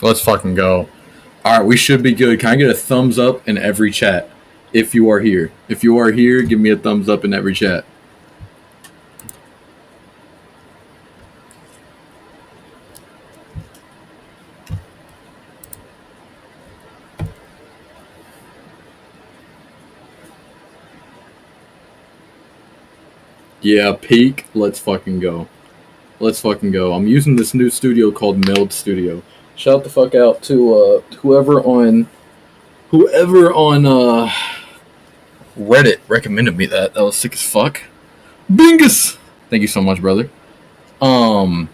Let's fucking go. All right, we should be good. Can I get a thumbs up in every chat if you are here? If you are here, give me a thumbs up in every chat. Yeah, peak. Let's fucking go. Let's fucking go. I'm using this new studio called Meld Studio. Shout the fuck out to whoever on Reddit recommended me that. That was sick as fuck. Bingus! Thank you so much, brother. Well,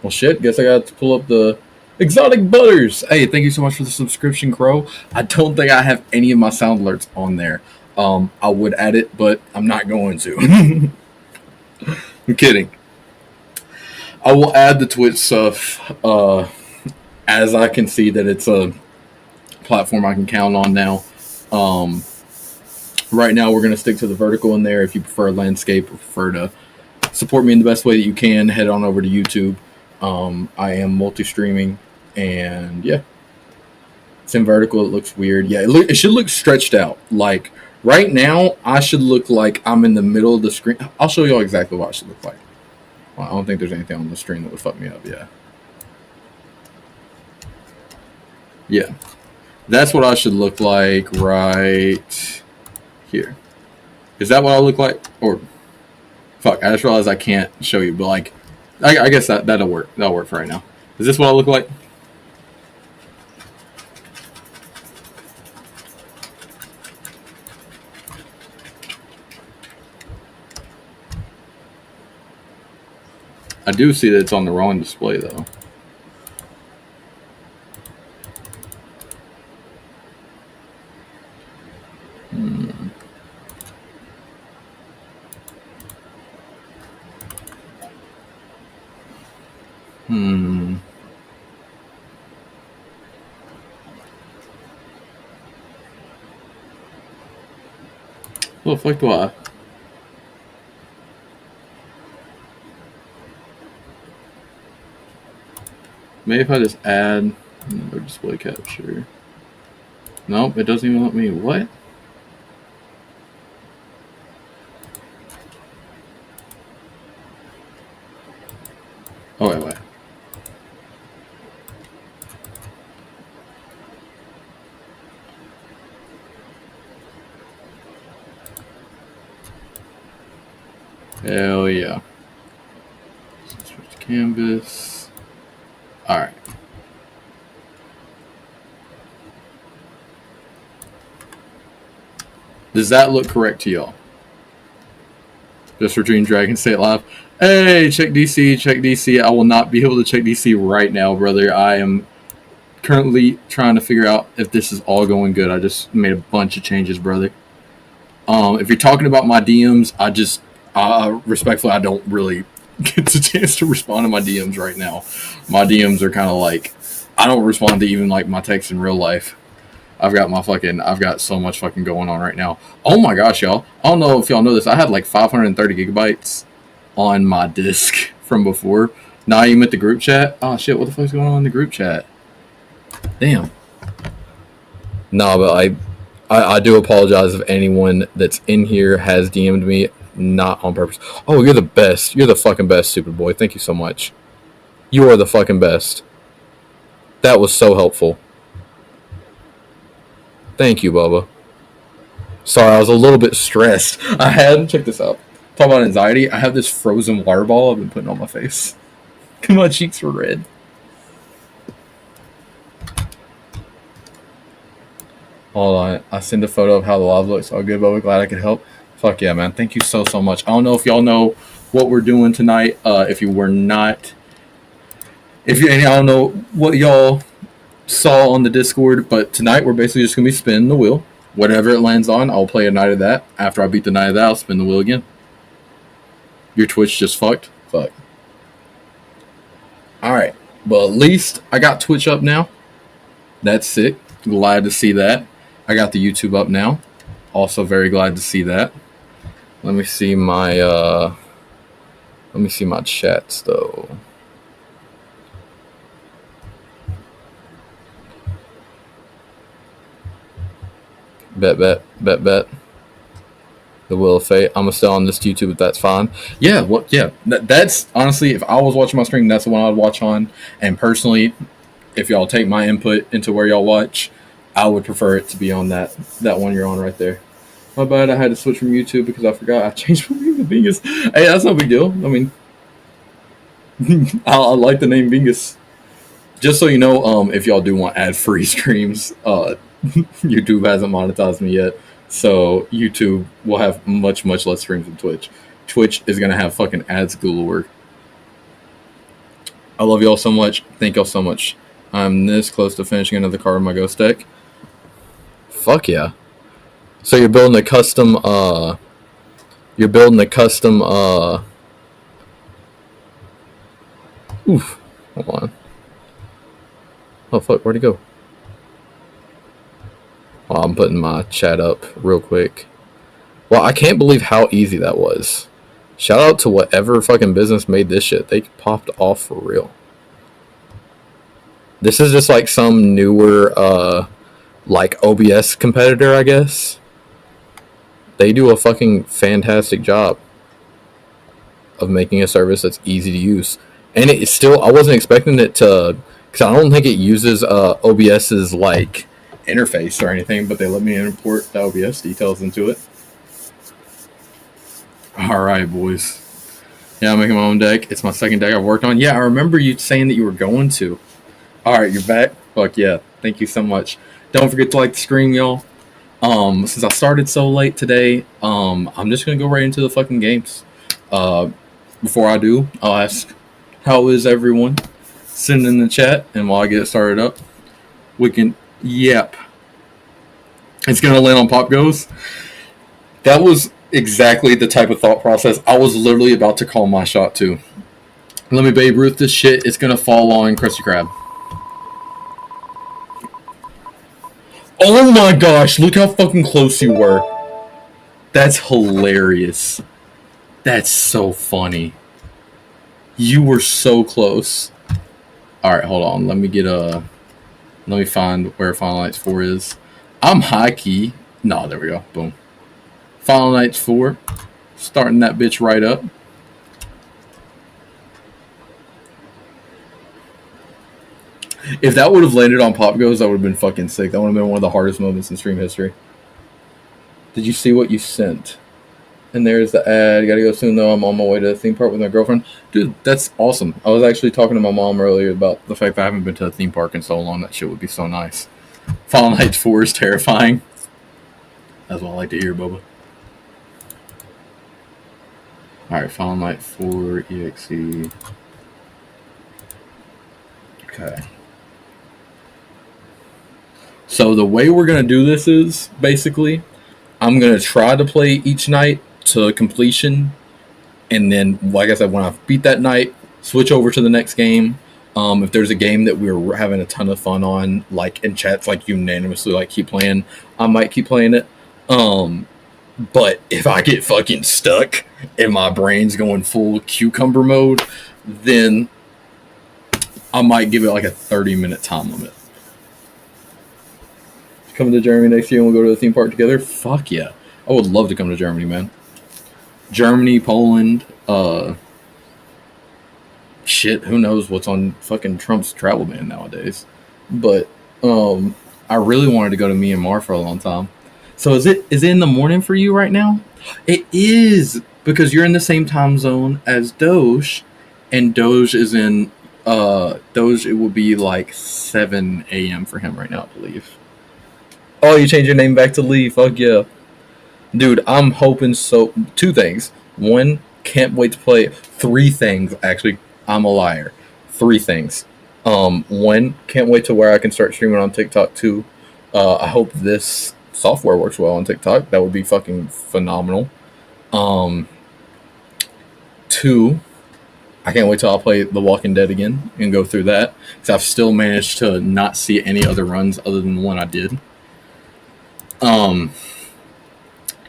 shit. Guess I got to pull up the exotic butters. Hey, thank you so much for the subscription, Crow. I don't think I have any of my sound alerts on there. I would add it, but I'm not going to. I'm kidding. I will add the Twitch stuff as I can see that it's a platform I can count on now. Right now, we're going to stick to the vertical in there. If you prefer landscape or prefer to support me in the best way that you can, head on over to YouTube. I am multi-streaming, and yeah. It's in vertical. It looks weird. Yeah, it should look stretched out. Like, right now, I should look like I'm in the middle of the screen. I'll show y'all exactly what I should look like. Well, I don't think there's anything on the screen that would fuck me up, yeah. Yeah. That's what I should look like right here. Is that what I look like? Or, fuck, I just realized I can't show you, but like, I guess that'll work. That'll work for right now. Is this what I look like? I do see that it's on the wrong display, though. What the fuck do I? Maybe if I just add another display capture. Nope, it doesn't even let me. What? Oh, wait. Hell yeah. Switch to canvas. Alright. Does that look correct to y'all? Just for Dream Dragon, say it live. Hey, check DC. I will not be able to check DC right now, brother. I am currently trying to figure out if this is all going good. I just made a bunch of changes, brother. If you're talking about my DMs, respectfully, I don't really get the chance to respond to my DMs right now. My DMs are kind of like, I don't respond to even like my texts in real life. I've got so much fucking going on right now. Oh my gosh, y'all. I don't know if y'all know this. I had like 530 gigabytes on my disk from before. Now you met the group chat. Oh shit, what the fuck's going on in the group chat? Damn. No, but I do apologize if anyone that's in here has DM'd me, not on purpose. Oh, you're the best. You're the fucking best, stupid boy. Thank you so much. You are the fucking best. That was so helpful. Thank you, Bubba. Sorry, I was a little bit stressed. Check this out. Talk about anxiety. I have this frozen water ball I've been putting on my face. My cheeks were red. Hold on. I sent a photo of how the live looks. Oh, good, Bubba. Glad I could help. Fuck yeah, man. Thank you so much. I don't know if y'all know what we're doing tonight. If you were not, I don't know what y'all saw on the Discord, but tonight we're basically just gonna be spinning the wheel. Whatever it lands on, I'll play a night of that. After I beat the night of that, I'll spin the wheel again. Your Twitch just fucked? Fuck. Alright. Well, at least I got Twitch up now. That's sick. Glad to see that. I got the YouTube up now. Also very glad to see that. Let me see my chats though. Bet. The Wheel of Fate. I'm gonna stay on this YouTube if that's fine. Yeah, that's honestly, if I was watching my stream, that's the one I'd watch on. And personally, if y'all take my input into where y'all watch, I would prefer it to be on that one you're on right there. My bad, I had to switch from YouTube because I forgot I changed my name to Bingus. Hey, that's no big deal. I mean, I like the name Bingus. Just so you know, if y'all do want ad-free streams, YouTube hasn't monetized me yet. So YouTube will have much less streams than Twitch. Twitch is going to have fucking ads galore. I love y'all so much. Thank y'all so much. I'm this close to finishing another card in my ghost deck. Fuck yeah. So you're building a custom, oof. Hold on. Oh fuck, where'd he go? Well, I'm putting my chat up real quick. Well, I can't believe how easy that was. Shout out to whatever fucking business made this shit. They popped off for real. This is just like some newer, like OBS competitor, I guess. They do a fucking fantastic job of making a service that's easy to use. And it's still, I wasn't expecting it to, because I don't think it uses OBS's like interface or anything, but they let me import the OBS details into it. Alright, boys. Yeah, I'm making my own deck. It's my second deck I've worked on. Yeah, I remember you saying that you were going to. Alright, you're back? Fuck yeah. Thank you so much. Don't forget to like the stream, y'all. Since I started so late today, I'm just gonna go right into the fucking games. Before I do, I'll ask, how is everyone? Send in the chat, and while I get it started up, we can... Yep. It's going to land on Pop Goes. That was exactly the type of thought process I was literally about to call my shot to. Let me Babe Ruth this shit. It's going to fall on Krusty Krab. Oh my gosh, look how fucking close you were. That's hilarious. That's so funny. You were so close. Alright, hold on. Let me find where Final Nights 4 is. I'm high key. No, there we go. Boom. Final Nights 4. Starting that bitch right up. If that would have landed on Pop Goes, that would have been fucking sick. That would have been one of the hardest moments in stream history. Did you see what you sent? And there's the ad. Gotta go soon though. I'm on my way to the theme park with my girlfriend. Dude, that's awesome. I was actually talking to my mom earlier about the fact that I haven't been to a theme park in so long. That shit would be so nice. Final Nights 4 is terrifying. That's what I like to hear, Bubba. Alright, Final Night 4 EXE. Okay. So the way we're gonna do this is basically I'm gonna try to play each night to completion, and then, like I said, when I beat that night, switch over to the next game. If there's a game that we're having a ton of fun on, like in chats, like unanimously, like keep playing, I might keep playing it. But if I get fucking stuck and my brain's going full cucumber mode, then I might give it like a 30-minute time limit. Coming to Germany next year and we'll go to the theme park together? Fuck yeah. I would love to come to Germany, man. Germany, Poland, shit, who knows what's on fucking Trump's travel ban nowadays. But I really wanted to go to Myanmar for a long time. So is it in the morning for you right now? It is, because you're in the same time zone as Doge, and Doge is in Doge, it will be like 7 a.m. for him right now, I believe. Oh, you changed your name back to Lee. Fuck yeah. Dude, I'm hoping so. 2 things. 1, can't wait to play. 3 things, actually. I'm a liar. 3 things. 1, can't wait to where I can start streaming on TikTok. 2, I hope this software works well on TikTok. That would be fucking phenomenal. 2, I can't wait till I'll play The Walking Dead again and go through that, because I've still managed to not see any other runs other than the one I did.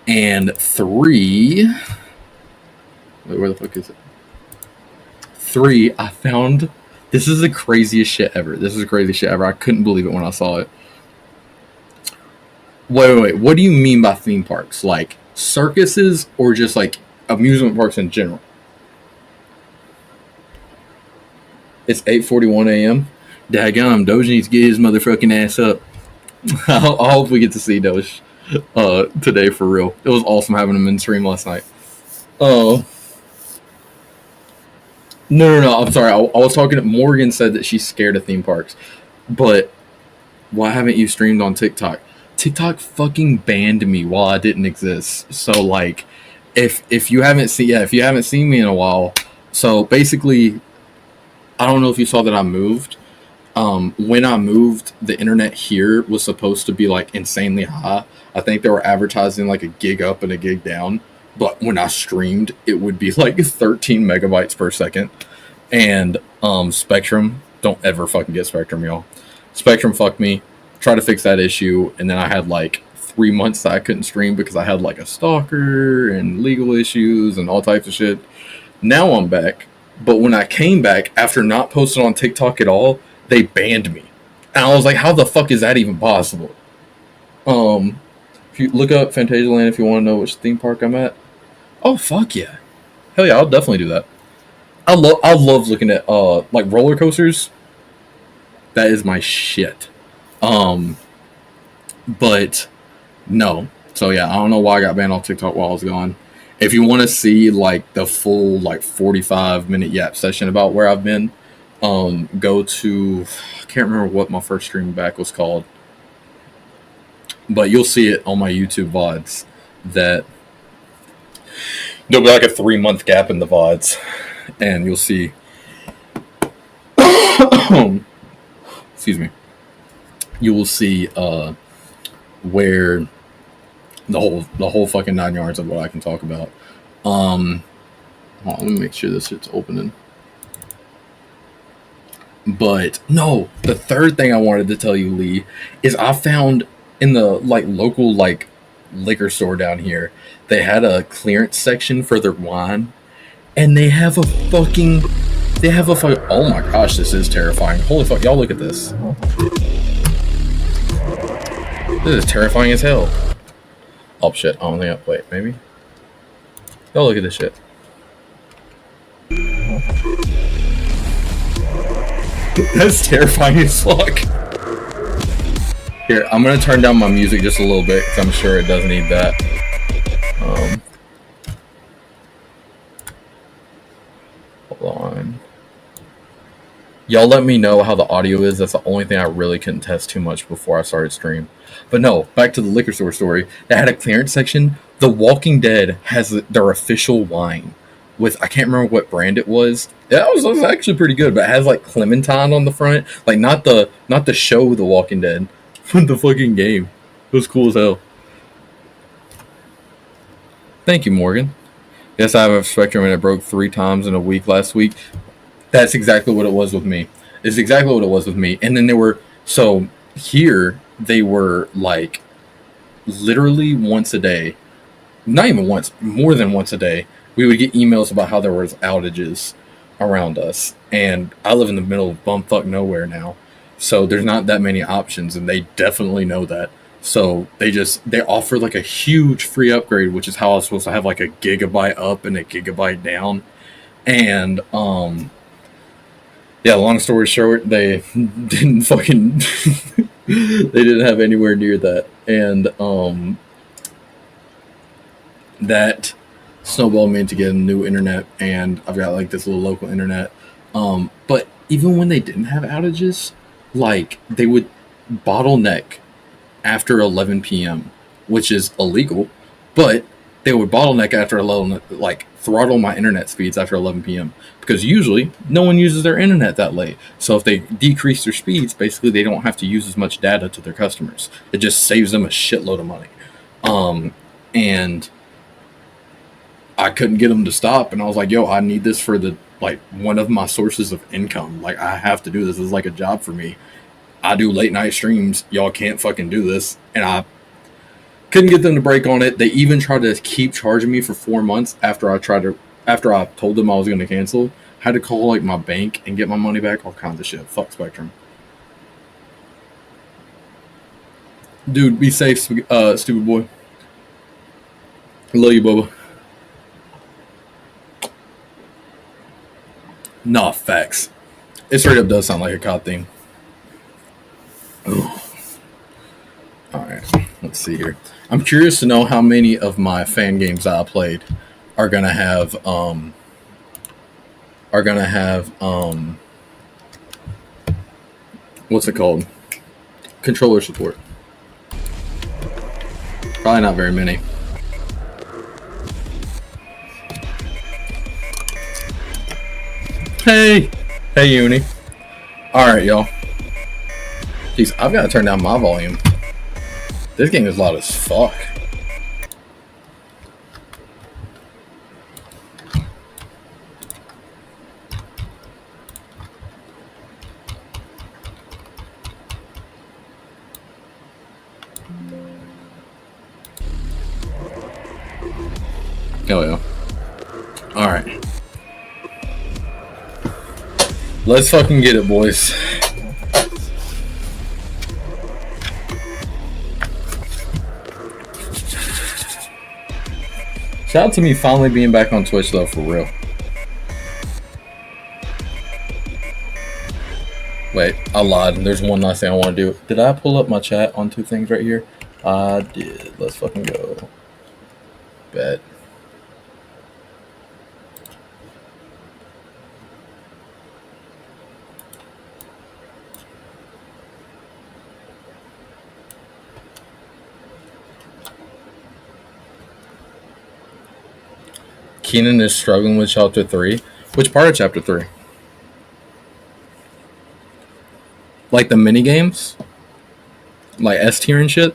And 3, wait, where the fuck is it? 3, I found, this is the craziest shit ever. I couldn't believe it when I saw it. Wait. What do you mean by theme parks? Like circuses or just like amusement parks in general? It's 8:41 a.m. Daggum, Doge needs to get his motherfucking ass up. I hope we get to see Doge today for real. It was awesome having him in stream last night. Oh. No. I'm sorry. I was talking. Morgan said that she's scared of theme parks, but why haven't you streamed on TikTok? TikTok fucking banned me while I didn't exist. So like, if you haven't seen if you haven't seen me in a while, so basically, I don't know if you saw that I moved. When I moved, the internet here was supposed to be like insanely high. I think they were advertising like a gig up and a gig down. But when I streamed, it would be like 13 megabytes per second. And Spectrum, don't ever fucking get Spectrum, y'all. Spectrum fucked me. Try to fix that issue, and then I had like 3 months that I couldn't stream because I had like a stalker and legal issues and all types of shit. Now I'm back, but when I came back after not posting on TikTok at all, they banned me, and I was like, "How the fuck is that even possible?" If you look up Fantasialand if you want to know which theme park I'm at. Oh fuck yeah, hell yeah, I'll definitely do that. I love looking at like roller coasters. That is my shit. But no. So yeah, I don't know why I got banned off TikTok while I was gone. If you want to see like the full like 45-minute yap session about where I've been, go to I can't remember what my first stream back was called, but you'll see it on my YouTube VODs. That there'll be like a 3-month gap in the VODs, and you'll see. Excuse me. You will see where the whole fucking 9 yards of what I can talk about. Hold on, let me make sure this shit's opening. But no, the third thing I wanted to tell you, Lee, is I found in the like local like liquor store down here, they had a clearance section for their wine, and they have a fucking oh my gosh, this is terrifying. Holy fuck, y'all look at this. This is terrifying as hell. Oh shit, I don't think wait, maybe? Y'all look at this shit. That's terrifying as fuck. Here, I'm gonna turn down my music just a little bit, because I'm sure it does need that. Hold on. Y'all let me know how the audio is. That's the only thing I really couldn't test too much before I started stream. But no, back to the liquor store story. They had a clearance section. The Walking Dead has their official wine with, I can't remember what brand it was. That was actually pretty good, but it has like clementine on the front. Like not the show The Walking Dead, but the fucking game. It was cool as hell. Thank you, Morgan. Yes, I have a Spectrum and it broke 3 times in a week last week. That's exactly what it was with me. It's exactly what it was with me. And then so here, they were like literally once a day, not even once, more than once a day, we would get emails about how there was outages around us. And I live in the middle of bumfuck nowhere now. So there's not that many options, and they definitely know that. So they offer like a huge free upgrade, which is how I was supposed to have like a gigabyte up and a gigabyte down. And yeah, long story short, they didn't fucking they didn't have anywhere near that. And that snowballed me into getting new internet, and I've got like this little local internet. But even when they didn't have outages, like they would bottleneck after 11 p.m., which is illegal, but they would bottleneck after 11, like throttle my internet speeds after 11 p.m. because usually no one uses their internet that late. So if they decrease their speeds, basically they don't have to use as much data to their customers. It just saves them a shitload of money. And I couldn't get them to stop, and I was like, yo, I need this for the like one of my sources of income. Like I have to do this. This is like a job for me. I do late night streams. Y'all can't fucking do this. And I couldn't get them to break on it. They even tried to keep charging me for 4 months after I told them I was going to cancel. I had to call like my bank and get my money back. All kinds of shit. Fuck Spectrum. Dude, be safe, stupid boy. Love you, Bubba. Nah, facts. It straight up does sound like a COD theme. Alright, let's see here. I'm curious to know how many of my fan games that I played are gonna have what's it called? Controller support. Probably not very many. Hey Uni. Alright, y'all. Jeez, I've got to turn down my volume. This game is loud as fuck. Oh yeah. Alright. Let's fucking get it, boys. Shout out to me finally being back on Twitch though, for real. Wait, I lied. There's one last thing I want to do. Did I pull up my chat on two things right here? I did. Let's fucking go. Bet. Keenan is struggling with chapter 3. Which part of chapter 3? Like the mini games? Like S tier and shit?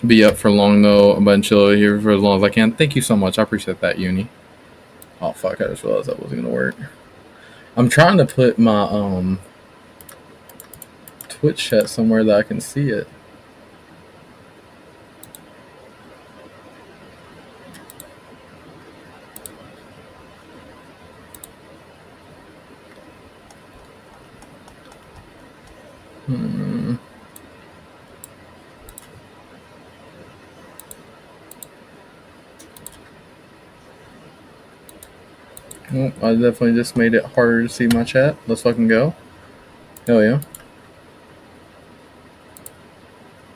Be up for long though, but chill here for as long as I can. Thank you so much. I appreciate that, Uni. Oh fuck, I just realized that wasn't gonna work. I'm trying to put my Twitch chat somewhere that I can see it. Well, I definitely just made it harder to see my chat. Let's fucking go. Hell yeah.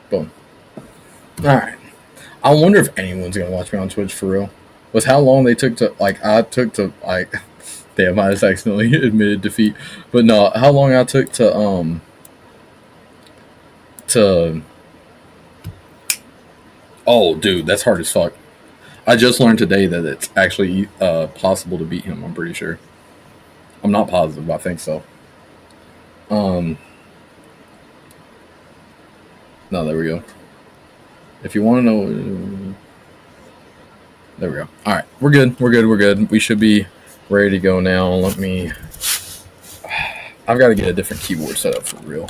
Boom. Alright. I wonder if anyone's gonna watch me on Twitch for real. Was how long they took to, damn, I just accidentally admitted defeat. But no, how long I took to oh, dude, that's hard as fuck. I just learned today that it's actually possible to beat him, I'm pretty sure. I'm not positive, but I think so. No, there we go. If you want to know... There we go. Alright, we're good. We should be ready to go now. Let me... I've got to get a different keyboard set up for real.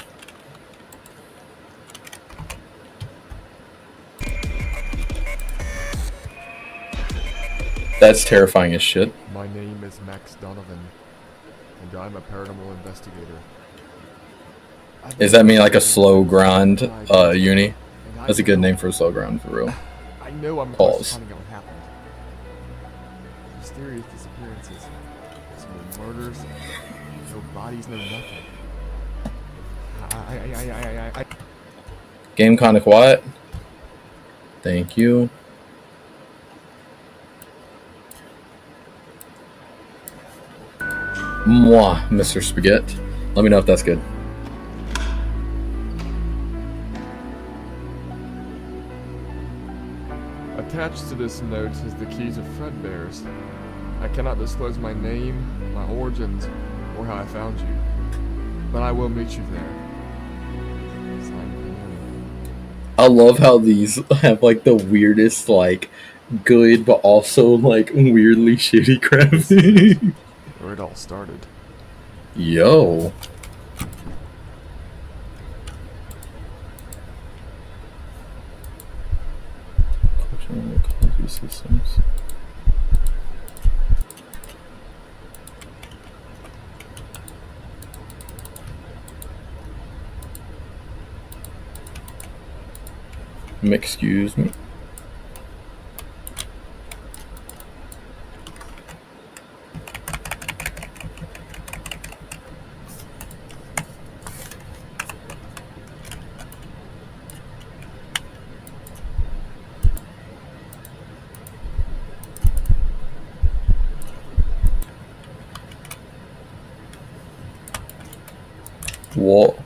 That's terrifying as shit. My name is Max Donovan, and I'm a paranormal investigator. Does that mean like a slow grind, Uni? That's a good name for a slow grind, for real. I know I'm close to finding out what happened. Mysterious disappearances, some murders, no bodies, no nothing. Game kinda quiet. Thank you. Mwah, Mr. Spaghetti. Let me know if that's good. Attached to this note is the keys of Fredbear's. I cannot disclose my name, my origins, or how I found you, but I will meet you there. I love how these have like the weirdest, like, good but also like weirdly shitty crafting. Where it all started. Yo. Systems. Excuse me. What?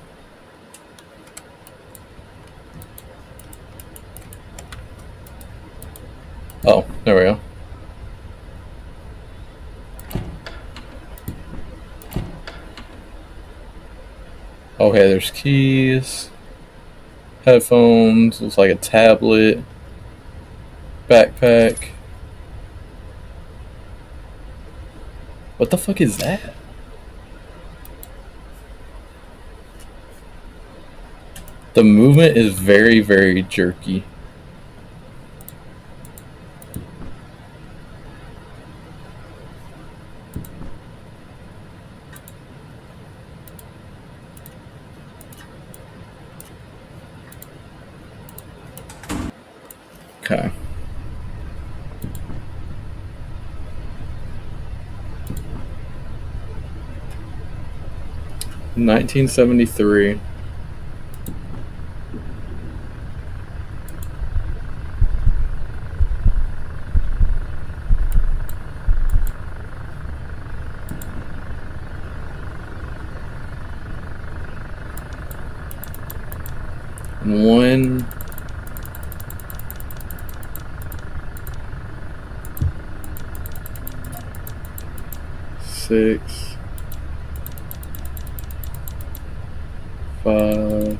Oh, there we go. Okay, there's keys, headphones, looks like a tablet, backpack. What the fuck is that? The movement is very, very jerky. Okay. $1973. One. Six. 5.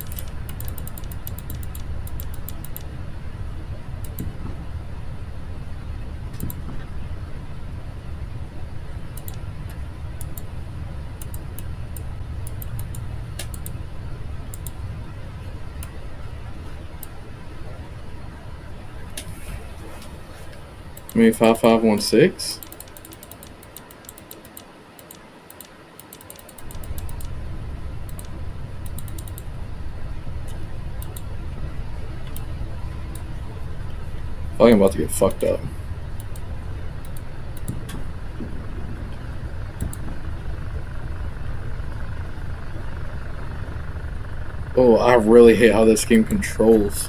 Maybe 5516. I'm about to get fucked up. Oh, I really hate how this game controls.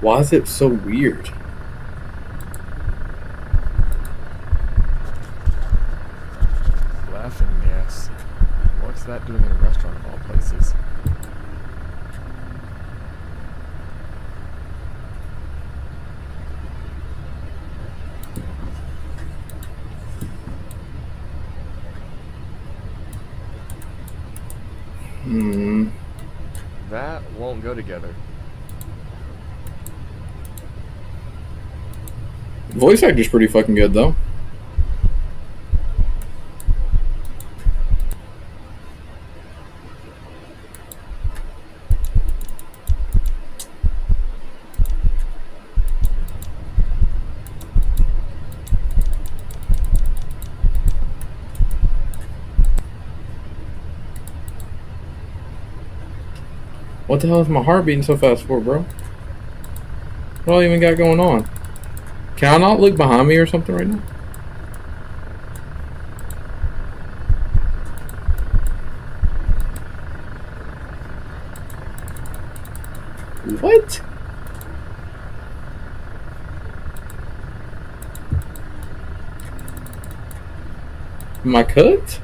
Why is it so weird? Laughing gas. What's that doing in a restaurant of all places? That won't go together. Voice actor's pretty fucking good though. What the hell is my heart beating so fast for, bro? What do I even got going on? Can I not look behind me or something right now? What? Am I cooked?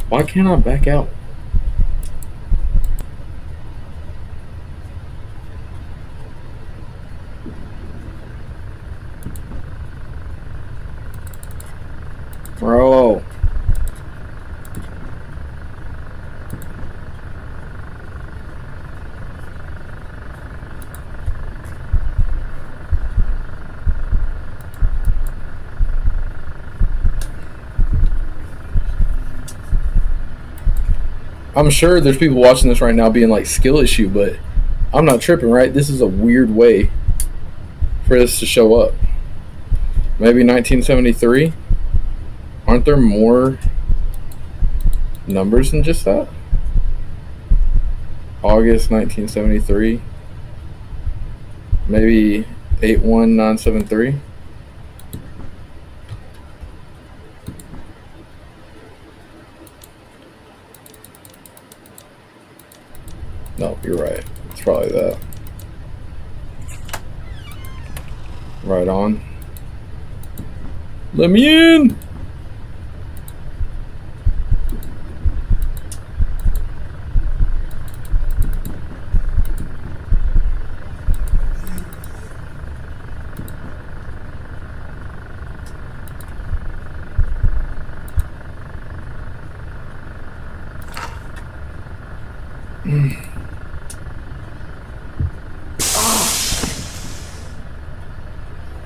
Why can't I back out? Bro. I'm sure there's people watching this right now being like skill issue, but I'm not tripping, right? This is a weird way for this to show up. Maybe 1973? Aren't there more numbers than just that? August 1973? Maybe 81973? No, you're right. It's probably that. Right on. Let me in!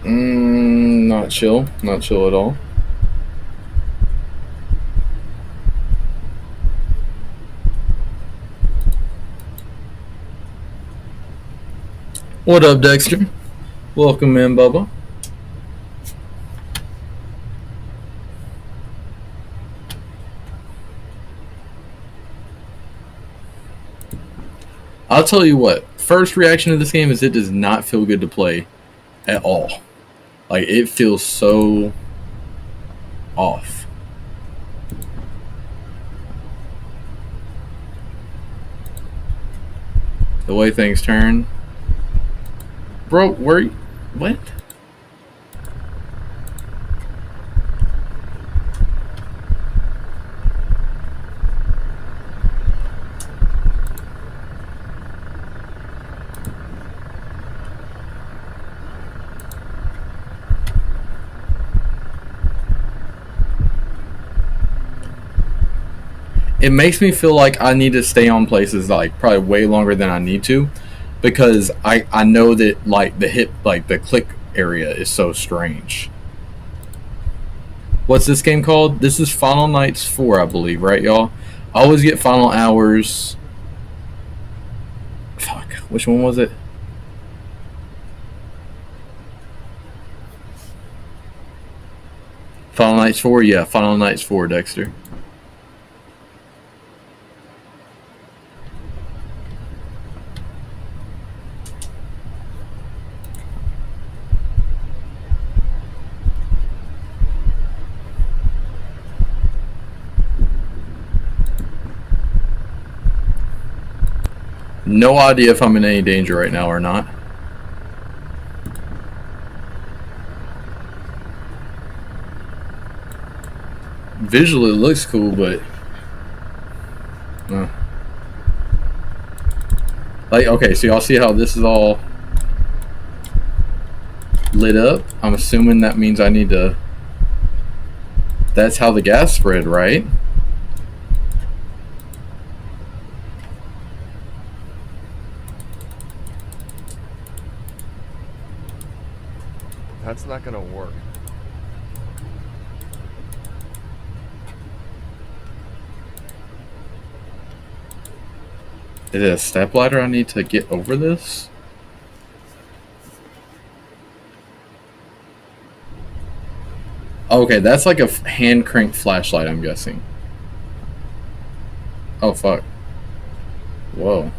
Not chill. Not chill at all. What up, Dexter? Welcome in, Bubba. I'll tell you what. First reaction to this game is it does not feel good to play at all. Like, it feels so off. The way things turn. Bro, where you... What? It makes me feel like I need to stay on places like probably way longer than I need to, because I know that like the click area is so strange. What's this game called? This is Final Nights 4, I believe, right, y'all? I always get Final Hours. Fuck, which one was it? Final Nights 4? Yeah, Final Nights 4, Dexter. No idea if I'm in any danger right now or not. Visually it looks cool, but like, okay, so y'all see how this is all lit up? I'm assuming that means I need to... That's how the gas spread, right? That's not gonna work. Is it a step ladder I need to get over this? Okay, that's like a hand crank flashlight, I'm guessing. Oh, fuck. Whoa.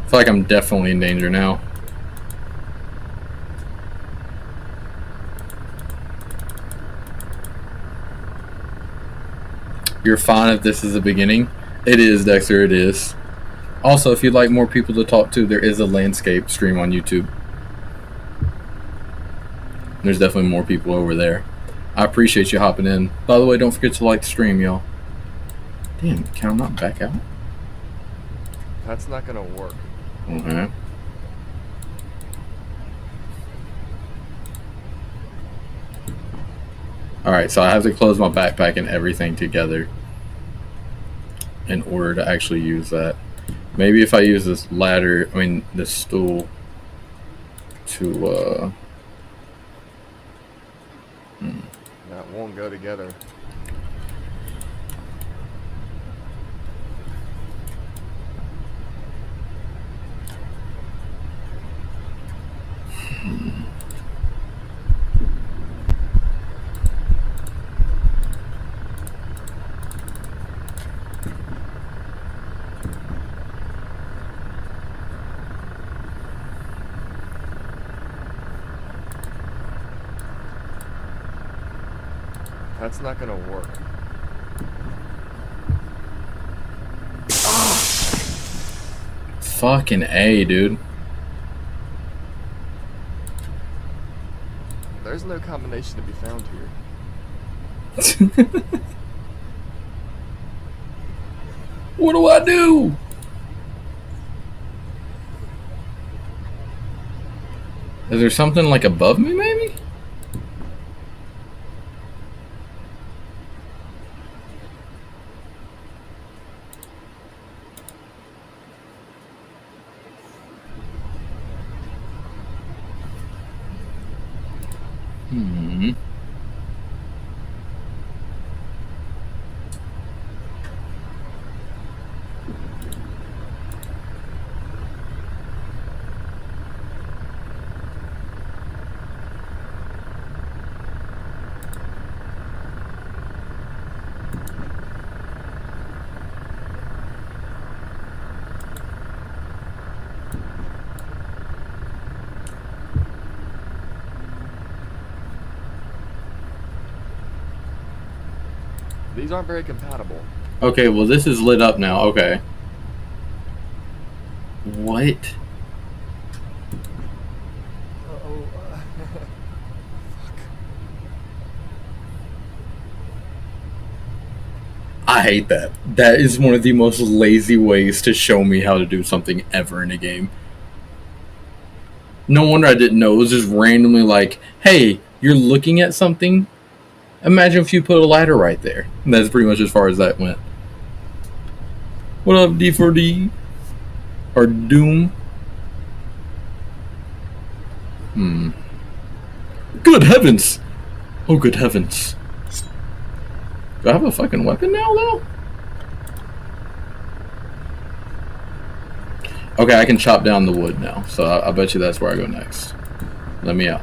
I feel like I'm definitely in danger now. You're fine if this is the beginning. It is, Dexter, it is. Also, if you'd like more people to talk to, there is a landscape stream on YouTube. There's definitely more people over there. I appreciate you hopping in. By the way, don't forget to like the stream, y'all. Damn, can I not back out? That's not gonna work. Okay. Alright, so I have to close my backpack and everything together in order to actually use that. Maybe if I use this ladder, this stool to, That won't go together. That's not gonna work. Fucking A, dude. There's no combination to be found here. What do I do? Is there something like above me, maybe? These aren't very compatible. Okay, well this is lit up now. Okay. What? Uh-oh. Fuck. I hate that. That is one of the most lazy ways to show me how to do something ever in a game. No wonder I didn't know. It was just randomly like, hey, you're looking at something? Imagine if you put a ladder right there. And that's pretty much as far as that went. What up, D4D? Or Doom? Good heavens! Oh, good heavens. Do I have a fucking weapon now, though? Okay, I can chop down the wood now. So I bet you that's where I go next. Let me out.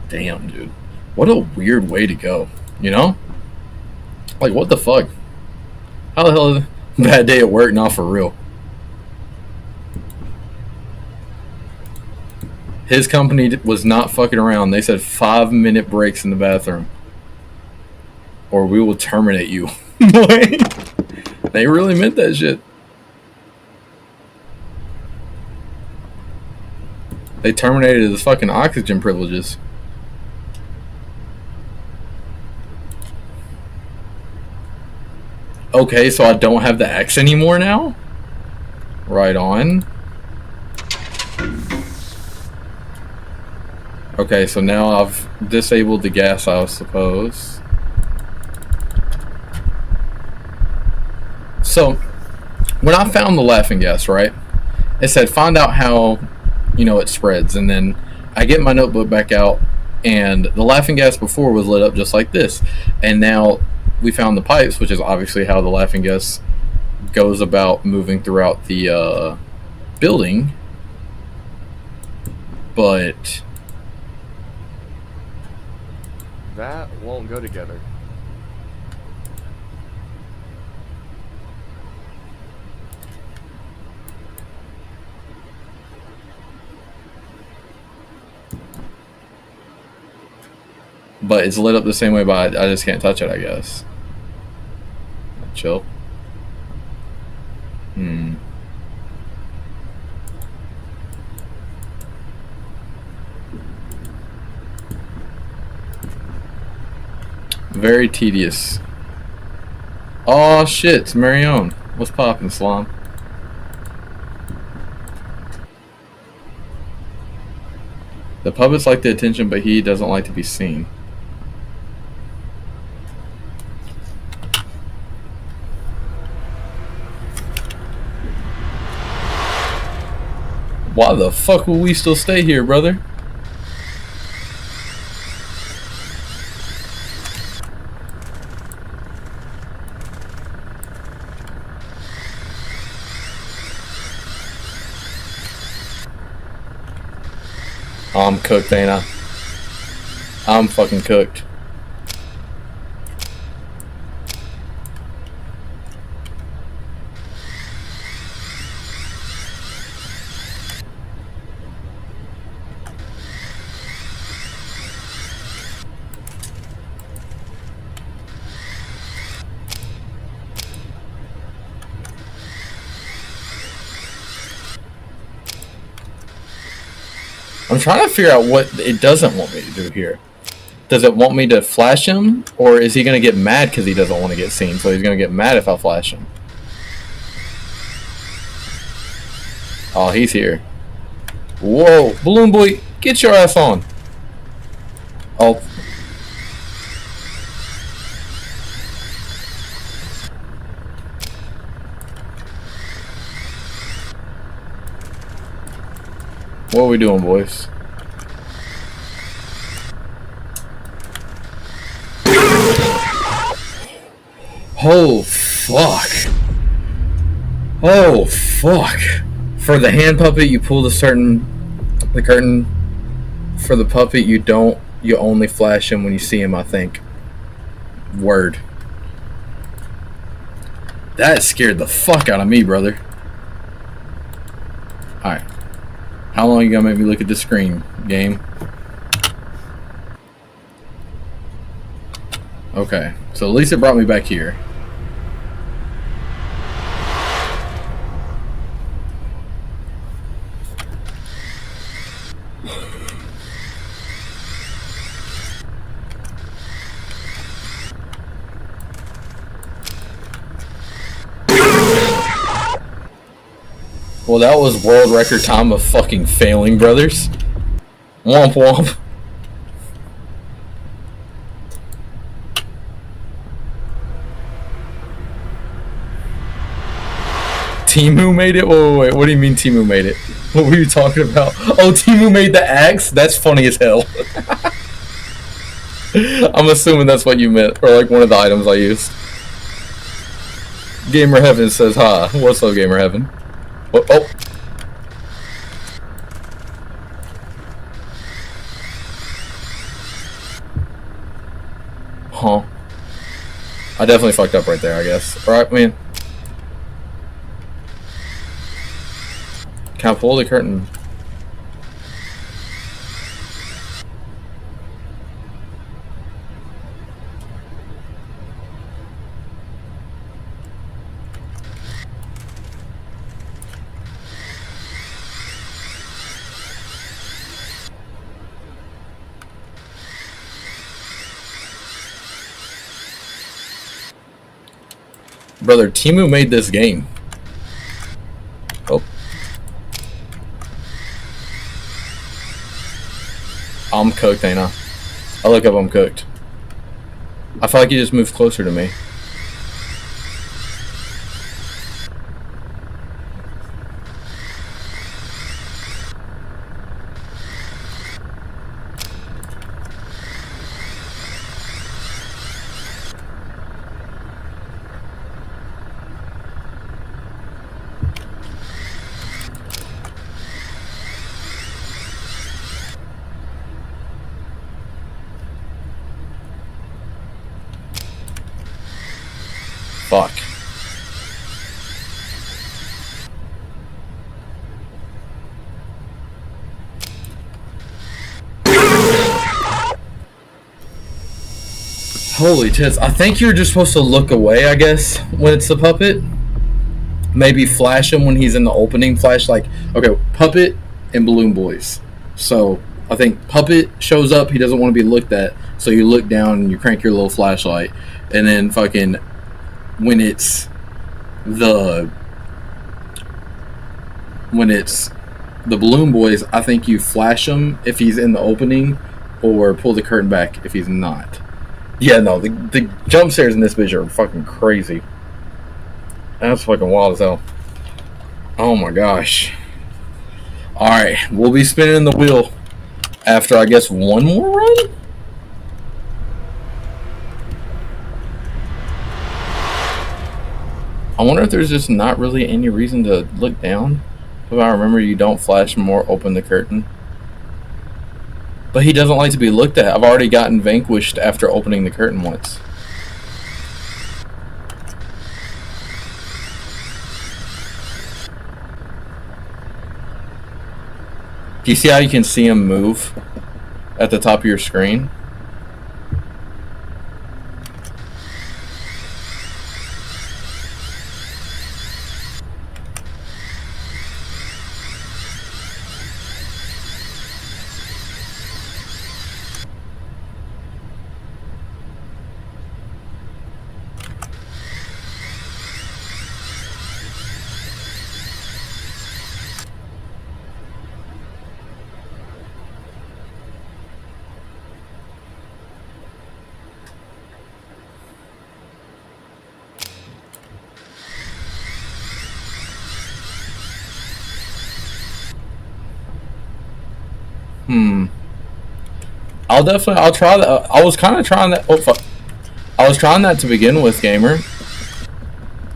Damn, dude. What a weird way to go, you know? Like, what the fuck? How the hell is it? Bad day at work, not for real. His company was not fucking around. They said 5-minute breaks in the bathroom. Or we will terminate you. They really meant that shit. They terminated his fucking oxygen privileges. Okay, so I don't have the X anymore now? Right on. Okay, so now I've disabled the gas, I suppose. So, when I found the laughing gas, right? It said find out how, it spreads. And then I get my notebook back out, and the laughing gas before was lit up just like this. And now we found the pipes, which is obviously how the laughing gas goes about moving throughout the building. But that won't go together. But it's lit up the same way, but I just can't touch it, I guess. Chill. Very tedious. Oh shit, it's Marion. What's poppin', Slum? The puppets like the attention, but he doesn't like to be seen. Why the fuck will we still stay here, brother? I'm cooked, ain't I? I'm fucking cooked. I'm trying to figure out what it doesn't want me to do here. Does it want me to flash him? Or is he going to get mad because he doesn't want to get seen? So he's going to get mad if I flash him. Oh, he's here. Whoa. Balloon Boy, get your ass on. Oh. What are we doing, boys? Oh, fuck. Oh, fuck. For the hand puppet, you pull the curtain. For the puppet, you only flash him when you see him, I think. Word. That scared the fuck out of me, brother. Alright. How long are you gonna make me look at the screen, game? Okay, so at least it brought me back here. Well, that was world record time of fucking failing, brothers. Womp womp. Timu made it? Wait, what do you mean Timu made it? What were you talking about? Oh, Timu made the axe? That's funny as hell. I'm assuming that's what you meant, or like one of the items I used. Gamer Heaven says, hi. What's up, Gamer Heaven? Oh. Huh. I definitely fucked up right there, I guess. Alright, man. Can I pull the curtain? Brother, Timu made this game. Oh. I'm cooked, ain't I? I look up, I'm cooked. I feel like he just moved closer to me. Fuck. Holy tits. I think you're just supposed to look away, I guess, when it's the puppet. Maybe flash him when he's in the opening. Flash, like, okay, puppet and balloon boys. So, I think puppet shows up, he doesn't want to be looked at, so you look down and you crank your little flashlight. And then fucking, when it's the balloon boys, I think you flash him if he's in the opening, or pull the curtain back if he's not. Yeah, no, the jump scares in this bitch are fucking crazy. That's fucking wild as hell. Oh my gosh. Alright, we'll be spinning the wheel after, I guess, one more run? I wonder if there's just not really any reason to look down. If I remember, you don't flash more, open the curtain. But he doesn't like to be looked at. I've already gotten vanquished after opening the curtain once. Do you see how you can see him move at the top of your screen? I'll try that. I was kind of trying that. Oh, fuck. I was trying that to begin with, gamer.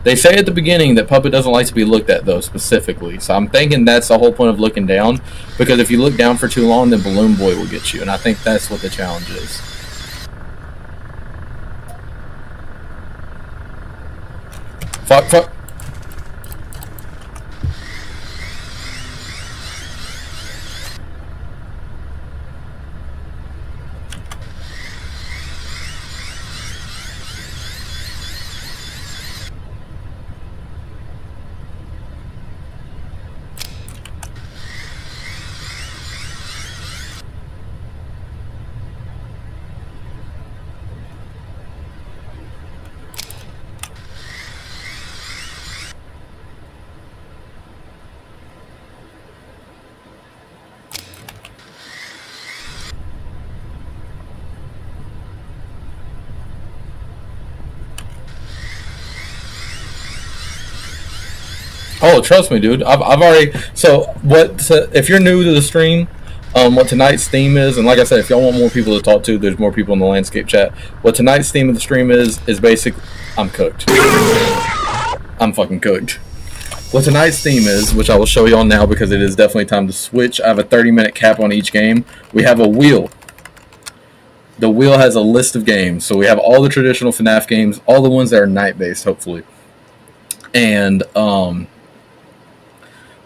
They say at the beginning that Puppet doesn't like to be looked at, though, specifically. So I'm thinking that's the whole point of looking down. Because if you look down for too long, then Balloon Boy will get you. And I think that's what the challenge is. Fuck. Oh, trust me, dude. I've already. So what? If you're new to the stream, what tonight's theme is, and like I said, if y'all want more people to talk to, there's more people in the landscape chat. What tonight's theme of the stream is basically, I'm cooked. I'm fucking cooked. What tonight's theme is, which I will show y'all now because it is definitely time to switch. I have a 30-minute cap on each game. We have a wheel. The wheel has a list of games, so we have all the traditional FNAF games, all the ones that are night-based, hopefully, and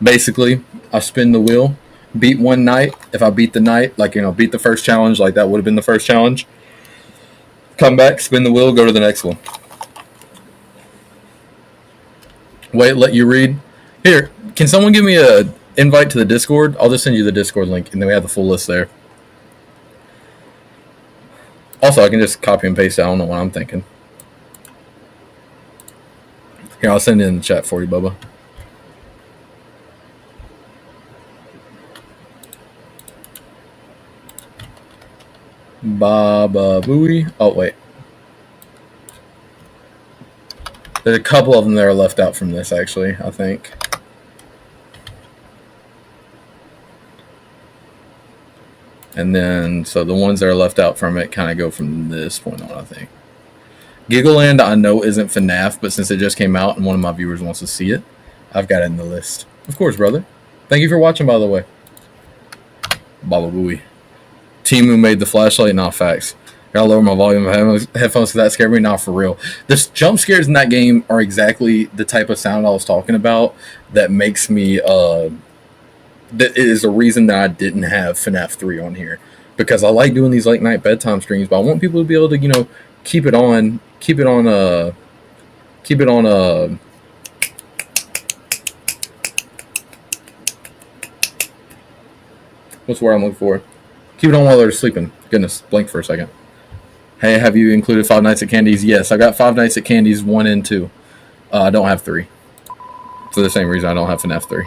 basically, I spin the wheel, beat one night. If I beat the night, like, beat the first challenge, like that would have been the first challenge. Come back, spin the wheel, go to the next one. Wait, let you read. Here, can someone give me a invite to the Discord? I'll just send you the Discord link, and then we have the full list there. Also, I can just copy and paste it. I don't know what I'm thinking. Here, I'll send it in the chat for you, Bubba. Baba Booey. Oh, wait. There's a couple of them that are left out from this, actually, I think. And then, so the ones that are left out from it kind of go from this point on, I think. Giggleland, I know, isn't FNAF, but since it just came out and one of my viewers wants to see it, I've got it in the list. Of course, brother. Thank you for watching, by the way. Baba Booey. Timu made the flashlight, not facts. Gotta lower my volume of headphones because that scared me, not for real. The jump scares in that game are exactly the type of sound I was talking about that makes me, that is the reason that I didn't have FNAF 3 on here. Because I like doing these late night bedtime streams, but I want people to be able to, keep it on, what's the word I'm looking for? Keep it on while they're sleeping. Goodness, blink for a second. Hey, have you included Five Nights at Candy's? Yes, I got Five Nights at Candy's 1 and 2. I don't have 3. For the same reason I don't have FNAF 3.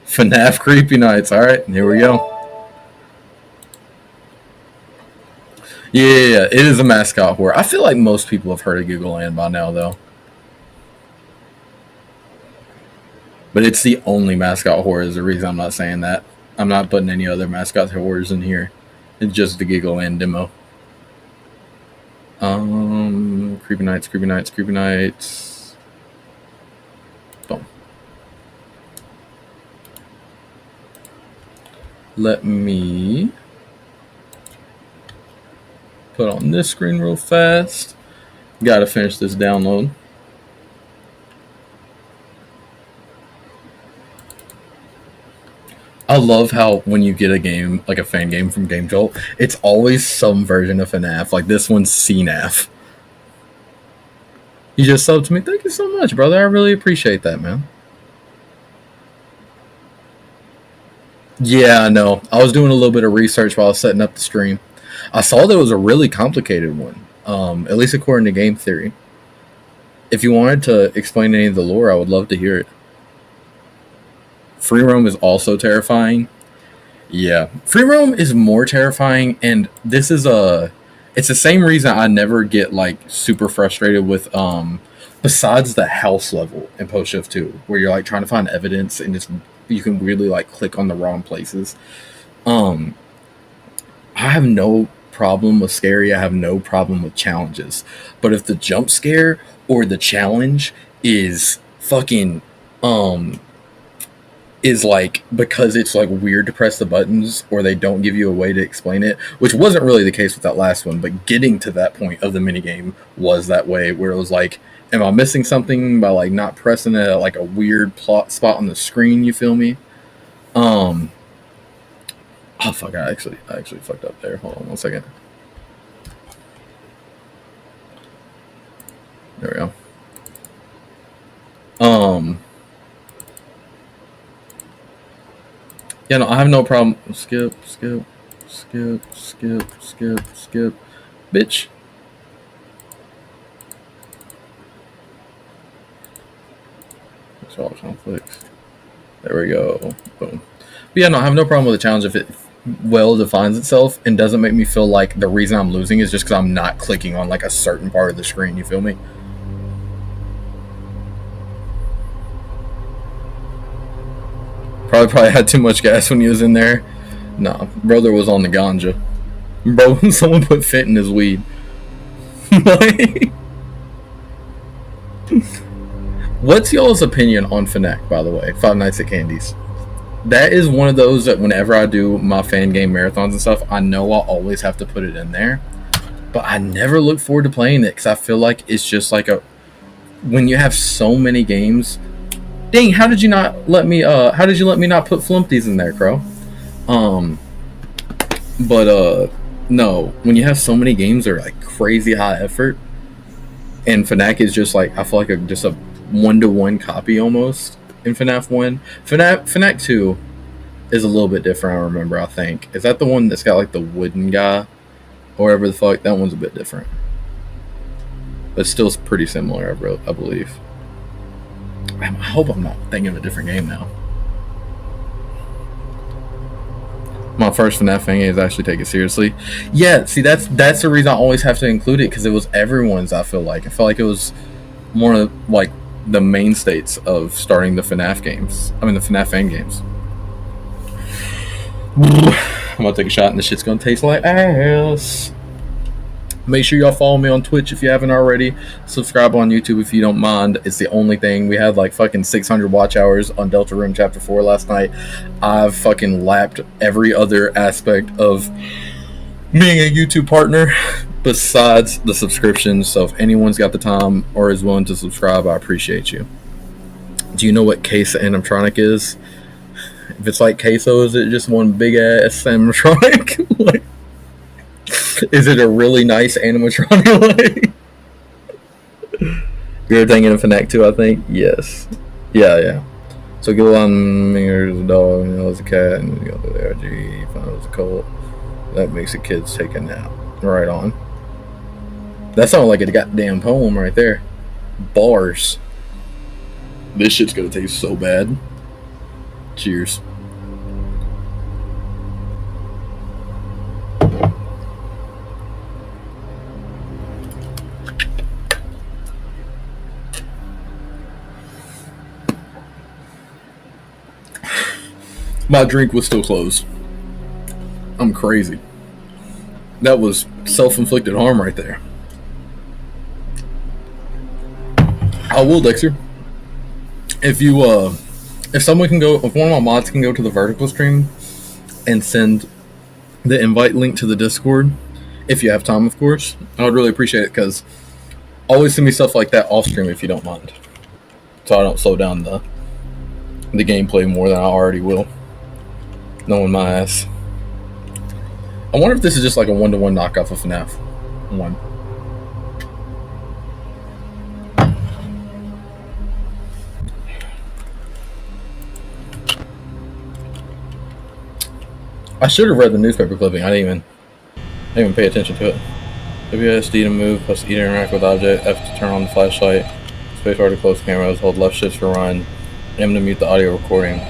FNAF Creepy Nights. Alright, here we go. Yeah, it is a mascot horror. I feel like most people have heard of Giggleland by now, though. But it's the only mascot horror is the reason I'm not saying that. I'm not putting any other mascot horrors in here. It's just the Giggleland demo. Creepy Nights, Creepy Nights, Creepy Nights. Boom. Let me put on this screen real fast. Gotta finish this download. I love how when you get a game, like a fan game from Game Jolt, it's always some version of FNAF. Like this one's CNAF. You just subbed to me. Thank you so much, brother. I really appreciate that, man. Yeah, I know. I was doing a little bit of research while I was setting up the stream. I saw there was a really complicated one, at least according to Game Theory. If you wanted to explain any of the lore, I would love to hear it. Free roam is also terrifying. Yeah, free roam is more terrifying, and this is it's the same reason I never get like super frustrated with besides the house level in Post Shift 2, where you're like trying to find evidence and you can weirdly like click on the wrong places. I have no problem with scary. I have no problem with challenges. But if the jump scare or the challenge is fucking is like because it's like weird to press the buttons or they don't give you a way to explain it, which wasn't really the case with that last one, but getting to that point of the minigame was that way, where it was like, am I missing something by like not pressing it at like a weird plot spot on the screen, you feel me? Oh fuck, I actually fucked up there. Hold on 1 second. There we go. Yeah, no, I have no problem. Skip. Bitch. That's all conflicts. There we go. Boom. But yeah, no, I have no problem with the challenge if it well defines itself and doesn't make me feel like the reason I'm losing is just because I'm not clicking on like a certain part of the screen, you feel me? Probably had too much gas when he was in there. Nah, brother was on the ganja. Bro, someone put fit in his weed. What's y'all's opinion on FNAF, by the way? Five Nights at Candy's. That is one of those that whenever I do my fan game marathons and stuff, I know I'll always have to put it in there. But I never look forward to playing it because I feel like it's just like when you have so many games. Dang, how did you let me not put Flumpties in there, Crow? No, when you have so many games that are like crazy high effort, and FNAF is just like, I feel like just a 1-to-1 copy almost in FNAF 1. FNAF 2 is a little bit different, I remember, I think. Is that the one that's got like the wooden guy? Or whatever the fuck, that one's a bit different. But still pretty similar, I believe. I hope I'm not thinking of a different game now. My first FNAF fan game is actually take it seriously. Yeah, see, that's the reason I always have to include it, because it was everyone's, I feel like. I felt like it was one of, like, the mainstays of starting the FNAF games. I mean, the FNAF fan games. I'm gonna take a shot and this shit's gonna taste like ass. Make sure y'all follow me on Twitch if you haven't already. Subscribe on YouTube if you don't mind. It's the only thing. We had like fucking 600 watch hours on Deltarune Chapter 4 last night. I've fucking lapped every other aspect of being a YouTube partner besides the subscriptions. So if anyone's got the time or is willing to subscribe, I appreciate you. Do you know what case animatronic is? If it's like queso, is it just one big ass animatronic? Like, is it a really nice animatronic? You're thinking of FNAF 2, I think? Yes. Yeah. So Giggleland, there's a dog, there's a cat, and you go to the RG, found it was a colt. That makes the kids take a nap. Right on. That sounded like a goddamn poem right there. Bars. This shit's gonna taste so bad. Cheers. My drink was still closed. I'm crazy. That was self-inflicted harm right there. I will, Dexter. If someone can go, if one of my mods can go to the vertical stream and send the invite link to the Discord, if you have time, of course, I would really appreciate it, because always send me stuff like that off stream if you don't mind, so I don't slow down the gameplay more than I already will. Knowing my ass. I wonder if this is just like a 1-to-1 knockoff of FNAF 1. I should have read the newspaper clipping. I didn't even pay attention to it. WSD to move, plus E to interact with object, F to turn on the flashlight, spacebar to close cameras, hold left shift to run, M to mute the audio recording.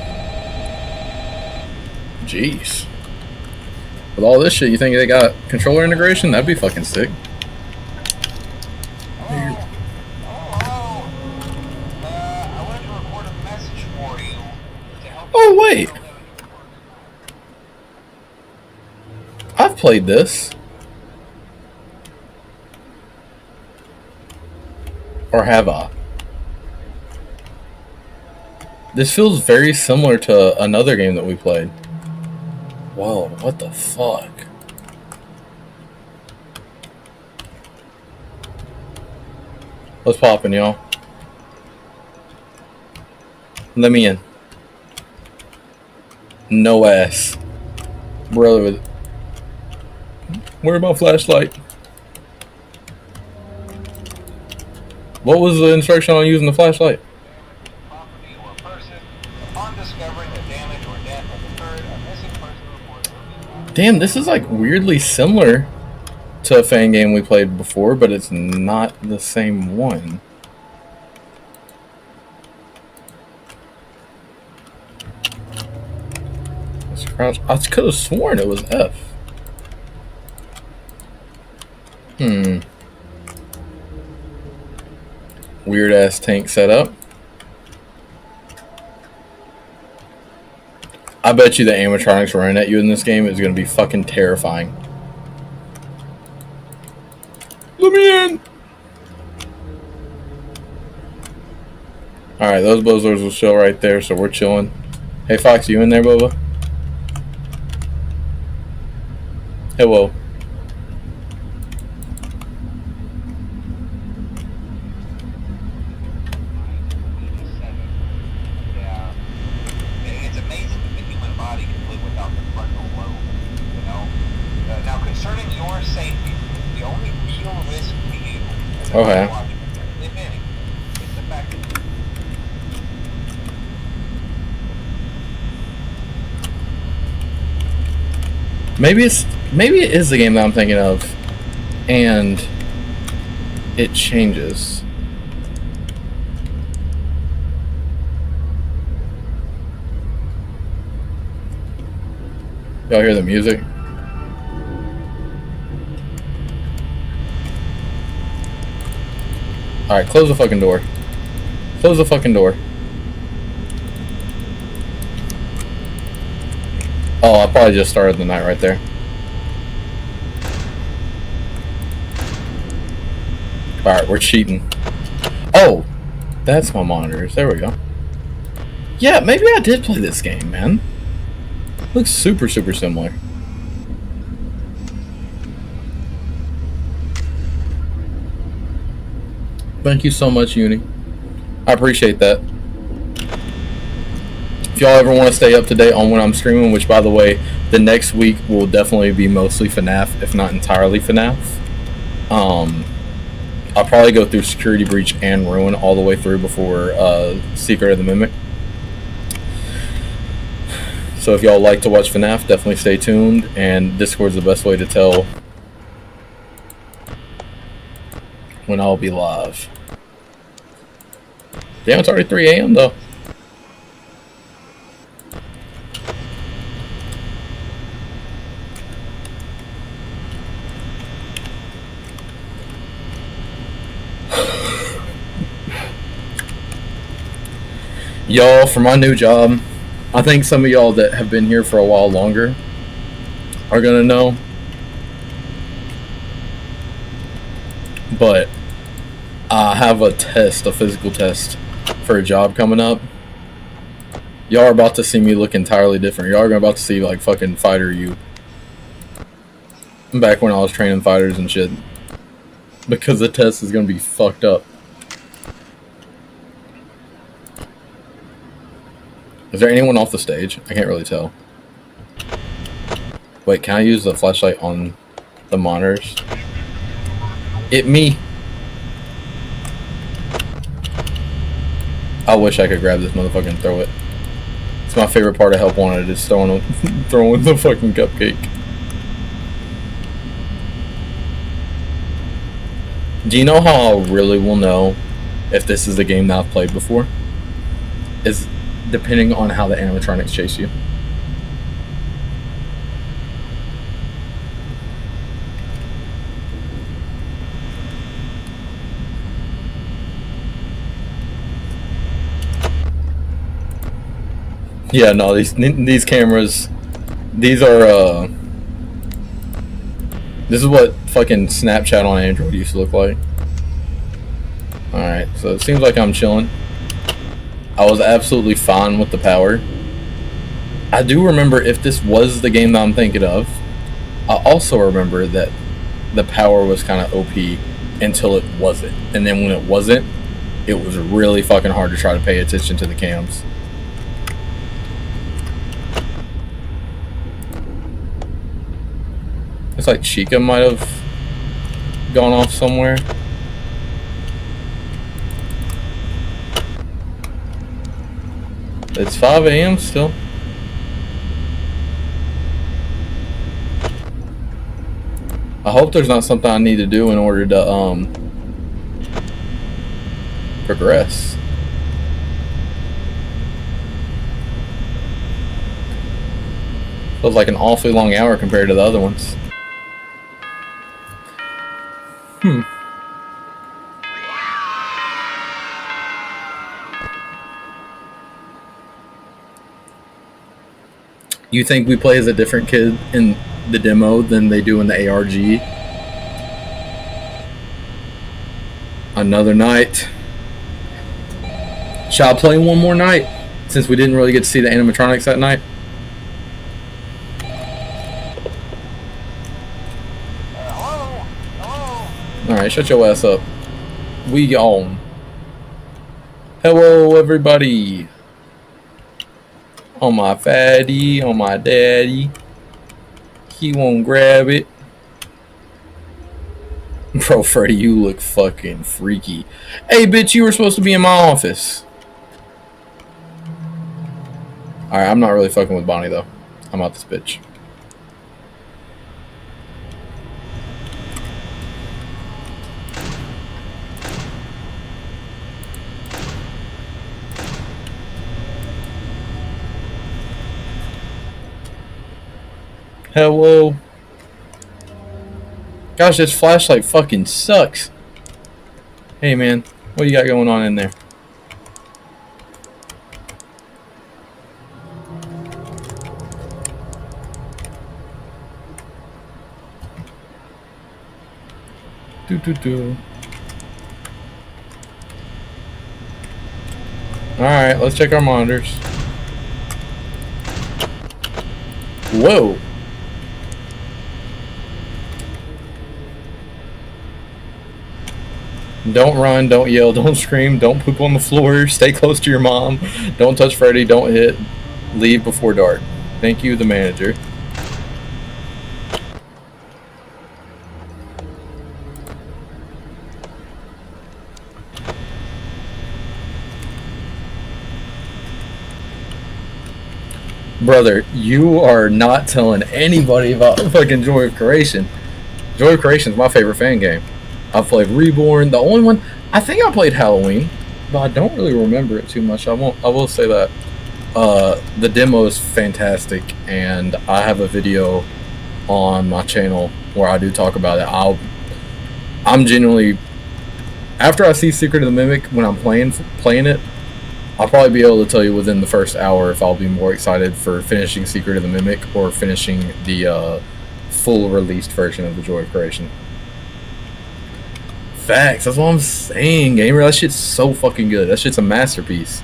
Jeez. With all this shit, you think they got controller integration? That'd be fucking sick. Oh, wait. I've played this. Or have I? This feels very similar to another game that we played. Whoa, what the fuck? What's poppin', y'all? Let me in. No ass. Brother, where's my flashlight? What was the instruction on using the flashlight? Property or person. Upon discovering the damage or death has occurred, a missing person report. Damn, this is like weirdly similar to a fan game we played before, but it's not the same one. Let's crouch. I could have sworn it was F. Weird ass tank setup. I bet you the animatronics running at you in this game is going to be fucking terrifying. Let me in! Alright, those buzzers will chill right there, so we're chilling. Hey Fox, you in there, Bubba? Hello. It's amazing that the human body can live without the frontal lobe, you know? Now, concerning your safety, the only real risk to you, Okay. if any, is the fact that Maybe it is the game that I'm thinking of, and it changes. Y'all hear the music? Alright, close the fucking door. Close the fucking door. Oh, I probably just started the night right there. Alright, we're cheating. Oh! That's my monitors. There we go. Yeah, maybe I did play this game, man. Looks super, super similar. Thank you so much, Uni. I appreciate that. If y'all ever want to stay up to date on when I'm streaming, which, by the way, the next week will definitely be mostly FNAF, if not entirely FNAF. I'll probably go through Security Breach and Ruin all the way through before Secret of the Mimic. So if y'all like to watch FNAF, definitely stay tuned, and Discord's the best way to tell when I'll be live. Damn, it's already 3 a.m. though. Y'all, for my new job, I think some of y'all that have been here for a while longer are gonna know. But I have a physical test for a job coming up. Y'all are about to see me look entirely different. Y'all are about to see like fucking fighter you. Back when I was training fighters and shit. Because the test is gonna be fucked up. Is there anyone off the stage? I can't really tell. Wait, can I use the flashlight on the monitors? Me. I wish I could grab this motherfucker and throw it. It's my favorite part of Help Wanted is throwing the fucking cupcake. Do you know how I really will know if this is the game that I've played before? Is depending on how the animatronics chase you. Yeah, no, these cameras, these are this is what fucking Snapchat on Android used to look like. Alright, so it seems like I'm chilling. I was absolutely fine with the power. I do remember if this was the game that I'm thinking of, I also remember that the power was kind of OP until it wasn't. And then when it wasn't, it was really fucking hard to try to pay attention to the cams. It's like Chica might have gone off somewhere. It's 5 a.m. still. I hope there's not something I need to do in order to progress. Feels like an awfully long hour compared to the other ones. You think we play as a different kid in the demo than they do in the ARG? Another night. Shall I play one more night? Since we didn't really get to see the animatronics that night. Alright, shut your ass up. We on. Hello, everybody. On my fatty, on my daddy. He won't grab it. Bro, Freddy, you look fucking freaky. Hey, bitch, you were supposed to be in my office. Alright, I'm not really fucking with Bonnie, though. I'm out this bitch. Hello. Gosh, this flashlight fucking sucks. Hey, man. What do you got going on in there? Alright, let's check our monitors. Whoa. Don't run, don't yell, don't scream, don't poop on the floor, stay close to your mom, don't touch Freddy, don't hit, leave before dark. Thank you, the manager. Brother, you are not telling anybody about fucking Joy of Creation. Joy of Creation is my favorite fan game. I've played Reborn. The only one I think I played Halloween, but I don't really remember it too much. I will say that the demo is fantastic, and I have a video on my channel where I do talk about it. I'm genuinely, after I see Secret of the Mimic when I'm playing it, I'll probably be able to tell you within the first hour if I'll be more excited for finishing Secret of the Mimic or finishing the full released version of the Joy of Creation. Facts, that's what I'm saying, gamer. That shit's so fucking good. That shit's a masterpiece.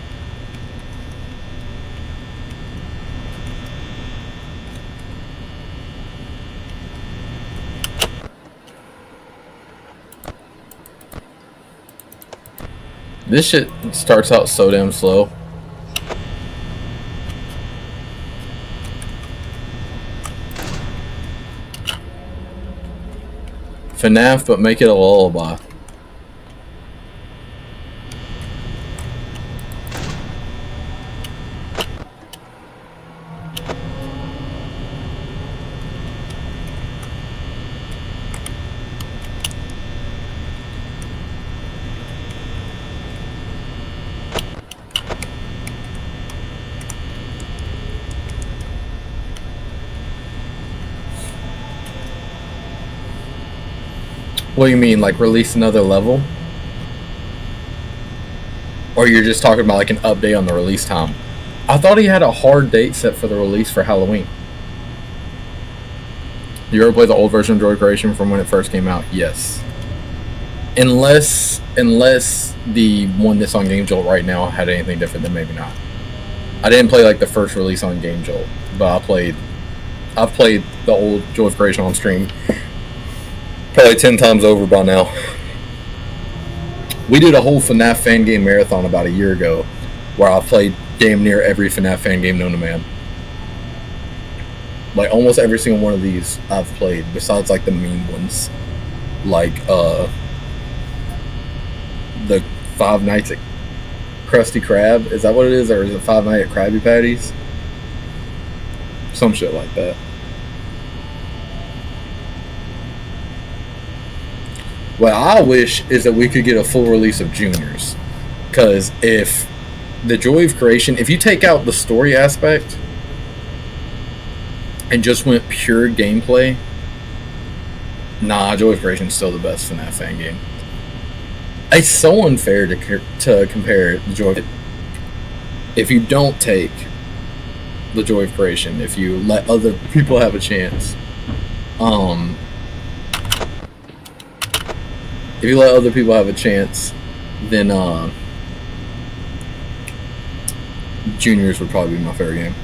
This shit starts out so damn slow. FNAF, but make it a lullaby. What do you mean, like release another level? Or you're just talking about like an update on the release time? I thought he had a hard date set for the release for Halloween. You ever play the old version of Joy Creation from when it first came out? Yes. Unless the one that's on Game Jolt right now had anything different, then maybe not. I didn't play like the first release on Game Jolt, but I've played the old Joy of Creation on stream probably 10 times over by now. We did a whole FNAF fan game marathon about a year ago where I played damn near every FNAF fan game known to man. Like almost every single one of these I've played, besides like the meme ones. Like the Five Nights at Krusty Krab. Is that what it is? Or is it Five Nights at Krabby Patties? Some shit like that. What I wish is that we could get a full release of Juniors. Because if the Joy of Creation, if you take out the story aspect and just went pure gameplay, nah, Joy of Creation is still the best FNAF fan game. It's so unfair to compare the Joy of... If you don't take the Joy of Creation, if you let other people have a chance, if you let other people have a chance, then Juniors would probably be my favorite game.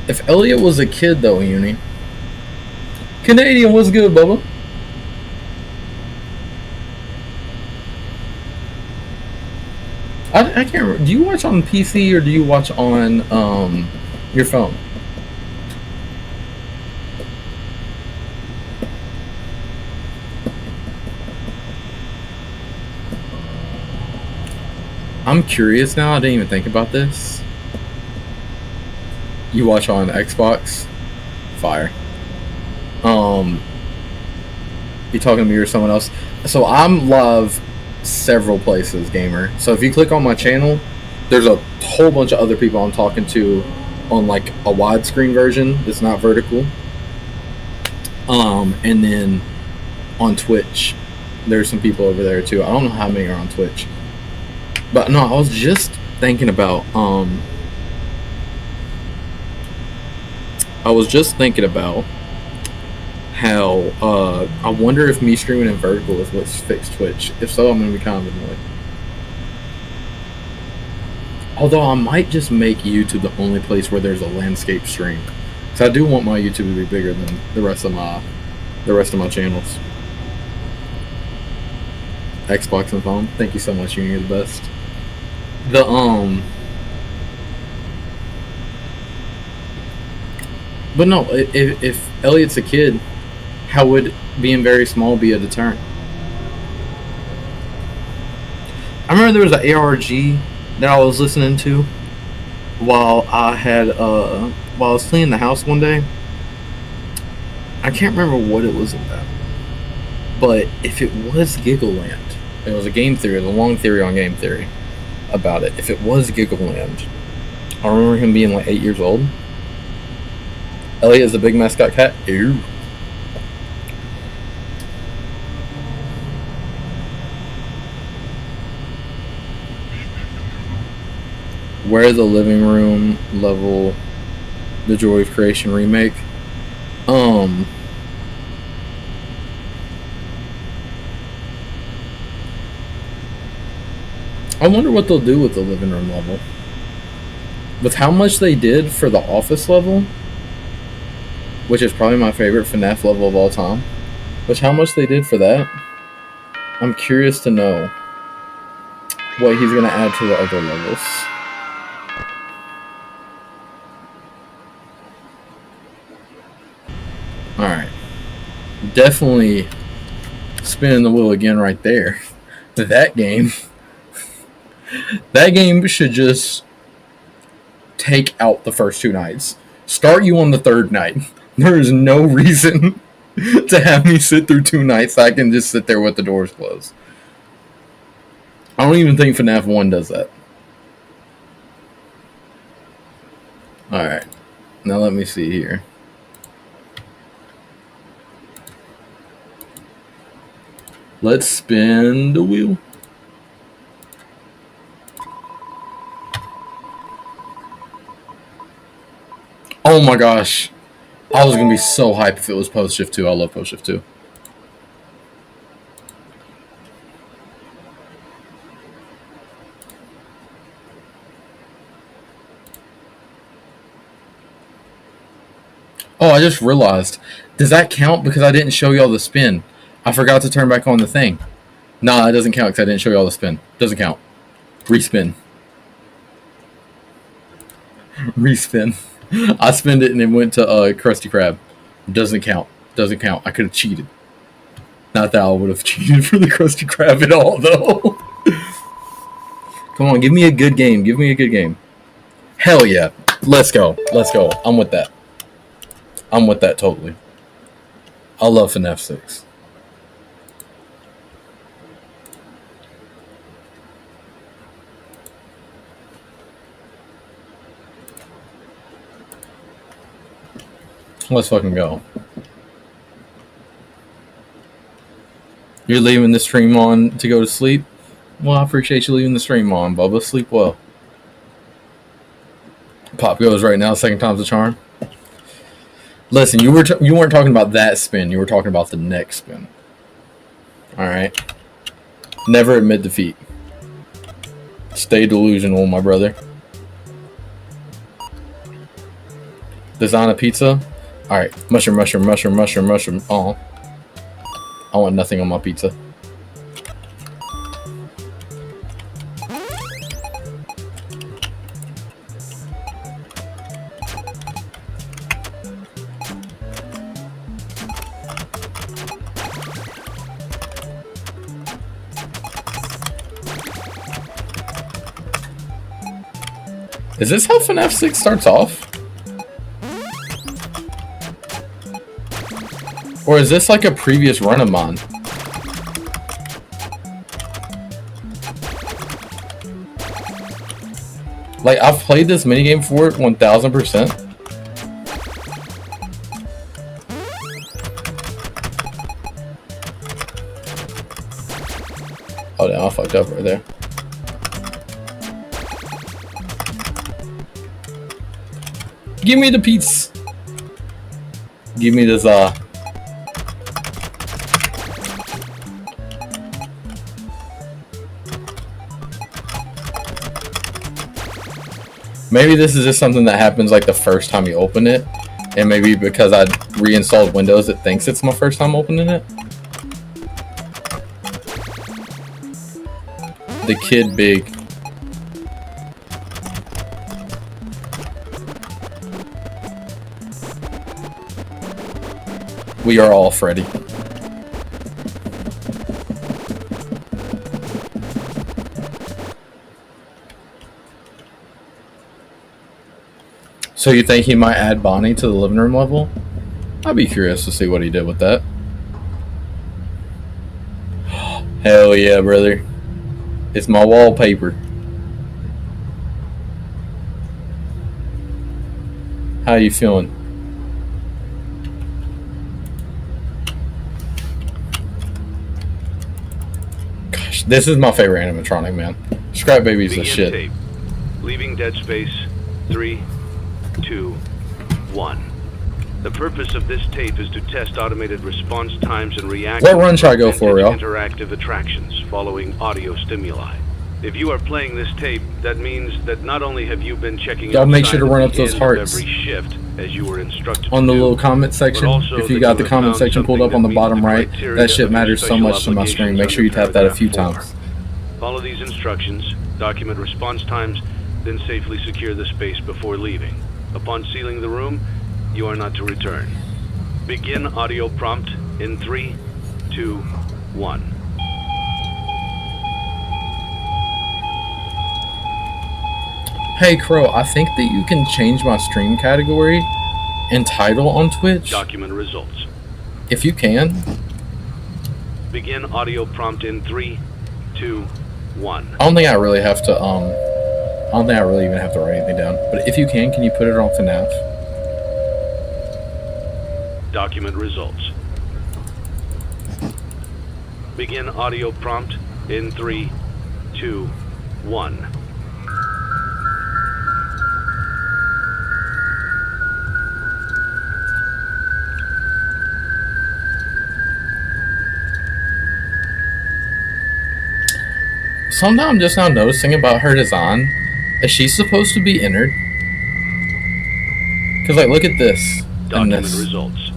If Elliot was a kid, though, Uni. Canadian was good, Bubba. I can't remember. Do you watch on PC or do you watch on your phone? I'm curious now. I didn't even think about this. You watch on Xbox? Fire. You talking to me or someone else? So I'm live several places, gamer. So if you click on my channel, there's a whole bunch of other people I'm talking to on like a widescreen version that's not vertical. And then on Twitch, there's some people over there too. I don't know how many are on Twitch. But no, I was just thinking about how I wonder if me streaming in vertical is what's fixed Twitch. If so, I'm gonna be kind of annoyed. Although I might just make YouTube the only place where there's a landscape stream, because I do want my YouTube to be bigger than the rest of my channels. Xbox and phone. Thank you so much. You're the best. But no, if Elliot's a kid, how would being very small be a deterrent? I remember there was an ARG that I was listening to while I was cleaning the house one day. I can't remember what it was about, but if it was Giggleland, it was a game theory, a long theory on game theory about it. If it was Giggleland, I remember him being like 8 years old. Elliot is the big mascot cat. Ew. Where the living room level, the Joy of Creation remake. I wonder what they'll do with the living room level. With how much they did for the office level, which is probably my favorite FNAF level of all time, which how much they did for that, I'm curious to know what he's going to add to the other levels. Alright. Definitely spinning the wheel again right there. That game should just take out the first 2 nights. Start you on the 3rd night. There is no reason to have me sit through 2 nights. I can just sit there with the doors closed. I don't even think FNAF 1 does that. Alright. Now let me see here. Let's spin the wheel. Oh my gosh. I was going to be so hyped if it was Post Shift 2. I love Post Shift 2. Oh, I just realized. Does that count because I didn't show y'all the spin? I forgot to turn back on the thing. Nah, it doesn't count because I didn't show y'all the spin. Doesn't count. Respin. Respin. I spinned it and it went to Krusty Krab. Doesn't count. Doesn't count. I could have cheated. Not that I would have cheated for the Krusty Krab at all, though. Come on, give me a good game. Give me a good game. Hell yeah. Let's go. Let's go. I'm with that. I'm with that totally. I love FNAF 6. Let's fucking go. You're leaving the stream on to go to sleep? Well, I appreciate you leaving the stream on, Bubba. Sleep well. Pop goes right now. 2nd time's a charm. Listen, you weren't talking about that spin. You were talking about the next spin. All right. Never admit defeat. Stay delusional, my brother. Design a pizza. All right. Mushroom, mushroom, mushroom, mushroom, mushroom. Oh. I want nothing on my pizza. Is this how FNAF 6 starts off? Or is this like a previous run of mine? Like, I've played this minigame before 1000%. Oh, damn, I fucked up right there. Give me the pizza. Give me this, Maybe this is just something that happens like the first time you open it. And maybe because I reinstalled Windows, it thinks it's my first time opening it. The kid big. We are all Freddy. So you think he might add Bonnie to the living room level? I'd be curious to see what he did with that. Hell yeah, brother. It's my wallpaper. How you feeling? Gosh, this is my favorite animatronic, man. Scrap Baby's the shit. Leaving dead space. 3, 2, 1. The purpose of this tape is to test automated response times and reactions. What run should I go for, y'all? Interactive attractions following audio stimuli. If you are playing this tape, that means that not only have you been checking y'all make sure to run outside up those the end of hearts every shift as you were instructed on the to do, little comment section. also If you that got you the have comment found section pulled up something on the that bottom meets the right, criteria that shit of your matters so special much to my stream. obligations Make sure you under tap that a few paragraph 4. times. Follow these instructions, document response times, then safely secure the space before leaving. Upon sealing the room, you are not to return. Begin audio prompt in 3, 2, 1. Hey Crow, I think that you can change my stream category and title on Twitch. Document results. If you can. Begin audio prompt in 3, 2, 1. I don't think I really have to, I don't think I really even have to write anything down. But if you can you put it on FNAF? Document results. Begin audio prompt in 3, 2, 1. Something I'm just now noticing about her design is she's supposed to be entered. Cause like look at this. Document this. results.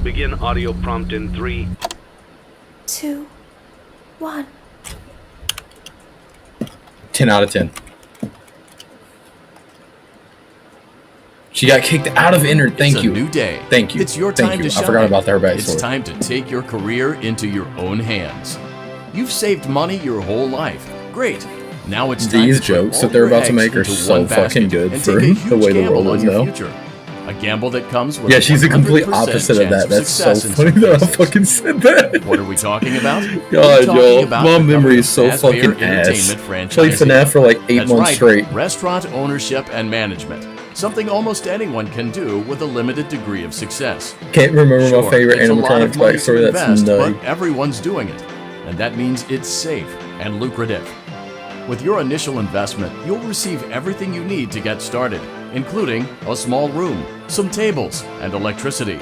Begin audio prompt in 3, 2, 1. 10 out of 10. She got kicked out of entered. Thank you. It's a new day. Thank you. It's your Thank time you. to shine. I forgot about their backstory. It's time to take your career into your own hands. You've saved money your whole life. Great. Now it's time These to put jokes all that they're your about to eggs make are into so one basket fucking good and for take a the way huge the gamble world on is your now. future. A gamble that comes with Yeah, a she's the complete 100% opposite of that. chance That's so success in funny some that I cases. fucking said that. What are we talking about? God, We're talking y'all, about my becoming memory a is so Fazbear fucking ass. Entertainment Played franchisee. FNAF for like 8 That's months right, straight. Restaurant ownership and management. Something almost anyone can do with a limited degree of success. Can't remember Sure, my favorite it's a lot of animatronics money to backstory. That's invest, nutty. but everyone's doing it, and that means it's safe and lucrative. With your initial investment, you'll receive everything you need to get started, including a small room, some tables, and electricity.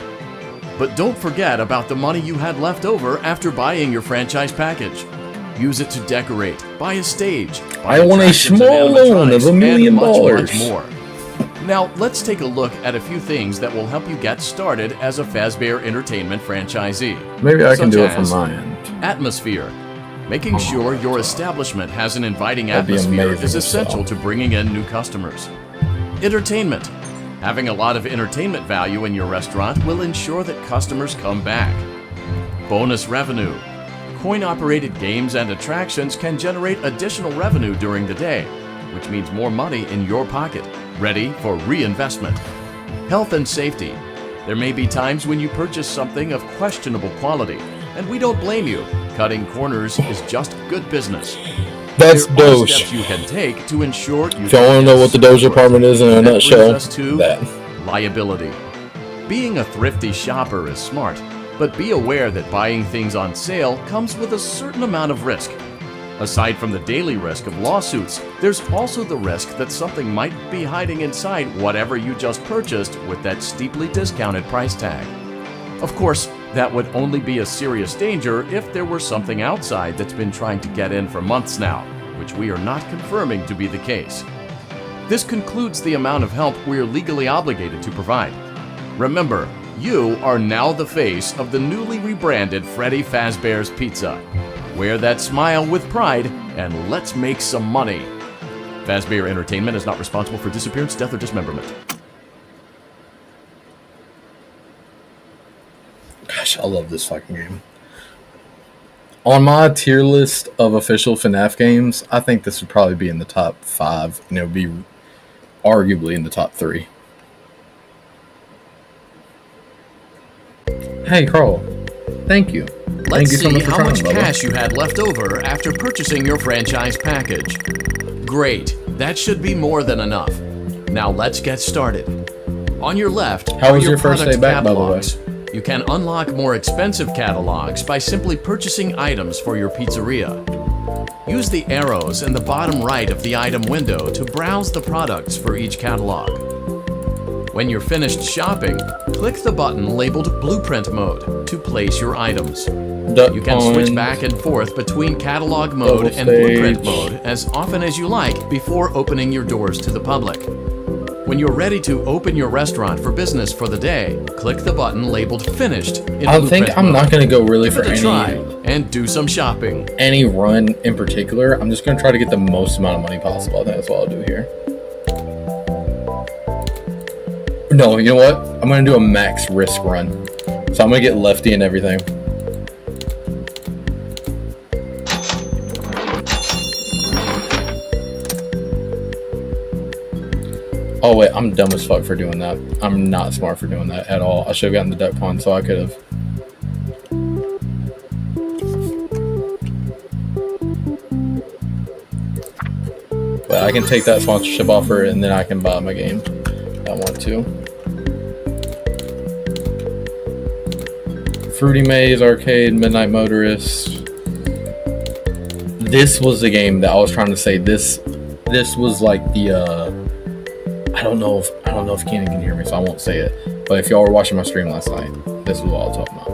But don't forget about the money you had left over after buying your franchise package. Use it to decorate, buy a stage, buy I want a attractions and small loan of animatronics, $1 million. and much more. Now, let's take a look at a few things that will help you get started as a Fazbear Entertainment franchisee. Maybe I can Such do it from as my end. Atmosphere. Making sure your establishment has an inviting That'd be atmosphere amazing is if so. essential to bringing in new customers. Entertainment. Having a lot of entertainment value in your restaurant will ensure that customers come back. Bonus revenue. Coin-operated games and attractions can generate additional revenue during the day, which means more money in your pocket, ready for reinvestment. Health and safety. There may be times when you purchase something of questionable quality, and we don't blame you. Cutting corners is just good business. That's There are Doge. steps you can take to ensure you If y'all want to know what the Doge department is in a That brings nutshell, us to that. liability. Being a thrifty shopper is smart, but be aware that buying things on sale comes with a certain amount of risk. Aside from the daily risk of lawsuits, there's also the risk that something might be hiding inside whatever you just purchased with that steeply discounted price tag. Of course, that would only be a serious danger if there were something outside that's been trying to get in for months now, which we are not confirming to be the case. This concludes the amount of help we are legally obligated to provide. Remember, you are now the face of the newly rebranded Freddy Fazbear's Pizza. Wear that smile with pride, and let's make some money. Fazbear Entertainment is not responsible for disappearance, death, or dismemberment. Gosh, I love this fucking game. On my tier list of official FNAF games, I think this would probably be in the top 5, and it would be arguably in the top 3. Hey, Carl. Thank you. Thank Let's you so see much for how trying, much brother. cash you had left over after purchasing your franchise package. Great, that should be more than enough. Now let's get started. On your left How are was your your first product day back, by the way? catalogs. You can unlock more expensive catalogs by simply purchasing items for your pizzeria. Use the arrows in the bottom right of the item window to browse the products for each catalog. When you're finished shopping, click the button labeled Blueprint Mode to place your items. You can switch back and forth between Catalog Mode and Blueprint Mode as often as you like before opening your doors to the public. When you're ready to open your restaurant for business for the day, click the button labeled Finished in I Blueprint think I'm Mode. not going to go really Give for it a try and do some shopping. any run in particular. I'm just going to try to get the most amount of money possible. I think that's what I'll do here. No, you know what? I'm going to do a max risk run. So I'm going to get lefty and everything. Oh wait, I'm dumb as fuck for doing that. I'm not smart for doing that at all. I should have gotten the duck pond so I could have. But I can take that sponsorship offer and then I can buy my game if I want to. Fruity Maze, Arcade, Midnight Motorist. This was the game that I was trying to say. This was like the I don't know if Kenan can hear me, so I won't say it. But if y'all were watching my stream last night, this is what I was talking about.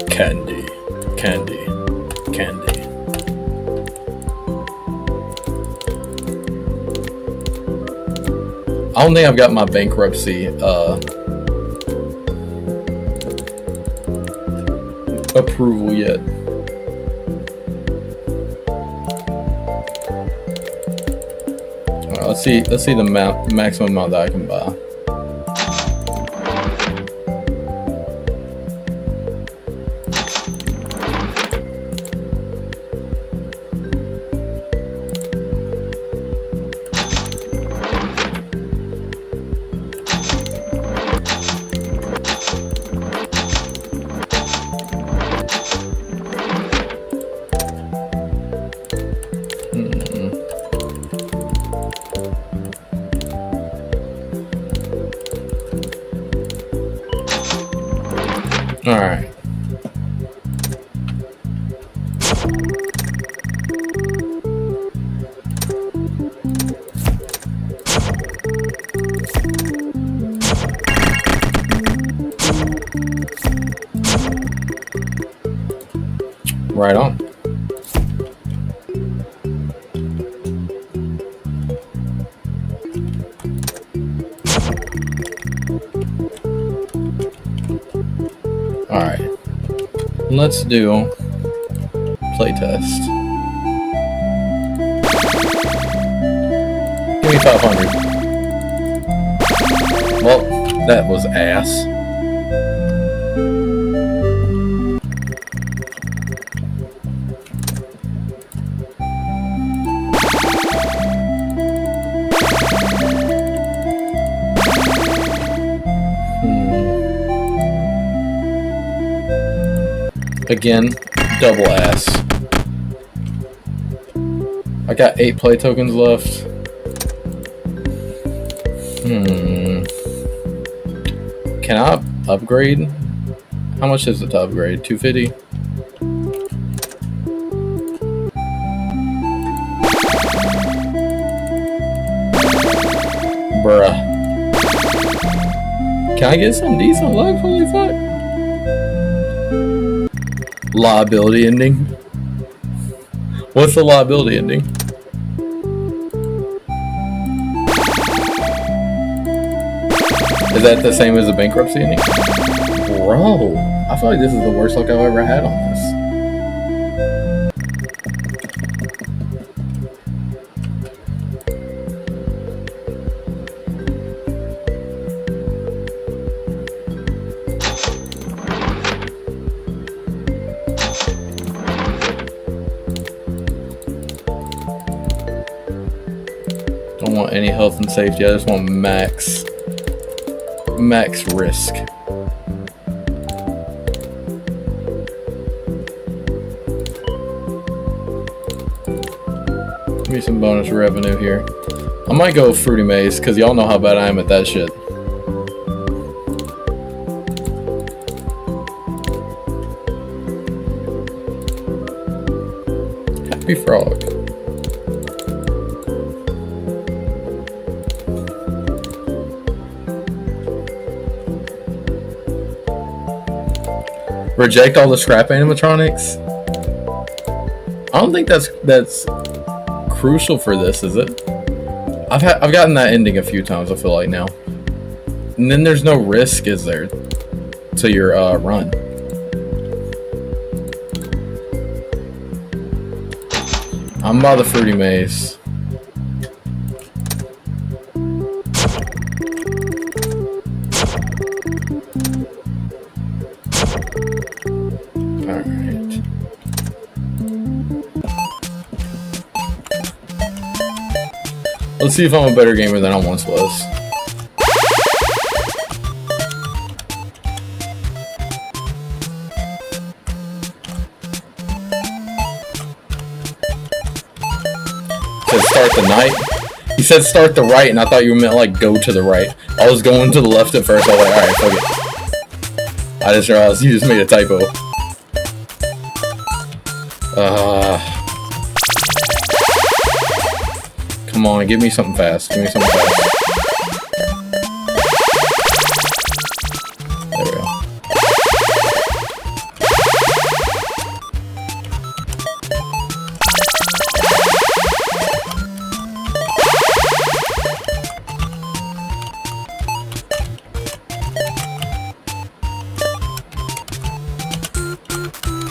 Candy, candy, candy. I don't think I've got my bankruptcy approval yet. Alright, let's see the maximum amount that I can buy. Alright. Right on. Alright, let's do playtest. Give me 500. Well, that was ass. Again, double ass. I got 8 play tokens left. Can I upgrade? How much is it to upgrade? 250? Bruh. Can I get some decent luck? Holy fuck. Liability ending? What's the liability ending? Is that the same as a bankruptcy ending? Bro, I feel like this is the worst luck I've ever had on this. Don't want any health and safety, I just want max risk. Give me some bonus revenue here. I might go Fruity Maze, because y'all know how bad I am at that shit. Happy Frog. Reject all the scrap animatronics? I don't think that's crucial for this, is it? I've gotten that ending a few times, I feel like now. And then there's no risk, is there, to your run? I'm by the Fruity Maze. Alright. Let's see if I'm a better gamer than I once was. Start the night. He said start the right, and I thought you meant like go to the right. I was going to the left at first. I was like, alright, fuck it. I just realized you just made a typo. Come on, give me something fast. Give me something fast. There we go.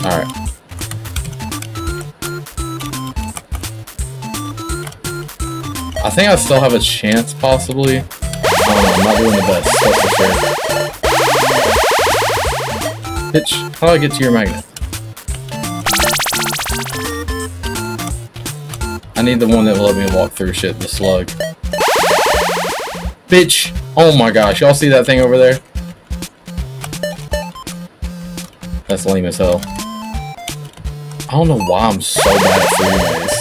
Alright. I think I still have a chance, possibly. I don't know, I'm not doing the best, that's for sure. Bitch, how do I get to your magnet? I need the one that will let me walk through shit, the slug. Bitch! Oh my gosh, y'all see that thing over there? That's lame as hell. I don't know why I'm so bad at Fruity Maze.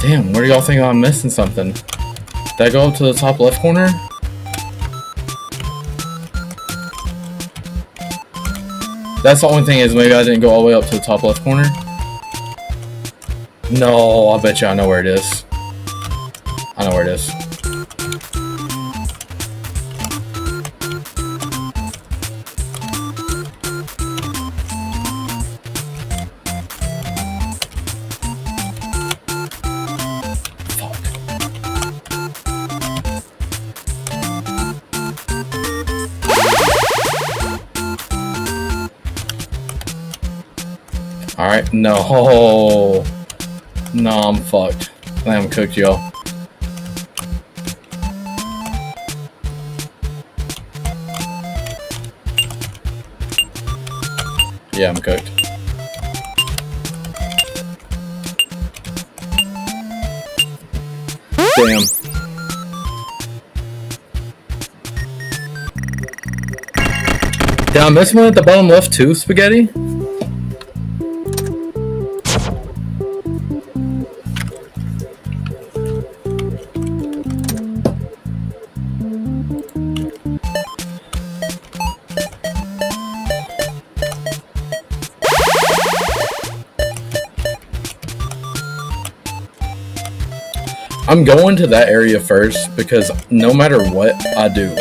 Damn, where do y'all think I'm missing something? Did I go up to the top left corner? That's the only thing, is maybe I didn't go all the way up to the top left corner. No, I bet you I know where it is. I know where it is. Alright, no. No, I'm fucked. I think I'm cooked, y'all. Yeah, I'm cooked. Damn. Did I miss one at the bottom left too, Spaghetti? I'm going to that area first because no matter what I do,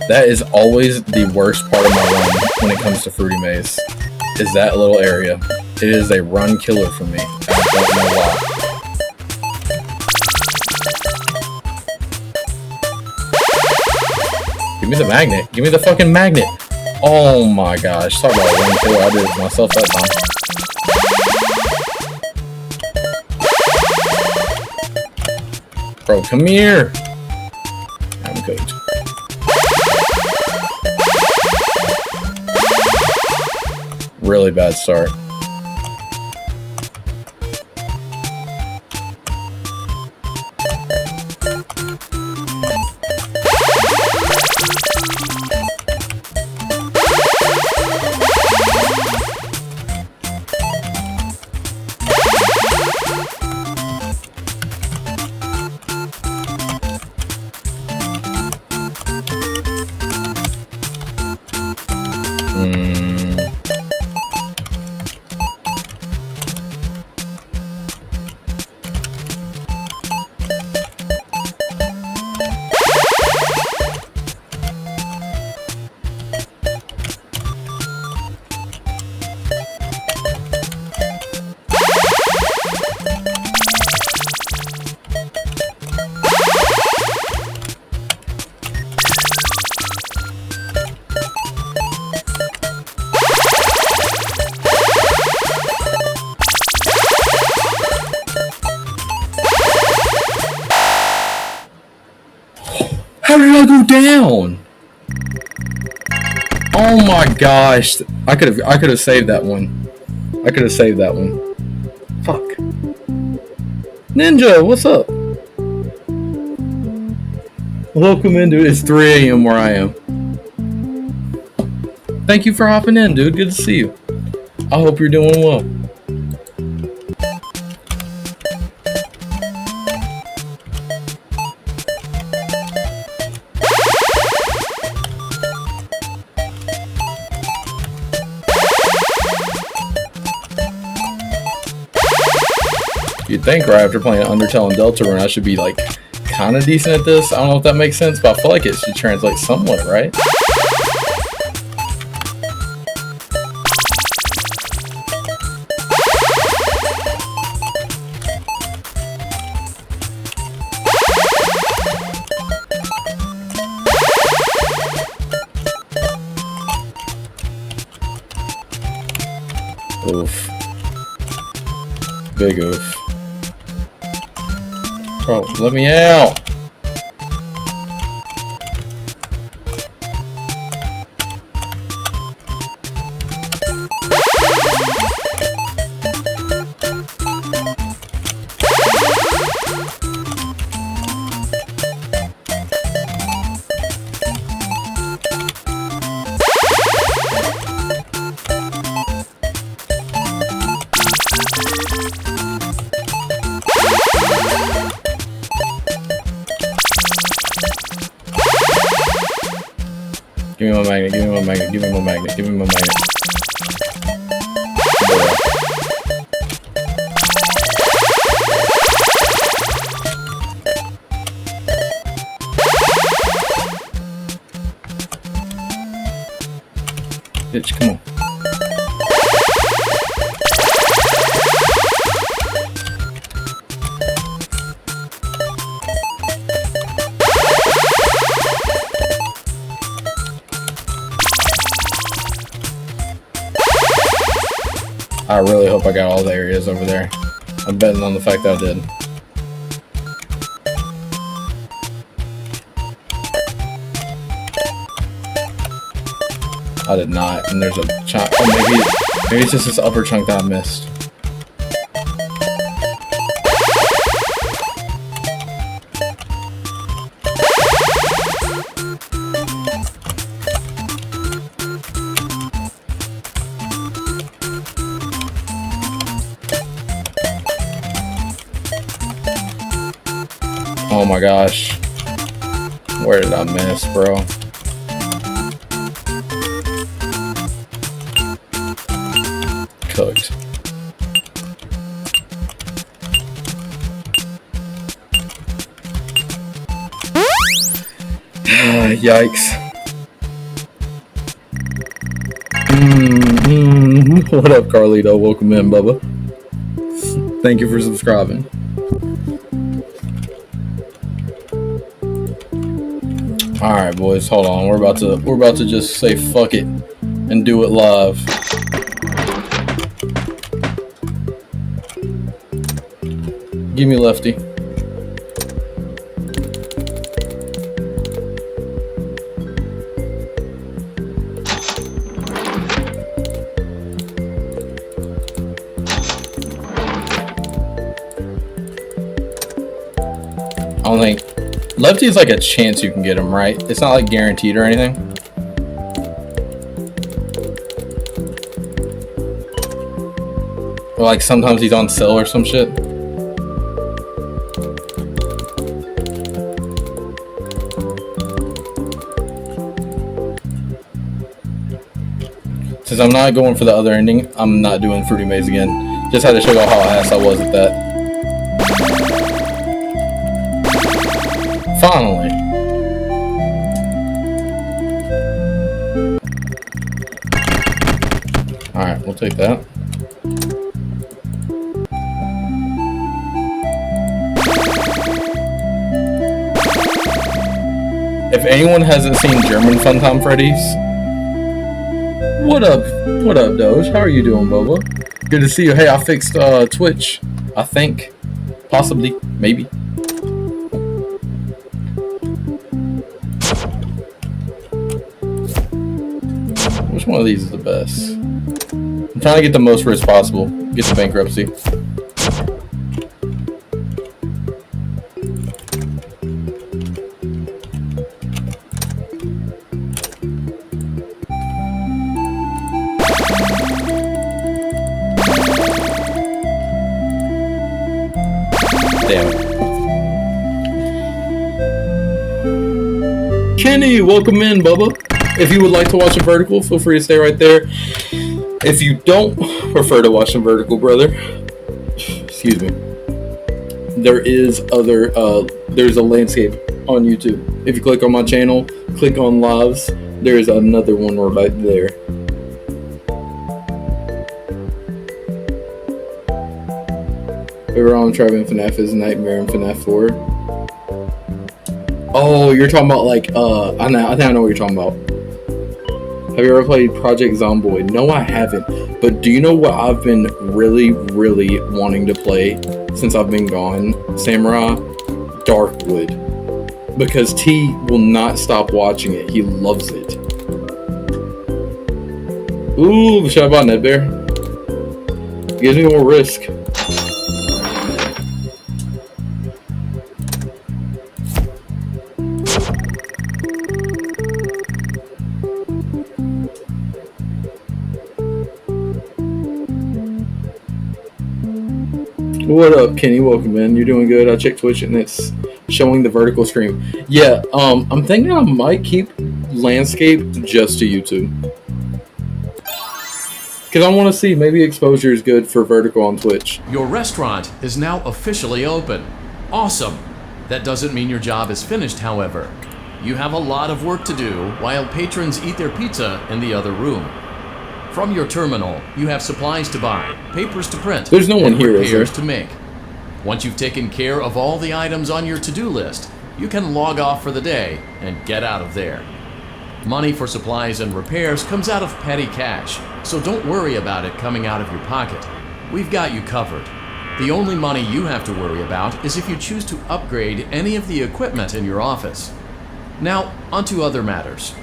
that is always the worst part of my run when it comes to Fruity Maze, is that little area. It is a run killer for me. I don't know why. Give me the magnet. Give me the fucking magnet. Oh my gosh. Talk about a run killer. I did it myself that time. Bro, come here. I'm cooked. Really bad start. How did I go down? Oh my gosh! I could have saved that one. I could have saved that one. Fuck. Ninja, what's up? Welcome in, dude. It's 3 a.m. where I am. Thank you for hopping in, dude. Good to see you. I hope you're doing well. You'd think right after playing Undertale and Deltarune I should be like kind of decent at this. I don't know if that makes sense, but I feel like it should translate somewhat, right? Oof. Big oof. Bro, let me out! Give me my magnet, give me my magnet, give me my magnet, give me my magnet. Bitch, come on. I really hope I got all the areas over there. I'm betting on the fact that I did. I did not, and there's a chunk. Oh, maybe it's just this upper chunk that I missed. Oh my gosh. Where did I miss, bro? Cooked. Yikes. What up, Carlito? Welcome in, Bubba. Thank you for subscribing. Alright, boys, hold on. We're about to just say fuck it and do it live. Give me Lefty. don't think Lefty is like a chance you can get him, right? It's not like guaranteed or anything. Or like sometimes he's on sale or some shit. Since I'm not going for the other ending, I'm not doing Fruity Maze again. Just had to show y'all how ass I was at that. Finally. Alright, we'll take that. If anyone hasn't seen German Funtime Freddy's, what up, Doge? How are you doing, Bubba? Good to see you. Hey, I fixed Twitch, I think. Possibly, maybe. Which one of these is the best? I'm trying to get the most risk possible. Get the bankruptcy. Kenny, welcome in, Bubba. If you would like to watch a vertical, feel free to stay right there. If you don't prefer to watch a vertical, brother, excuse me, there is there's a landscape on YouTube. If you click on my channel, click on lives, there's another one right there. Overall, I'm trying FNAF is Nightmare in FNAF 4. Oh, you're talking about like, I think I know what you're talking about. Have you ever played Project Zomboid? No, I haven't. But do you know what I've been really, really wanting to play since I've been gone? Samurai Darkwood. Because T will not stop watching it. He loves it. Ooh, shout out Ned Bear. Gives me more risk. What up, Kenny? Welcome in. You're doing good. I checked Twitch and it's showing the vertical stream. Yeah, I'm thinking I might keep landscape just to YouTube. Because I want to see, maybe exposure is good for vertical on Twitch. Your restaurant is now officially open. Awesome! That doesn't mean your job is finished, however. You have a lot of work to do while patrons eat their pizza in the other room. From your terminal, you have supplies to buy, papers to print, There's no one here, is there? repairs to make. Once you've taken care of all the items on your to-do list, you can log off for the day and get out of there. Money for supplies and repairs comes out of petty cash, so don't worry about it coming out of your pocket. We've got you covered. The only money you have to worry about is if you choose to upgrade any of the equipment in your office. Now, onto other matters.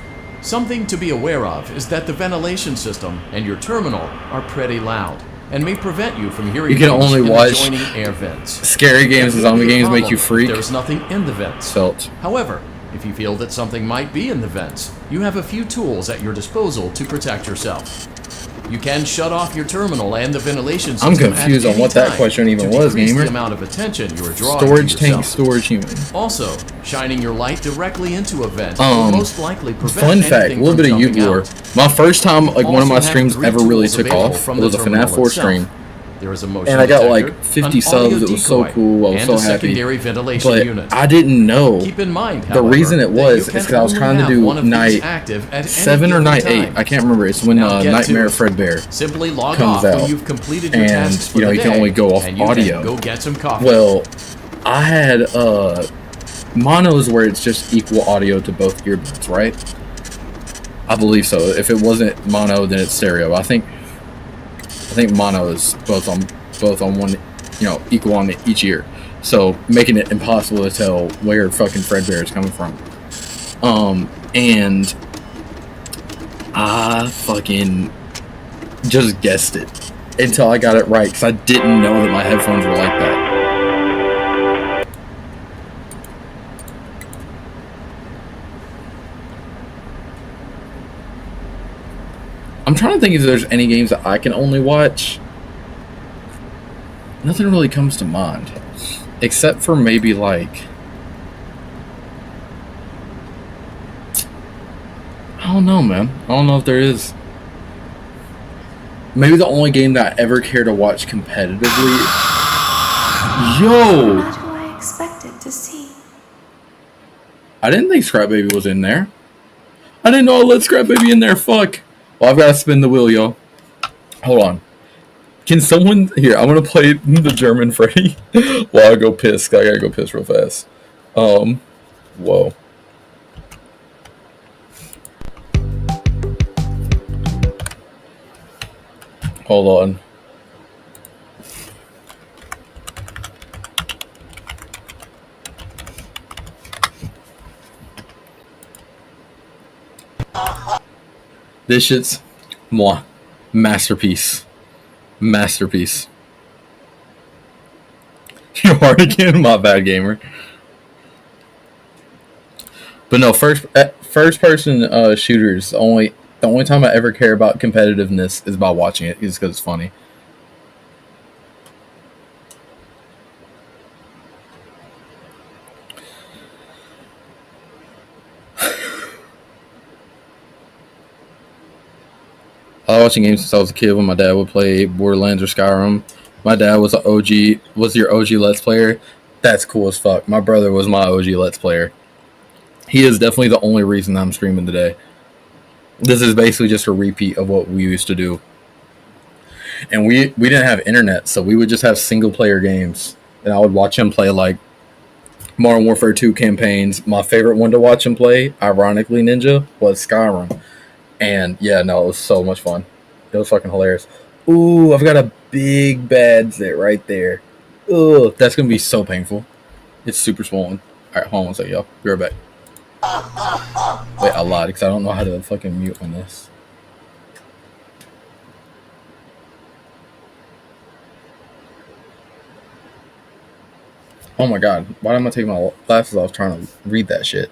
Something to be aware of is that the ventilation system and your terminal are pretty loud and may prevent you from hearing You can things only in watch adjoining air vents. Scary games and zombie games make you freak. There's nothing in the vents. Felt. However, if you feel that something might be in the vents, you have a few tools at your disposal to protect yourself. You can shut off your terminal and the ventilation system. I'm confused on what that question even was, gamer. The amount of attention you are drawing Storage to tank, yourself. storage human. Also, shining your light directly into a vent will most likely prevent Fun fact, a anything little from bit of jumping lore. out. My first time, like one of my Also have streams 3 ever really tools took available off, from it was a the FNAF terminal 4 itself. stream. There is a motion And I got detector, like 50 an subs, audio it was so decoy, cool, I was and so a happy. secondary ventilation But unit. I didn't know. Keep in mind, The however, reason it that was you is can because I was only trying to have do one of these night active at any 7 or given night time. 8. I can't remember. It's when Now get to Nightmare it. Fredbear Simply log comes off out. when you've completed your And, tasks for you know, the you can day, only go off and you audio. can go get some coffee. Well, I had monos where it's just equal audio to both earbuds, right? I believe so. If it wasn't mono, then it's stereo. I think mono is both on one, you know, equal on each ear. So making it impossible to tell where fucking Fredbear is coming from. And I fucking just guessed it until I got it right, because I didn't know that my headphones were like that. trying to think if there's any games that I can only watch. Nothing really comes to mind. Except for maybe like... I don't know, man. I don't know if there is. Maybe the only game that I ever care to watch competitively... Yo! Not who I expected to see. I didn't think Scrap Baby was in there. I didn't know I let Scrap Baby in there. Fuck. Well, I've got to spin the wheel, yo. Hold on. Can someone... Here, I'm going to play the German Freddy while I go piss. I got to go piss real fast. Whoa. Hold on. This shit's moi. Masterpiece. Masterpiece. You're hard again? My bad, gamer. But no, first person shooters. The only time I ever care about competitiveness is by watching it, is because it's funny. I was watching games since I was a kid when my dad would play Borderlands or Skyrim. My dad was your OG Let's Player. That's cool as fuck. My brother was my OG Let's Player. He is definitely the only reason I'm streaming today. This is basically just a repeat of what we used to do. And we didn't have internet, so we would just have single player games. And I would watch him play like Modern Warfare 2 campaigns. My favorite one to watch him play, ironically Ninja, was Skyrim. And yeah, no, it was so much fun. It was fucking hilarious. Ooh, I've got a big bad zit right there. Ugh, that's gonna be so painful. It's super swollen. Alright, hold on one second, y'all. Be right back. Wait, I lied because I don't know how to fucking mute on this. Oh my god, why am I taking my glasses off trying to read that shit?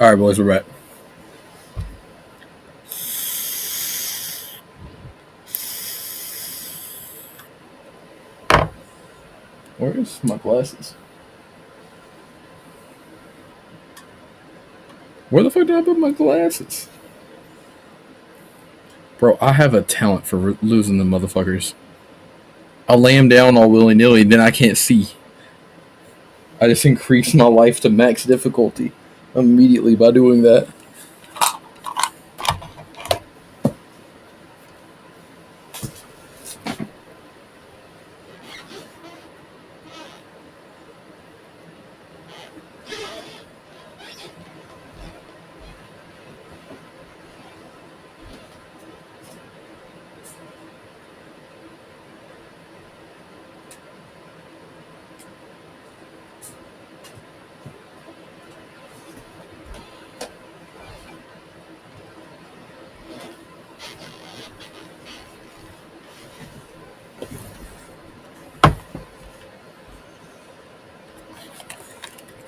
All right, boys, we're back. Where's my glasses? Where the fuck did I put my glasses? Bro, I have a talent for losing the motherfuckers. I'll lay them down all willy-nilly, then I can't see. I just increase my life to max difficulty immediately by doing that.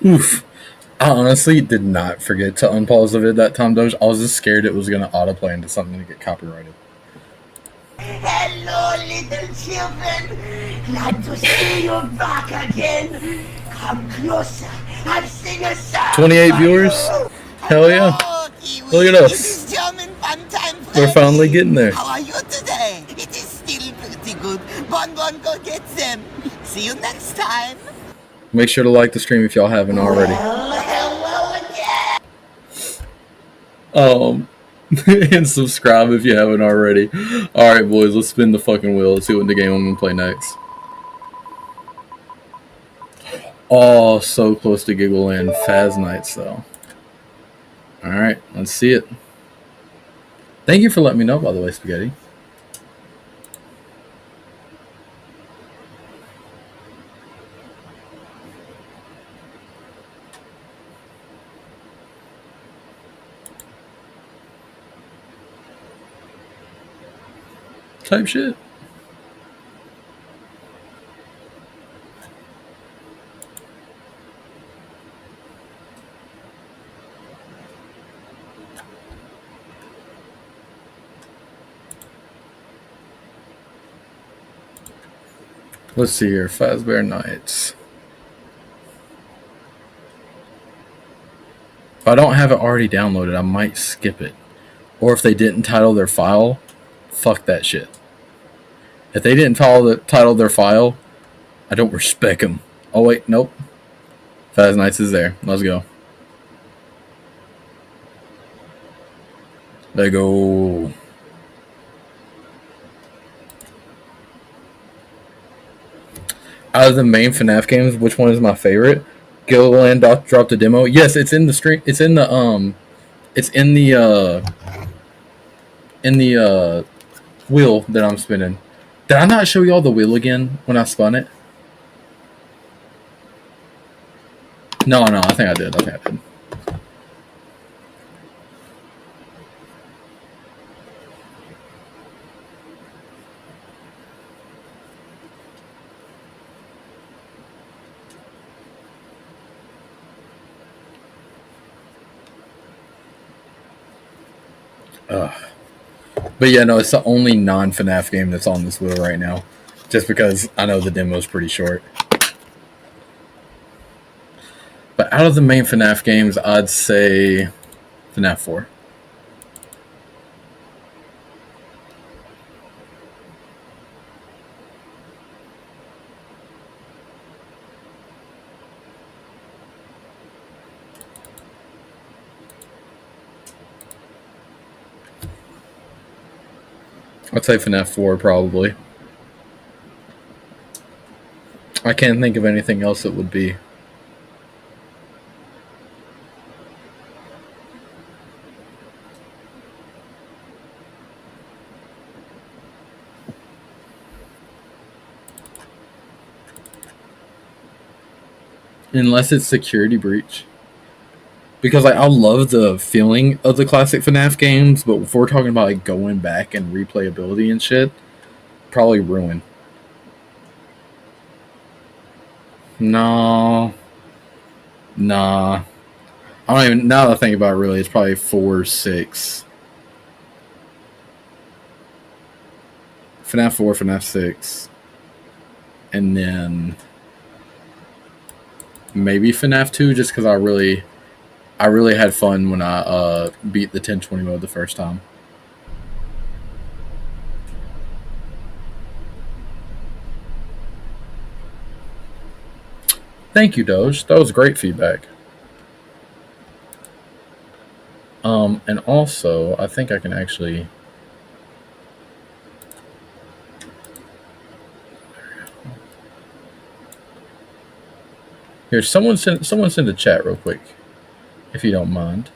Oof. I honestly did not forget to unpause the vid that time, Doge. I was just scared it was going to autoplay into something to get copyrighted. Hello, little children. Glad to see you back again. Come closer and sing a song. 28 viewers? Hell yeah. Look at us. We're finally getting there. How are you today? It is still pretty good. Bon, go get them. See you next time. Make sure to like the stream if y'all haven't already. Hello again. And subscribe if you haven't already. Alright, boys, let's spin the fucking wheel. Let's see what the game I'm gonna play next. Oh, so close to Giggleland. Faz Nights, though. Alright, let's see it. Thank you for letting me know, by the way, Spaghetti. Type shit. Let's see here. Fazbear Nights. If I don't have it already downloaded, I might skip it. Or if they didn't title their file, fuck that shit. If they didn't title their file, I don't respect them. Oh wait, nope. Faz Nights is there. Let's go. There go. Out of the main FNAF games, which one is my favorite? Giggleland dropped a demo. Yes, it's in the stream. It's in the wheel that I'm spinning. Did I not show y'all the wheel again when I spun it? No, I think I did. But yeah, no, it's the only non-FNAF game that's on this wheel right now. Just because I know the demo's pretty short. But out of the main FNAF games, I'd say FNAF 4. I'd say FNAF 4 probably. I can't think of anything else that would be. Unless it's Security Breach. Because like, I love the feeling of the classic FNAF games, but if we're talking about like going back and replayability and shit, probably Ruin. Nah. I don't even, now that I think about it, really, it's probably 4, 6. FNAF 4, FNAF 6. And then maybe FNAF 2, just because I really had fun when I beat the 1020 mode the first time. Thank you, Doge. That was great feedback. And also, I think I can actually... Here, someone send a chat real quick, if you don't mind.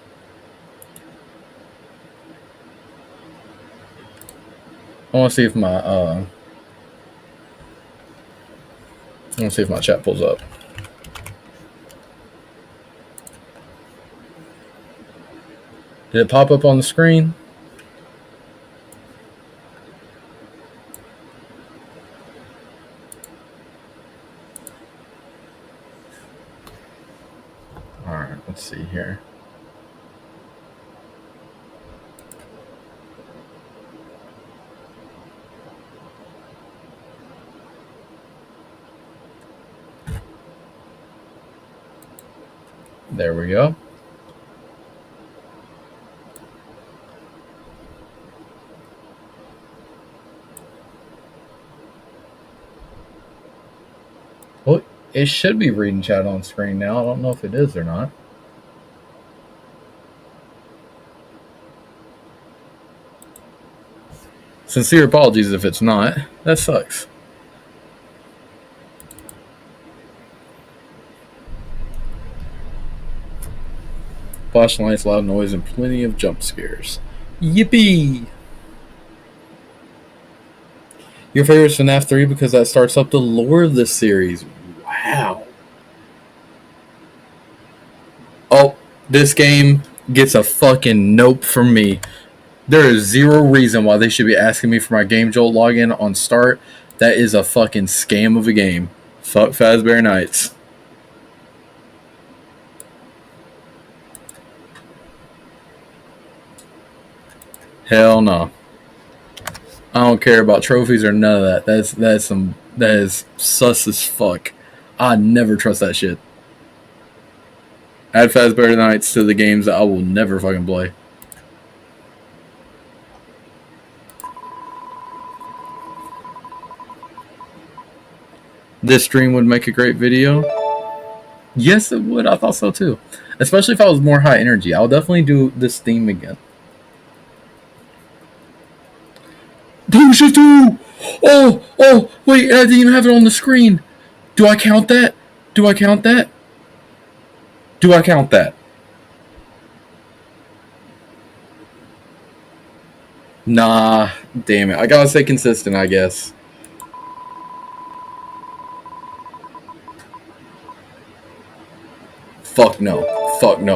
I want to see if my chat pulls up. Did it pop up on the screen? All right, let's see here. There we go. Well, it should be reading chat on screen now. I don't know if it is or not. Sincere apologies if it's not. That sucks. Flashing lights, loud noise, and plenty of jump scares. Yippee! Your favorite is FNAF 3 because that starts up the lore of this series. Wow. Oh, this game gets a fucking nope from me. There is zero reason why they should be asking me for my Game Jolt login on start. That is a fucking scam of a game. Fuck Fazbear Nights. Hell no. I don't care about trophies or none of that. That is sus as fuck. I never trust that shit. Add Fazbear Nights to the games that I will never fucking play. This stream would make a great video. Yes, it would. I thought so too. Especially if I was more high energy. I'll definitely do this theme again. Two! Oh, wait, I didn't even have it on the screen. Do I count that? Do I count that? Do I count that? Nah, damn it. I gotta stay consistent, I guess. Fuck no,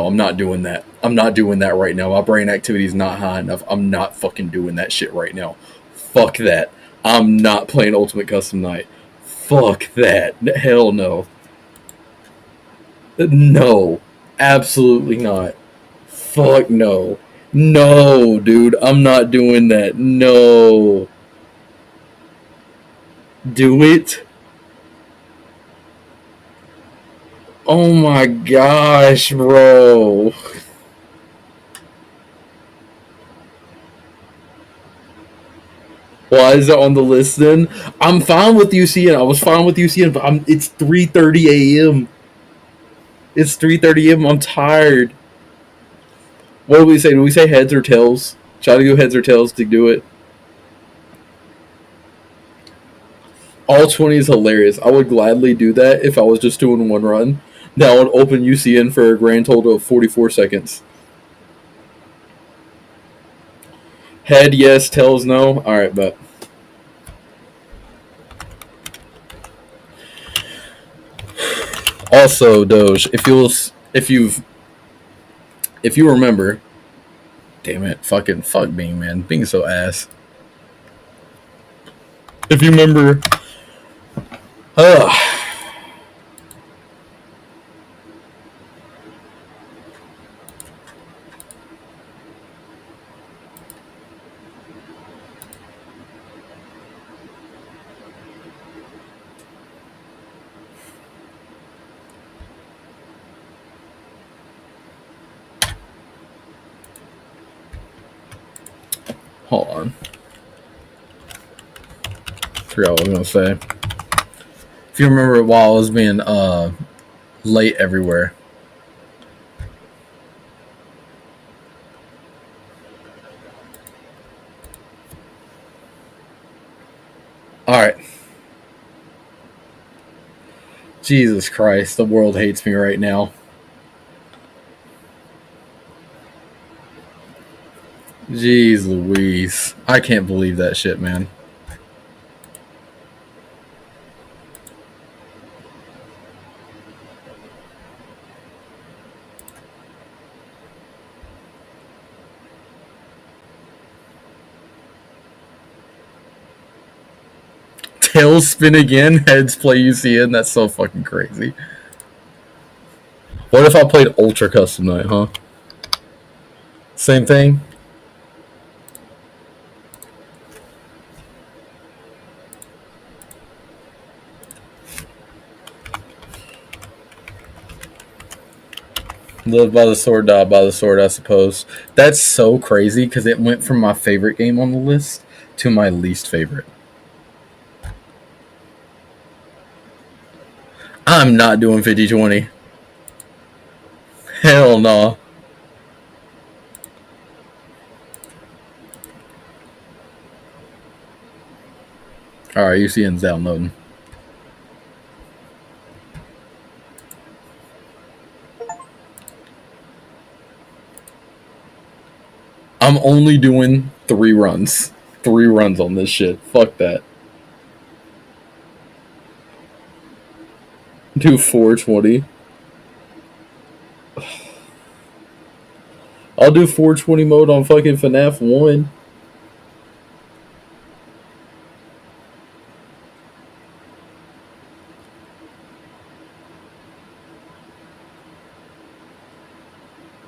I'm not doing that. I'm not doing that right now. My brain activity is not high enough. I'm not fucking doing that shit right now. Fuck that. I'm not playing Ultimate Custom Night. Fuck that. Hell no. No. Absolutely not. Fuck no. No, dude. I'm not doing that. No. Do it. Oh my gosh, bro. Why is it on the list then? I'm fine with UCN. I was fine with UCN, but it's 3:30 a.m. It's 3:30 a.m. I'm tired. What do we say? Do we say heads or tails? Try to go heads or tails to do it. All 20 is hilarious. I would gladly do that if I was just doing one run. Now I would open UCN for a grand total of 44 seconds. Head, yes. Tails, no. Alright, but... Also, Doge, if you remember... Damn it. Fuck Bing, man. Bing's so ass. If you remember... Hold on. Forgot what I was gonna say. If you remember, while I was being late everywhere. All right. Jesus Christ, the world hates me right now. Jeez Louise. I can't believe that shit, man. Tails spin again, heads play UCN. That's so fucking crazy. What if I played Ultra Custom Night, huh? Same thing? Live by the sword, die by the sword, I suppose. That's so crazy because it went from my favorite game on the list to my least favorite. I'm not doing 50-20. Hell no. Alright, UCN's downloading. I'm only doing 3 runs. 3 runs on this shit. Fuck that. Do 420. I'll do 420 mode on fucking FNAF 1.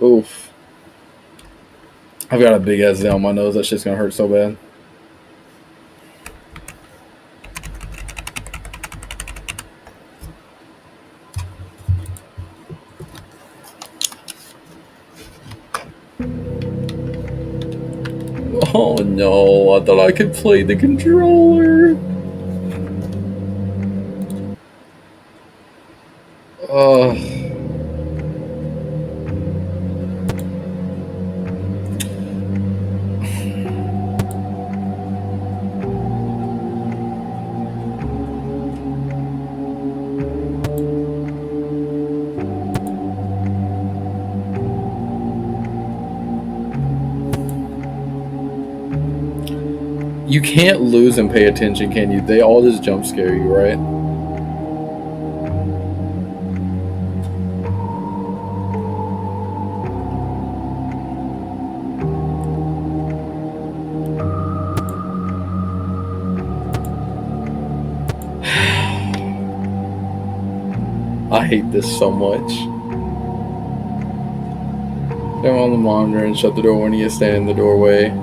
Oof. I've got a big ass nail on my nose. That shit's gonna hurt so bad. Oh no, I thought I could play the controller. You can't lose and pay attention, can you? They all just jump scare you, right? I hate this so much. Turn on the monitor and shut the door when you stand in the doorway.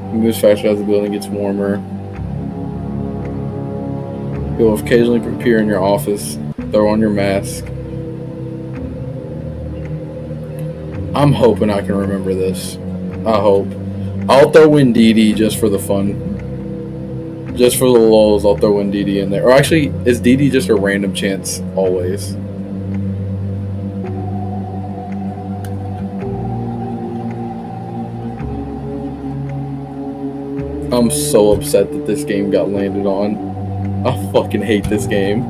Moves faster as the building gets warmer. He will occasionally appear in your office. Throw on your mask. I'm hoping I can remember this. I hope. I'll throw in DD just for the fun. Just for the lulz, I'll throw in DD in there. Or actually, is DD just a random chance always? I'm so upset that this game got landed on. I fucking hate this game.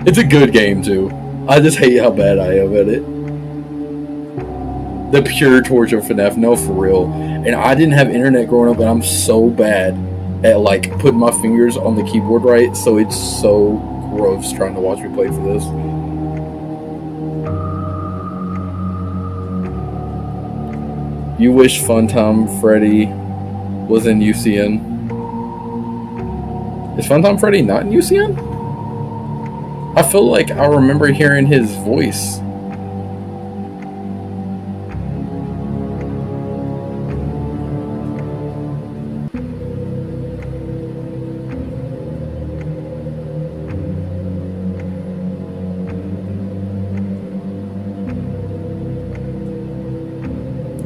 It's a good game too. I just hate how bad I am at it. The pure torture of FNAF, no for real. And I didn't have internet growing up, and I'm so bad at like putting my fingers on the keyboard right, so it's so gross trying to watch me play for this. You wish Funtime Freddy was in UCN. Is Funtime Freddy not in UCN? I feel like I remember hearing his voice.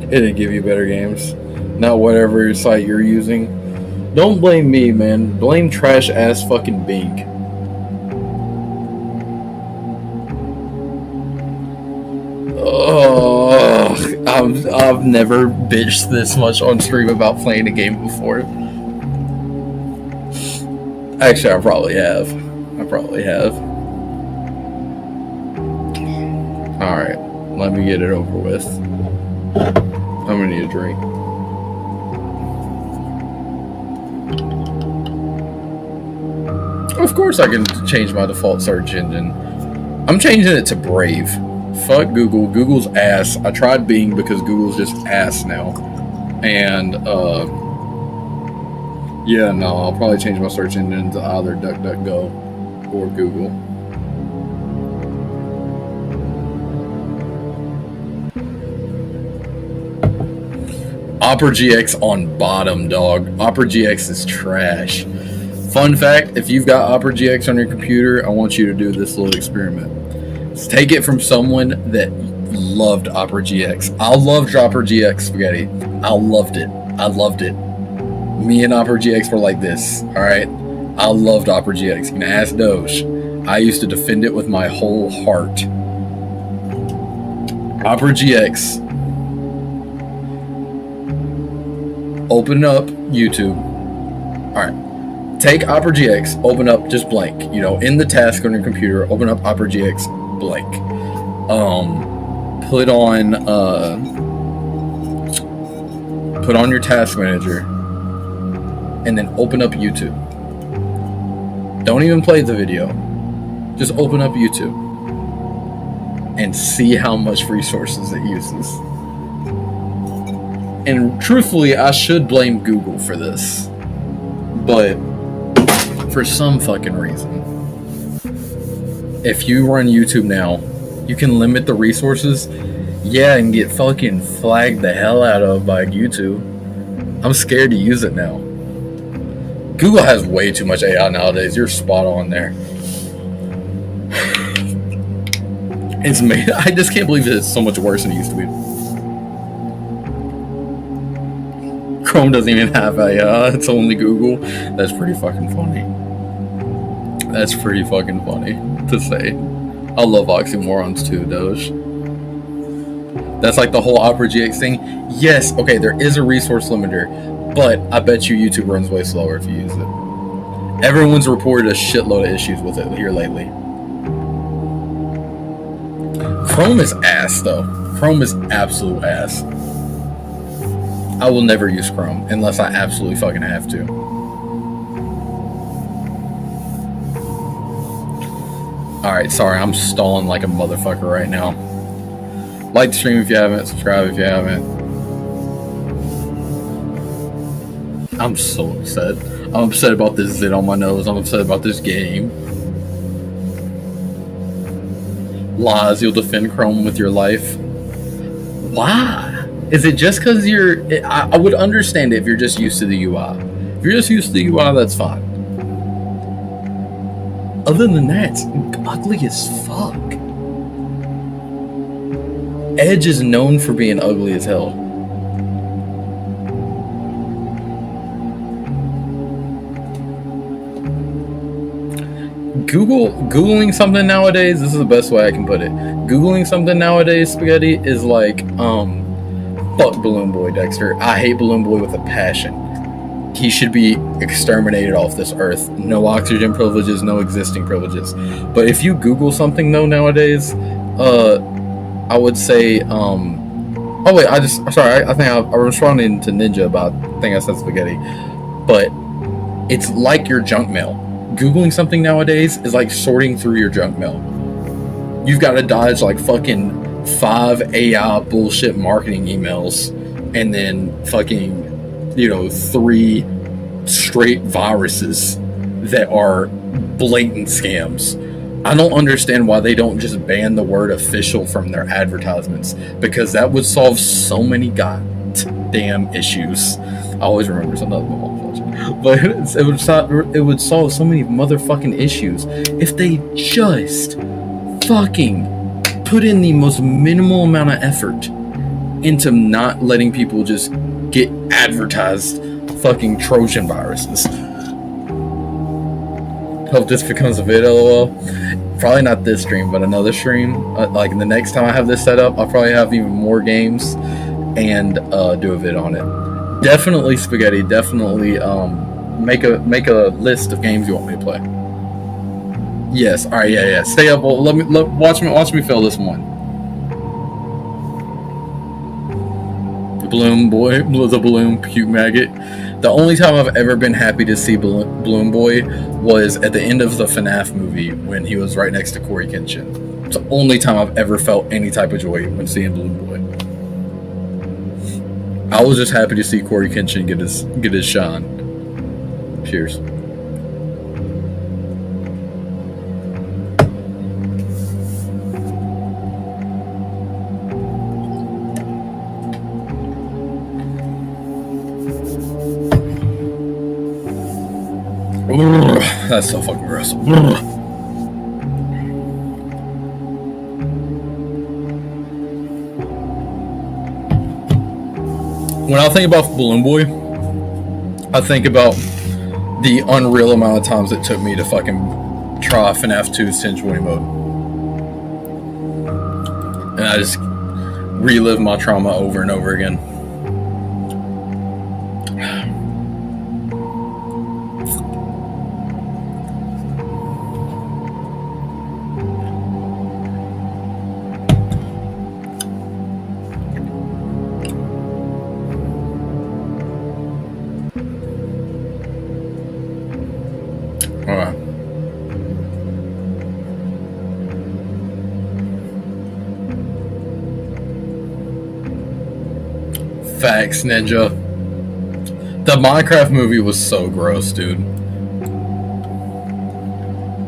It didn't give you better games. not whatever site you're using. Don't blame me, man. Blame trash ass fucking Bing. I've never bitched this much on stream about playing a game before. Actually, I probably have. Alright, let me get it over with. I'm gonna need a drink. Of course I can change my default search engine. I'm changing it to Brave. Fuck Google. Google's ass. I tried Bing because Google's just ass now. And, yeah, no, I'll probably change my search engine to either DuckDuckGo or Google. Opera GX on bottom, dog. Opera GX is trash. Fun fact, if you've got Opera GX on your computer, I want you to do this little experiment. Just take it from someone that loved Opera GX. I loved Opera GX, Spaghetti. I loved it. Me and Opera GX were like this, alright? I loved Opera GX. You can ask Doge. I used to defend it with my whole heart. Opera GX. Open up YouTube. Alright. Take Opera GX, open up just blank. You know, in the task on your computer, open up Opera GX blank. Put on your task manager and then open up YouTube. Don't even play the video. Just open up YouTube and see how much resources it uses. And truthfully, I should blame Google for this. But for some fucking reason, if you run YouTube now, you can limit the resources, yeah, and get fucking flagged the hell out of by YouTube. I'm scared to use it now. Google has way too much AI nowadays. You're spot on there. It's made. I just can't believe it's so much worse than it used to be. Chrome doesn't even have AI. It's only Google. That's pretty fucking funny. That's pretty fucking funny to say. I love oxymorons too, Doge. That's like the whole Opera GX thing. Yes, okay, there is a resource limiter, but I bet you YouTube runs way slower if you use it. Everyone's reported a shitload of issues with it here lately. Chrome is ass, though. Chrome is absolute ass. I will never use Chrome unless I absolutely fucking have to. Alright, sorry, I'm stalling like a motherfucker right now. Like the stream if you haven't, subscribe if you haven't. I'm so upset. I'm upset about this zit on my nose. I'm upset about this game. Lies, you'll defend Chrome with your life. Why? Is it just because you're... I would understand it if you're just used to the UI. If you're just used to the UI, that's fine. Other than that, it's ugly as fuck. Edge is known for being ugly as hell. Googling something nowadays, this is the best way I can put it. Googling something nowadays, Spaghetti, is like, fuck Balloon Boy, Dexter. I hate Balloon Boy with a passion. He should be exterminated off this earth. No oxygen privileges, no existing privileges. But if you Google something though nowadays, I would say, oh wait, I think I responded to Ninja about the thing I said Spaghetti. But it's like your junk mail. Googling something nowadays is like sorting through your junk mail. You've got to dodge like fucking 5 AI bullshit marketing emails and then fucking, 3 straight viruses that are blatant scams. I don't understand why they don't just ban the word official from their advertisements, because that would solve so many goddamn issues. I always remember something about my mom watching. But it would solve so many motherfucking issues if they just fucking put in the most minimal amount of effort into not letting people just get advertised fucking Trojan viruses. Hope this becomes a vid, lol. Probably not this stream, but another stream. Like the next time I have this set up, I'll probably have even more games and do a vid on it. Definitely spaghetti. Definitely make a list of games you want me to play. Yes. All right. Yeah. Stay up. Well, watch me fill this one. The Bloom Boy, the Bloom Puke Maggot. The only time I've ever been happy to see Bloom Boy was at the end of the FNAF movie when he was right next to Corey Kenshin. It's the only time I've ever felt any type of joy when seeing Bloom Boy. I was just happy to see Corey Kenshin get his shine. Cheers. That's so fucking gross. When I think about Balloon Boy, I think about the unreal amount of times it took me to fucking try FNAF 2's Sensually mode. And I just relive my trauma over and over again. Facts, Ninja. The Minecraft movie was so gross, dude.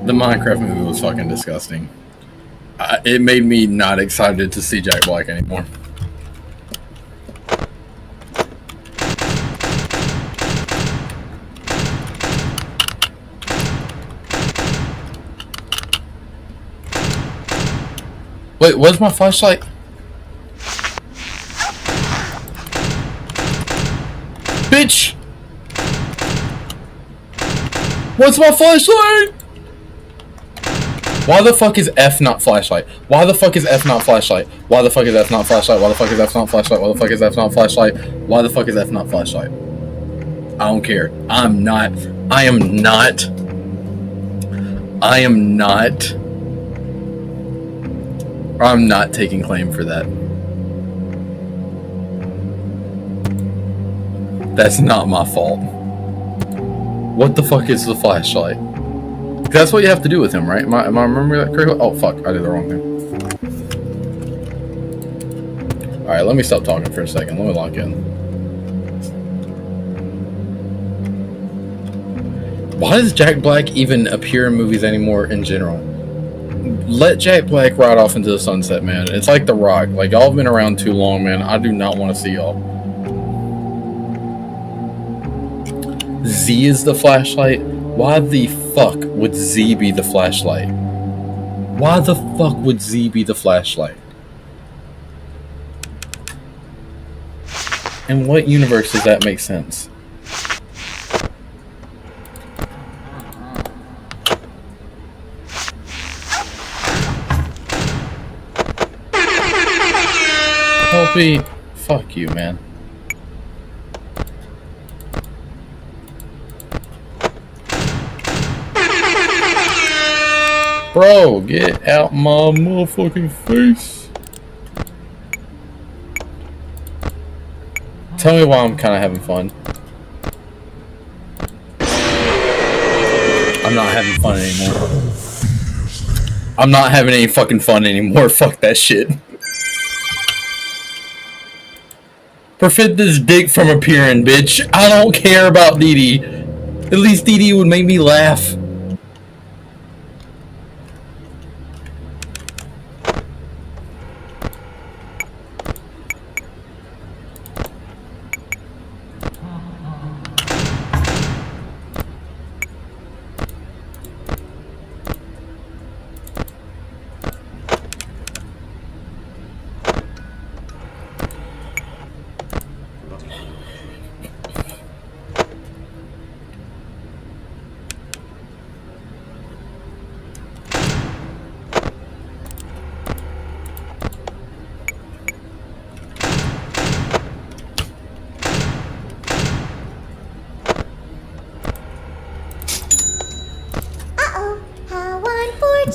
The Minecraft movie was fucking disgusting. It made me not excited to see Jack Black anymore. Wait, where's my flashlight? Bitch! What's my flashlight? Why the fuck is F not flashlight? Why the fuck is F not flashlight? Why the fuck is F not flashlight? Why the fuck is F not flashlight? Why the fuck is F not flashlight? Why the fuck is F not flashlight? I don't care. I am not taking claim for that. That's not my fault. What the fuck is the flashlight? That's what you have to do with him, right? Am I remembering that correctly? Oh fuck, I did the wrong thing. Alright, let me stop talking for a second. Let me lock in. Why does Jack Black even appear in movies anymore in general? Let Jack Black ride off into the sunset, man. It's like The Rock. Like, y'all have been around too long, man. I do not want to see y'all. Z is the flashlight? Why the fuck would Z be the flashlight? Why the fuck would Z be the flashlight? In what universe does that make sense? Helpy, fuck you, man. Bro, get out my motherfucking face. Tell me why I'm kind of having fun. I'm not having fun anymore. I'm not having any fucking fun anymore. Fuck that shit. Prevent this dick from appearing, bitch. I don't care about Dee Dee. At least Dee Dee would make me laugh.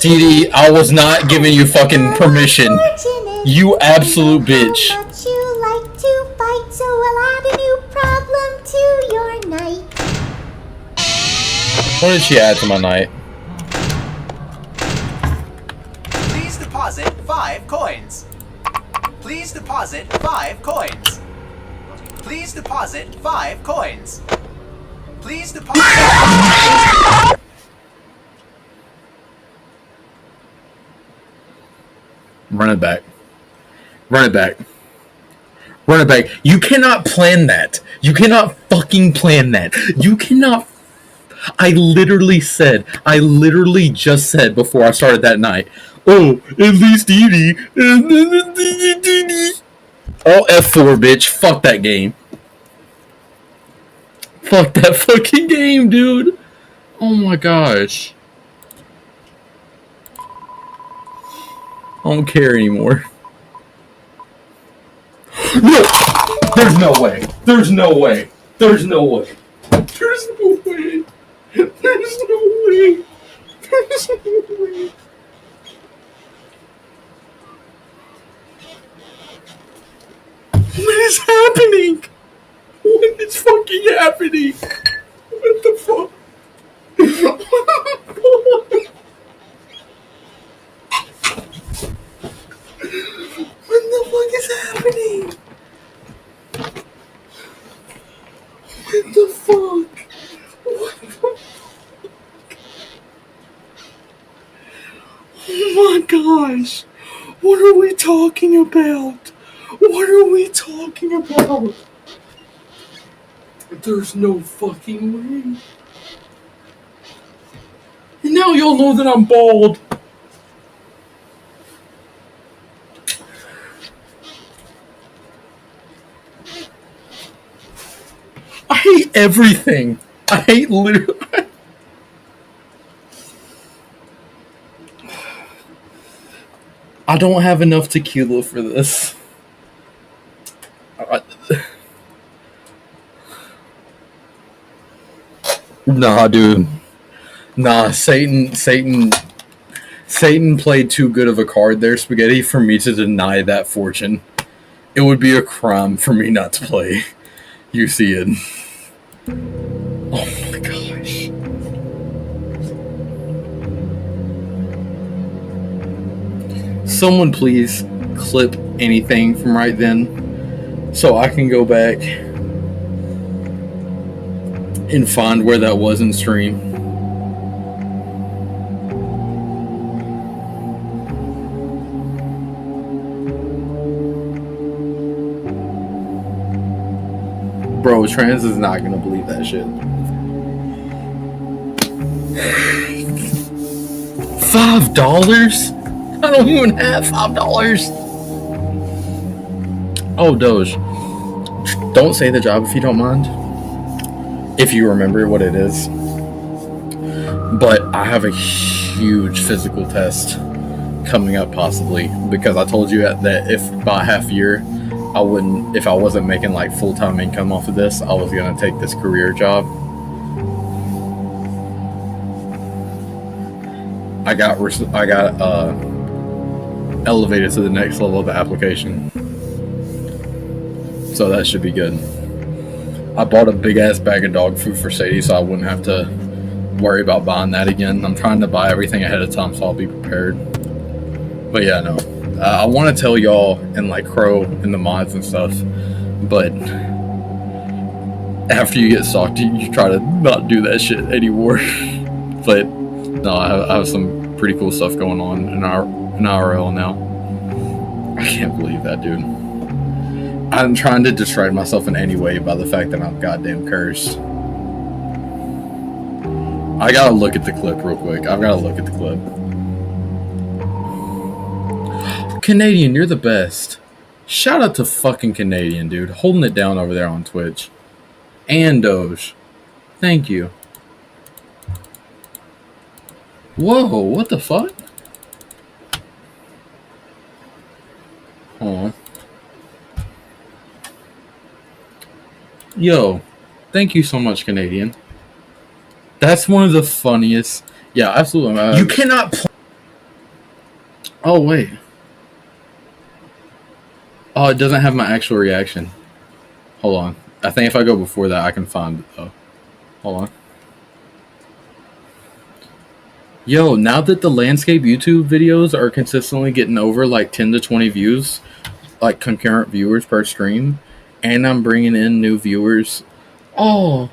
Dee Dee, I was not giving you fucking permission. You absolute bitch. But you like to fight, so I'll add a new problem to your night. What did she add to my night? Please deposit 5 coins. Please deposit 5 coins. Please deposit 5 coins. Please deposit. Run it back. Run it back. Run it back. You cannot plan that. You cannot fucking plan that. You cannot. I literally just said before I started that night, oh, at least Dee Dee. Oh, F4, bitch. Fuck that game. Fuck that fucking game, dude. Oh my gosh. I don't care anymore. No! There's no way. There's no way. There's no way. There's no way. There's no way. There's no way. What is happening? What is fucking happening? What the fuck? What the fuck? What the fuck is happening? What the fuck? What the fuck? Oh my gosh. What are we talking about? What are we talking about? There's no fucking way. And now y'all know that I'm bald. I hate everything. I hate literally. I don't have enough tequila for this. Nah, dude. Nah, Satan played too good of a card there, Spaghetti, for me to deny that fortune. It would be a crime for me not to play. You see it. Oh my gosh. Someone please clip anything from right then so I can go back and find where that was in stream. Bro, Trans is not gonna believe that shit. $5? I don't even have $5. Oh, Doge. Don't say the job if you don't mind. If you remember what it is. But I have a huge physical test coming up possibly. Because I told you that if by half year I wouldn't, if I wasn't making like full-time income off of this, I was gonna take this career job. I got elevated to the next level of the application, so that should be good. I bought a big ass bag of dog food for Sadie, so I wouldn't have to worry about buying that again. I'm trying to buy everything ahead of time, so I'll be prepared. But yeah, no. I want to tell y'all and like Crow and the mods and stuff, but after you get stalked, you try to not do that shit anymore. But no, I have some pretty cool stuff going on in IRL now. I can't believe that, dude. I'm trying to distract myself in any way by the fact that I'm goddamn cursed. I gotta look at the clip real quick. I've gotta look at the clip. Canadian, you're the best. Shout out to fucking Canadian, dude. Holding it down over there on Twitch. And Doge. Thank you. Whoa, what the fuck? Hold on. Yo, thank you so much, Canadian. That's one of the funniest. Yeah, absolutely. You cannot. Oh, wait. Oh, it doesn't have my actual reaction. Hold on. I think if I go before that, I can find it, though. Hold on. Yo, now that the landscape YouTube videos are consistently getting over like 10 to 20 views, like concurrent viewers per stream, and I'm bringing in new viewers. Oh,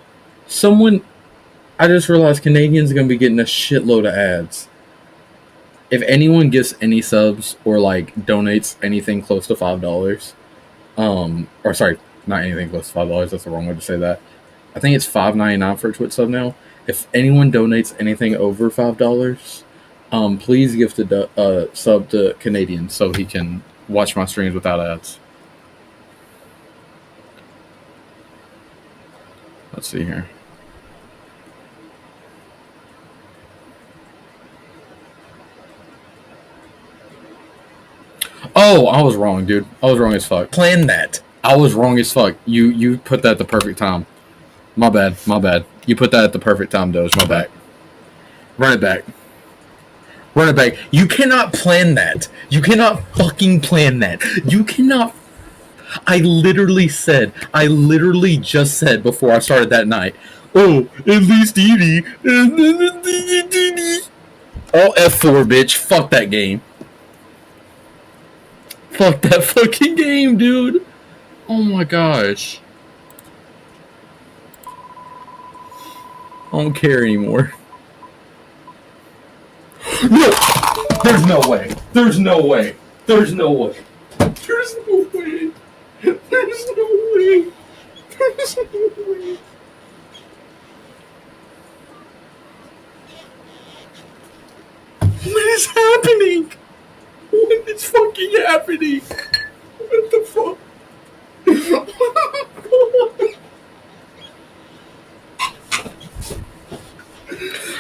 I just realized Canadians are going to be getting a shitload of ads. If anyone gets any subs or like donates anything close to $5, or sorry, not anything close to $5, that's the wrong way to say that. I think it's $5.99 for a Twitch sub now. If anyone donates anything over $5, please gift a sub to Canadian so he can watch my streams without ads. Let's see here. Oh, I was wrong, dude. I was wrong as fuck. Plan that. I was wrong as fuck. You put that at the perfect time. My bad. My bad. You put that at the perfect time, Doge. My bad. Run it back. Run it back. You cannot plan that. You cannot fucking plan that. You cannot. I literally just said before I started that night, oh, at least Edie. Oh, F4, bitch. Fuck that game. Fuck that fucking game, dude. Oh my gosh. I don't care anymore. No! There's no way. There's no way. There's no way. There's no way. There's no way. There's no way. What is happening? What is fucking happening? What the fuck?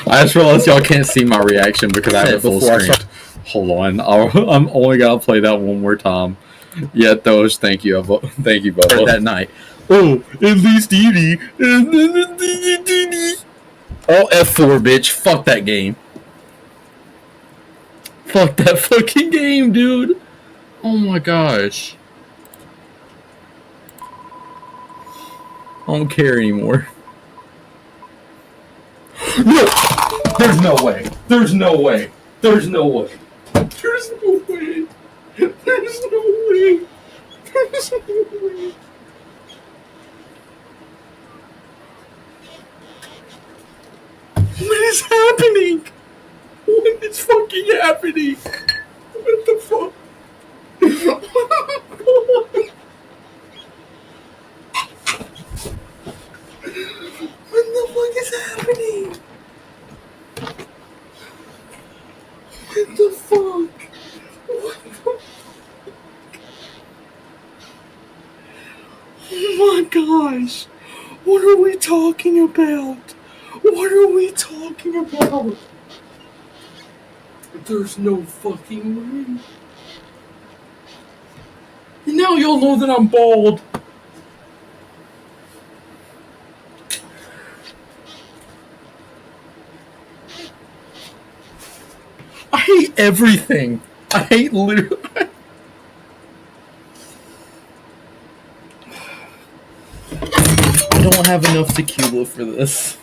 I just realized y'all can't see my reaction because I have it full screen. Hold on, I'm only gonna play that one more time. Yeah, those. Thank you, thank you, both. That night. Oh, at least Edie. Oh, F4, bitch. Fuck that game. Fuck that fucking game, dude. Oh my gosh. I don't care anymore. No! There's no way. There's no way. There's no way. There's no way. There's no way. There's no way. What is happening? What is fucking happening? What the fuck? What the fuck is happening? What the fuck? What the fuck? Oh my gosh. What are we talking about? What are we talking about? There's no fucking way. And now y'all know that I'm bald. I hate everything. I hate literally. I don't have enough tequila for this.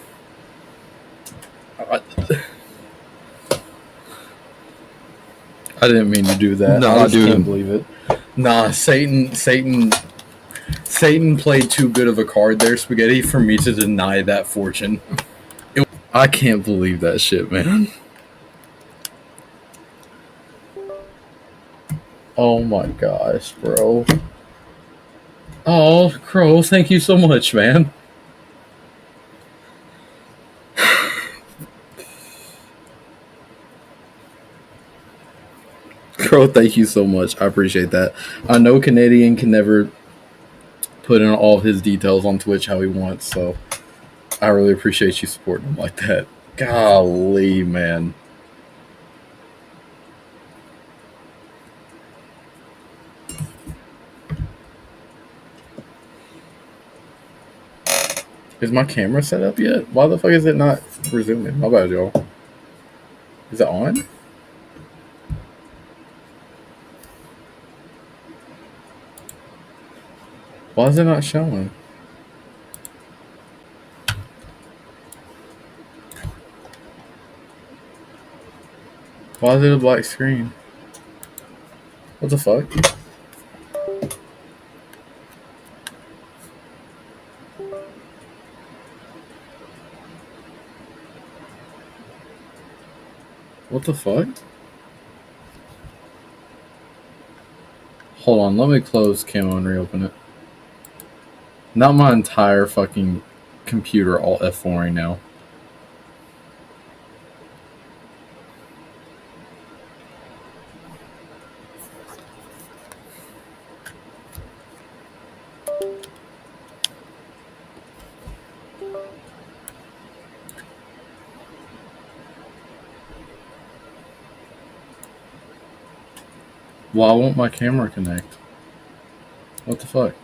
I didn't mean to do that. No, I just can't believe it. Nah, Satan played too good of a card there, Spaghetti, for me to deny that fortune. I can't believe that shit, man. Oh my gosh, bro. Oh, Crow, thank you so much, man. Crow, thank you so much. I appreciate that. I know Canadian can never put in all his details on Twitch how he wants, so I really appreciate you supporting him like that. Golly, man. Is my camera set up yet? Why the fuck is it not resuming? My bad, y'all. Is it on? Why is it not showing? Why is it a black screen? What the fuck? What the fuck? Hold on, let me close Camo and reopen it. Not my entire fucking computer all F4ing now. Why won't my camera connect? What the fuck?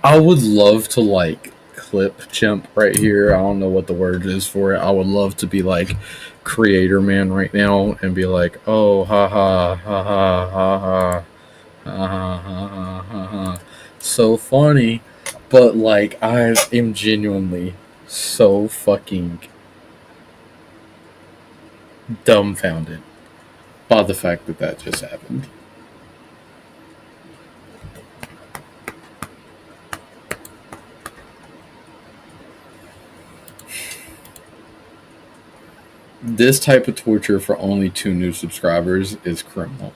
I would love to like clip chimp right here. I don't know what the word is for it. I would love to be like creator man right now and be like, oh ha ha ha ha ha ha ha ha ha ha ha, so funny. But like I am genuinely so fucking dumbfounded by the fact that that just happened. This type of torture for only 2 new subscribers is criminal.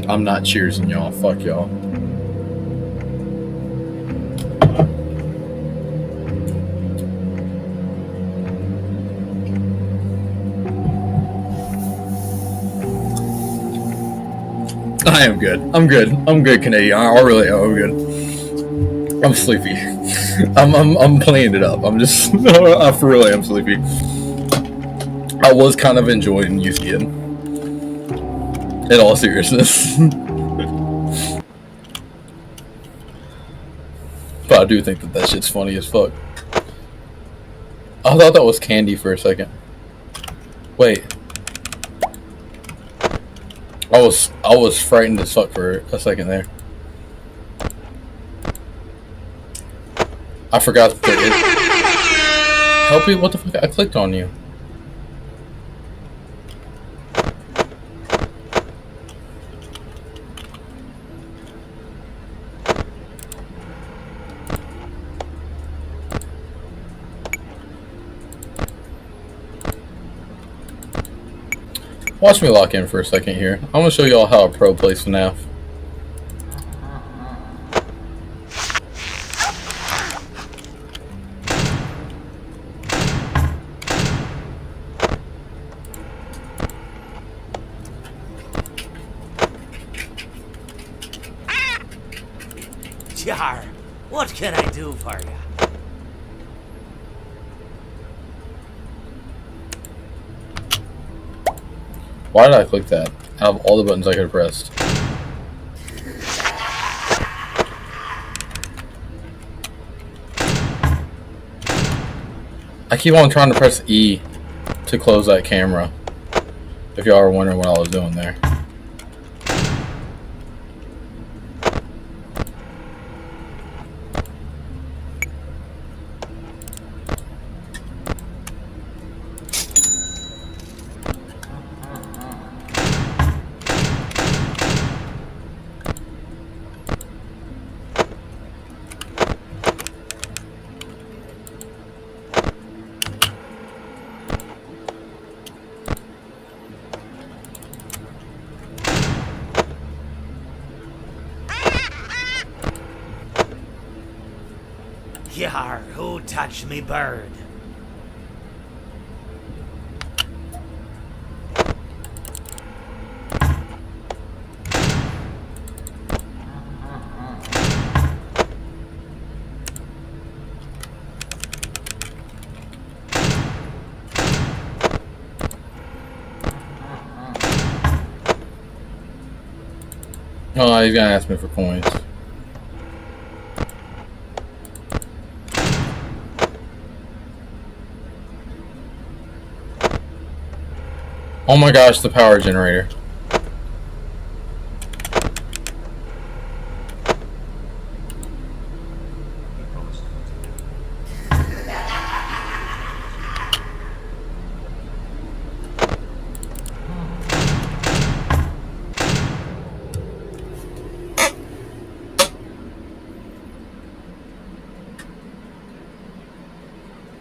I'm not cheersing y'all. Fuck y'all. I am good. I'm good. I'm good, Canadian. I really am. I'm good. I'm sleepy. I'm playing it up. I'm just I for really am sleepy. I was kind of enjoying you skiing. In all seriousness. But I do think that that shit's funny as fuck. I thought that was candy for a second. Wait. I was frightened as fuck for a second there. I forgot that help you? What the fuck? I clicked on you. Watch me lock in for a second here. I'm gonna show y'all how a pro plays FNAF. Jar, what can I do for you? Why did I click that? Out of all the buttons I could have pressed. I keep on trying to press E to close that camera. If y'all are wondering what I was doing there. Yar, who touched me bird? Oh, he's gonna ask me for coins. Oh my gosh, the power generator.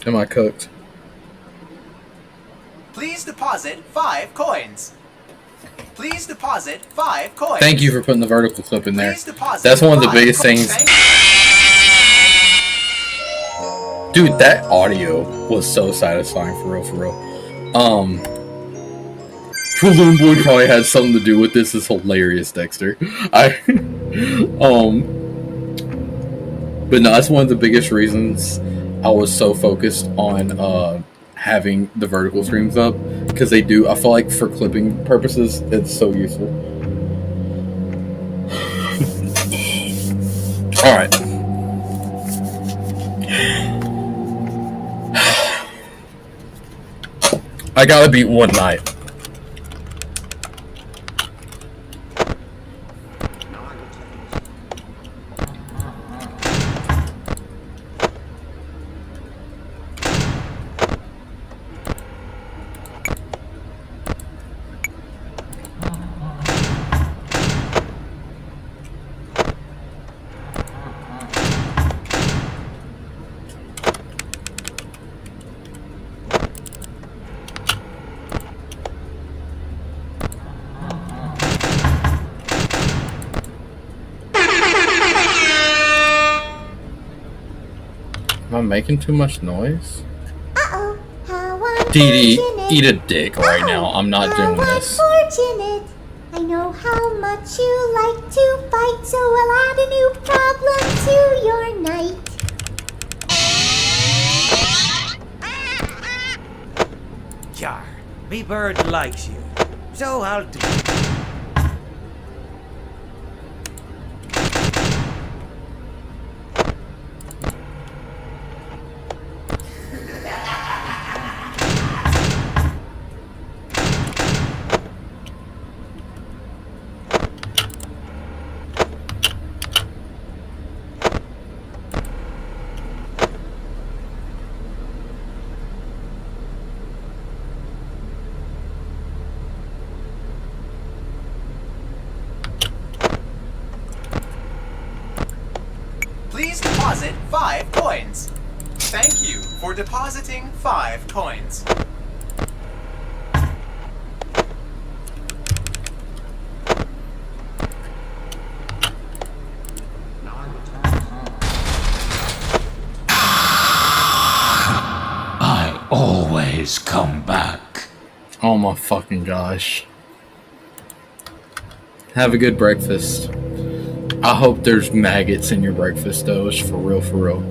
Am I cooked? Please deposit 5 coins. Please deposit 5 coins. Thank you for putting the vertical clip in there. Please deposit That's one of the 5 biggest coins. things. Dude, that audio was so satisfying, for real, for real. Balloon Boy probably had something to do with this. It's hilarious, Dexter. But no, that's one of the biggest reasons I was so focused on having the vertical streams up, because they do. I feel like for clipping purposes, it's so useful. All right. I gotta beat one night. Am I making too much noise? Uh-oh, how unfortunate. Dee Dee, eat a dick right now. I'm not doing How this. unfortunate. I know how much you like to fight, so I'll add a new problem to your night. Char, me bird likes you, so I'll do. Please deposit 5 coins. Thank you for depositing 5 coins. I always come back. Oh my fucking gosh. Have a good breakfast. I hope there's maggots in your breakfast, though. It's for real, for real.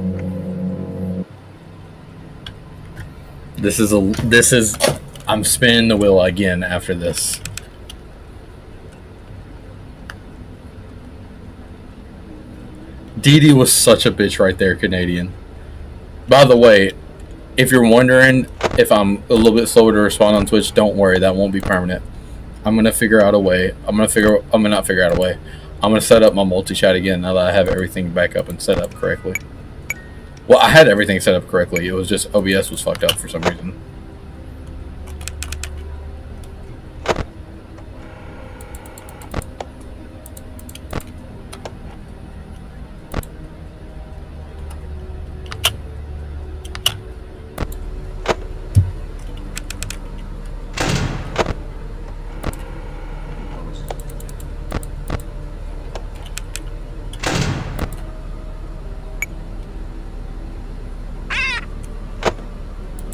I'm spinning the wheel again after this. Dee Dee was such a bitch right there, Canadian. By the way, if you're wondering if I'm a little bit slower to respond on Twitch, don't worry, that won't be permanent. I'm gonna figure out a way. I'm gonna not figure out a way. I'm gonna set up my multi-chat again now that I have everything back up and set up correctly. Well, I had everything set up correctly. It was just OBS was fucked up for some reason.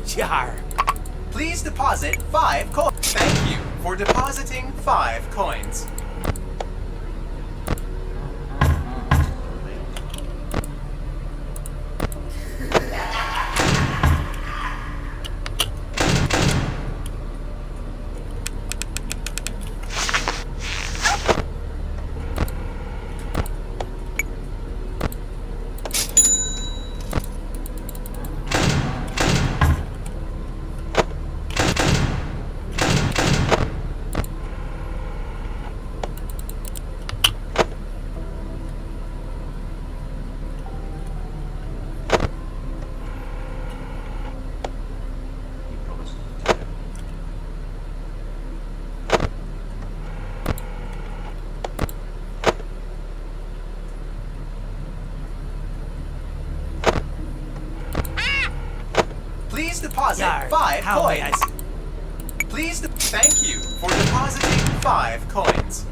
Char. Please deposit 5 coins. Thank you for depositing 5 coins. Please deposit Yarg, 5 how may I... coins. Please, thank you for depositing 5 coins.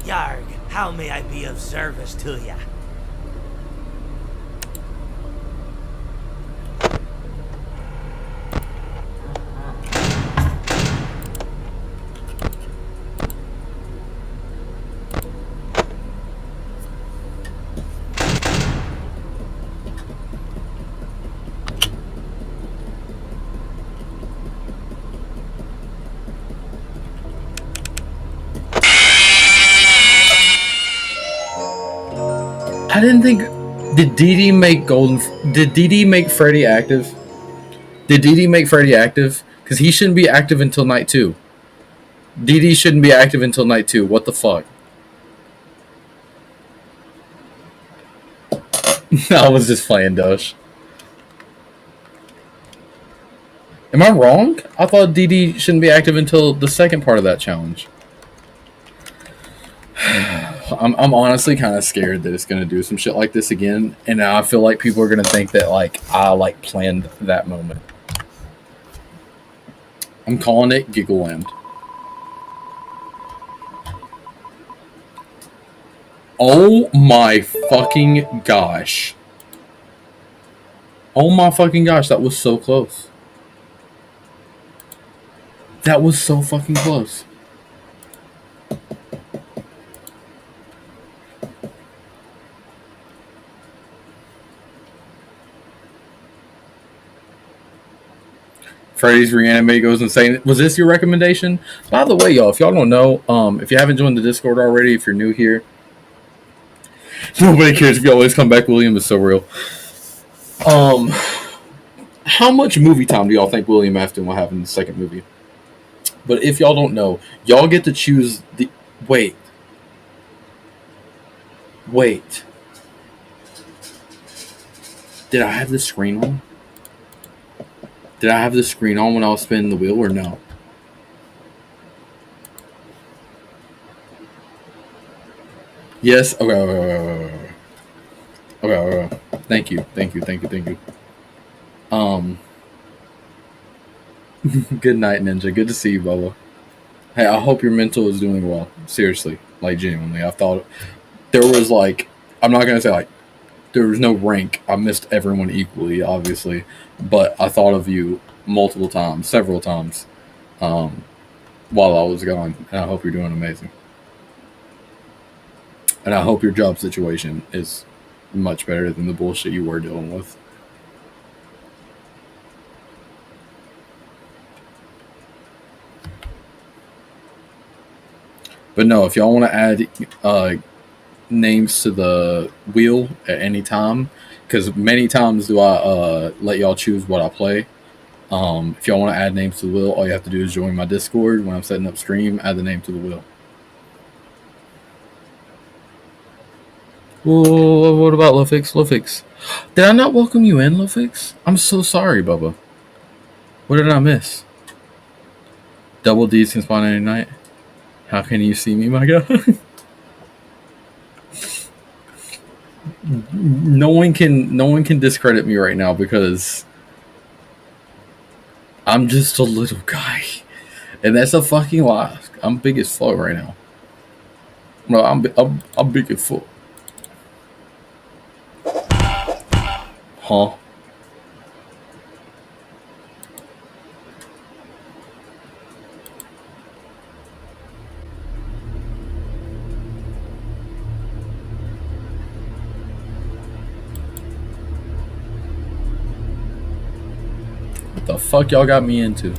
Yarg, how may I be of service to ya? I didn't think. Did DD make Golden? Did DD make Freddy active? Did DD make Freddy active? Because he shouldn't be active until night 2. DD shouldn't be active until night 2. What the fuck? I was just playing, Dosh. Am I wrong? I thought DD shouldn't be active until the second part of that challenge. I'm honestly kind of scared that it's gonna do some shit like this again, and I feel like people are gonna think that like I like planned that moment. I'm calling it Giggleland. Oh my fucking gosh! Oh my fucking gosh! That was so close. That was so fucking close. Freddy's Reanimate goes insane. Was this your recommendation? By the way, y'all, if y'all don't know, if you haven't joined the Discord already, if you're new here, nobody cares if you always come back. William is so real. How much movie time do y'all think William Afton will have in the second movie? But if y'all don't know, y'all get to choose the... Wait. Did I have the screen on? Did I have the screen on when I was spinning the wheel or no? Yes? Okay. Okay. Thank you. Good night, Ninja. Good to see you, Bubba. Hey, I hope your mental is doing well. Seriously. Like, genuinely. I thought there was, like... I'm not going to say, like, there was no rank. I missed everyone equally, obviously. But I thought of you several times, while I was gone. And I hope you're doing amazing. And I hope your job situation is much better than the bullshit you were dealing with. But no, if y'all want to add names to the wheel at any time, because many times do I let y'all choose what I play. If y'all want to add names to the wheel, all you have to do is join my Discord when I'm setting up stream, add the name to the wheel. Whoa, what about Lofix? Did I not welcome you in, Lofix? I'm so sorry, Bubba. What did I miss? Double D's can spawn any night. How can you see me, my guy? No one can discredit me right now because I'm just a little guy, and that's a fucking lie. I'm big as fuck right now. No, I'm big as fuck. Huh? The fuck y'all got me into?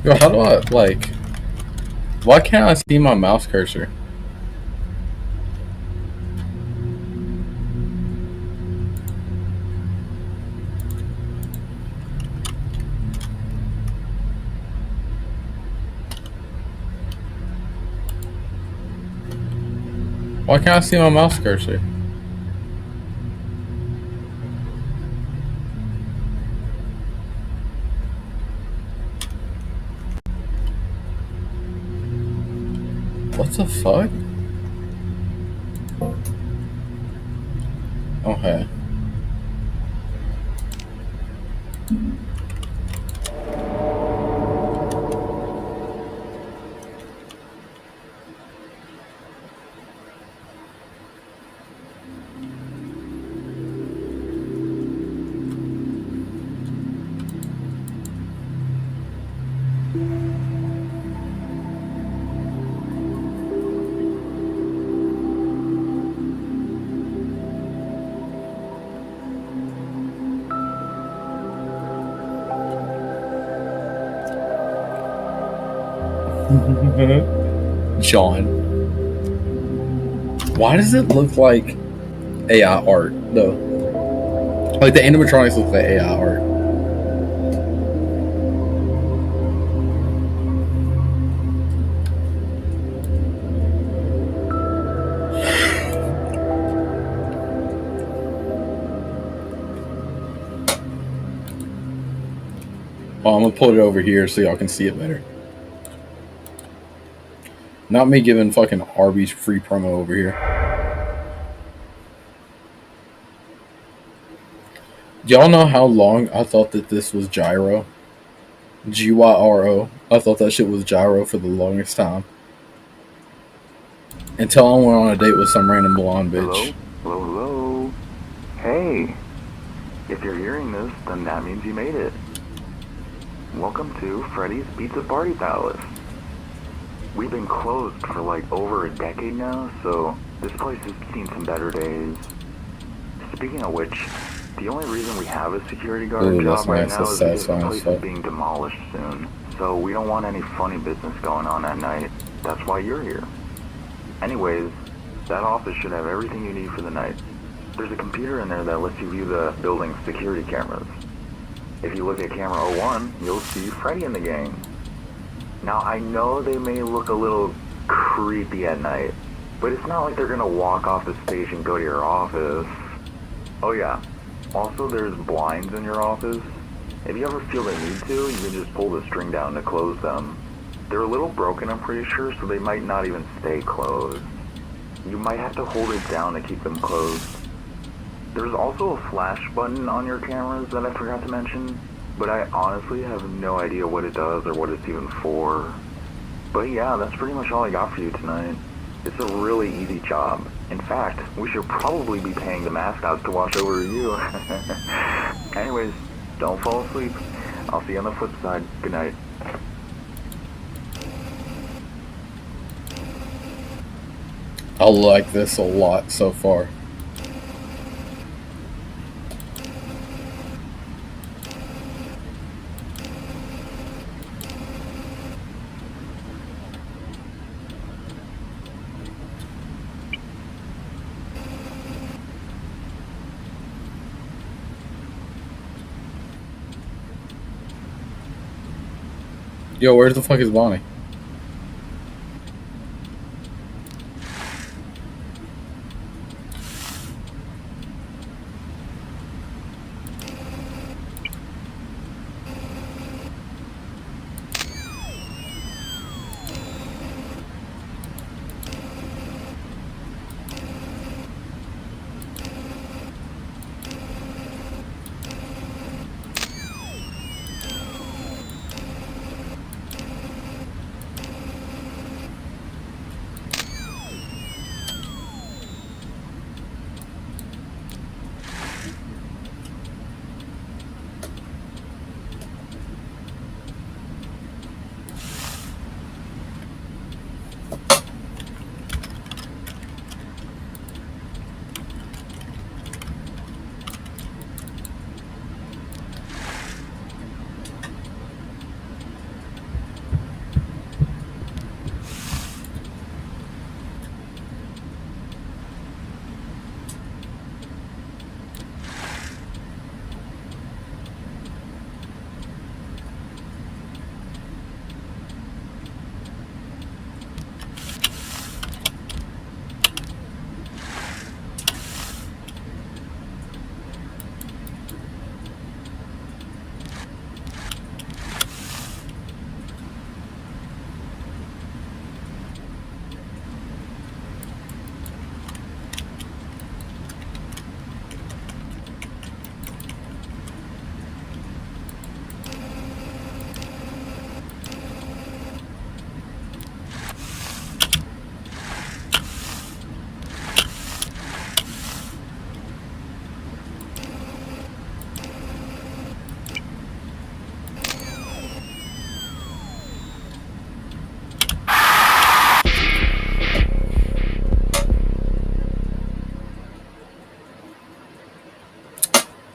Yo, how do I, like... Why can't I see my mouse cursor? Why can't I see my mouse cursor? What the fuck? Okay. John. Why does it look like AI art, though? Like, the animatronics look like AI art. Well, I'm gonna put it over here so y'all can see it better. Not me giving fucking Arby's free promo over here. Y'all know how long I thought that this was gyro? Gyro. I thought that shit was gyro for the longest time. Until I went on a date with some random blonde bitch. Hello? Hello? Hey! If you're hearing this, then that means you made it. Welcome to Freddy's Pizza Party Palace. We've been closed for like over a decade now, so this place has seen some better days. Speaking of which, the only reason we have a security guard job right now is because the place is being demolished soon. So we don't want any funny business going on at night. That's why you're here. Anyways, that office should have everything you need for the night. There's a computer in there that lets you view the building's security cameras. If you look at camera 01, you'll see Freddy and the gang. Now, I know they may look a little creepy at night, but it's not like they're gonna walk off the stage and go to your office. Oh yeah, also there's blinds in your office. If you ever feel the need to, you can just pull the string down to close them. They're a little broken, I'm pretty sure, so they might not even stay closed. You might have to hold it down to keep them closed. There's also a flash button on your cameras that I forgot to mention, but I honestly have no idea what it does or what it's even for. But yeah, that's pretty much all I got for you tonight. It's a really easy job. In fact, we should probably be paying the mascots to watch over you. Anyways, Don't fall asleep. I'll see you on the flip side. Good night. I like this a lot so far. Yo, where the fuck is Bonnie?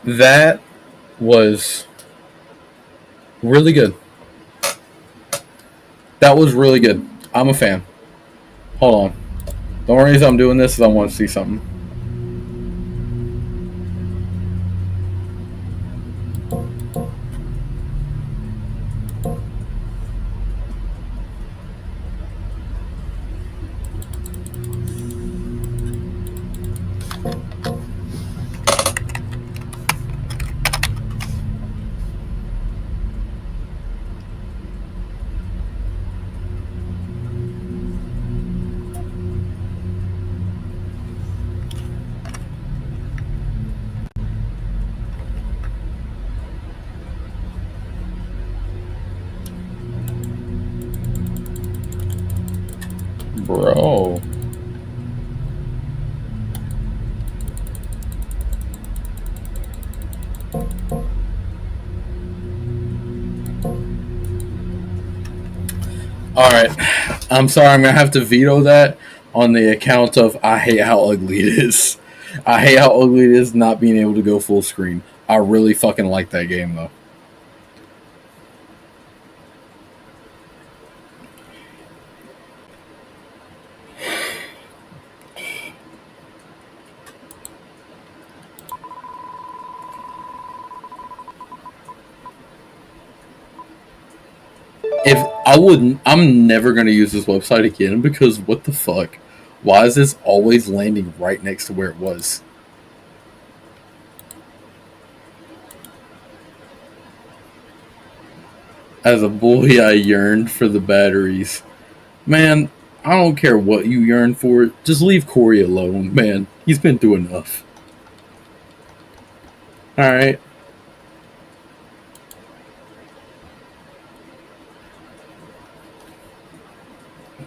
That was really good. That was really good. I'm a fan. Hold on. The only reason I'm doing this is I want to see something. Bro. Alright. I'm sorry, I'm going to have to veto that on the account of I hate how ugly it is. I hate how ugly it is not being able to go full screen. I really fucking like that game, though. If I wouldn't, I'm never going to use this website again because what the fuck? Why is this always landing right next to where it was? As a boy, I yearned for the batteries. Man, I don't care what you yearn for. Just leave Corey alone, man. He's been through enough. Alright.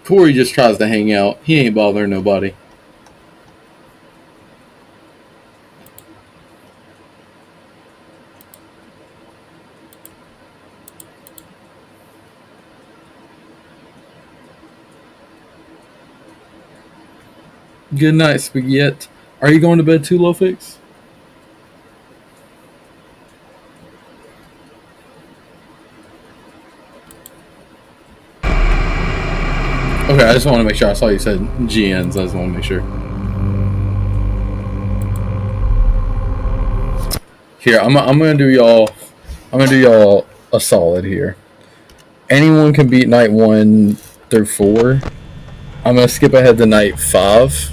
Corey just tries to hang out. He ain't bothering nobody. Good night, Spaghetti. Are you going to bed too, Lofix? Okay, I just want to make sure. I saw you said GNs. I just want to make sure. Here, I'm gonna do y'all. I'm gonna do y'all a solid here. Anyone can beat night 1 through 4. I'm gonna skip ahead to night 5.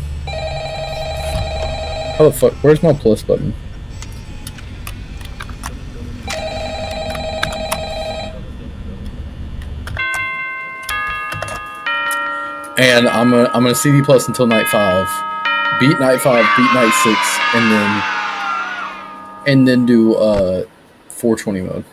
How the fuck? Where's my plus button? And I'm gonna CD plus until night 5. Beat night 5, beat night 6, and then do 420 mode.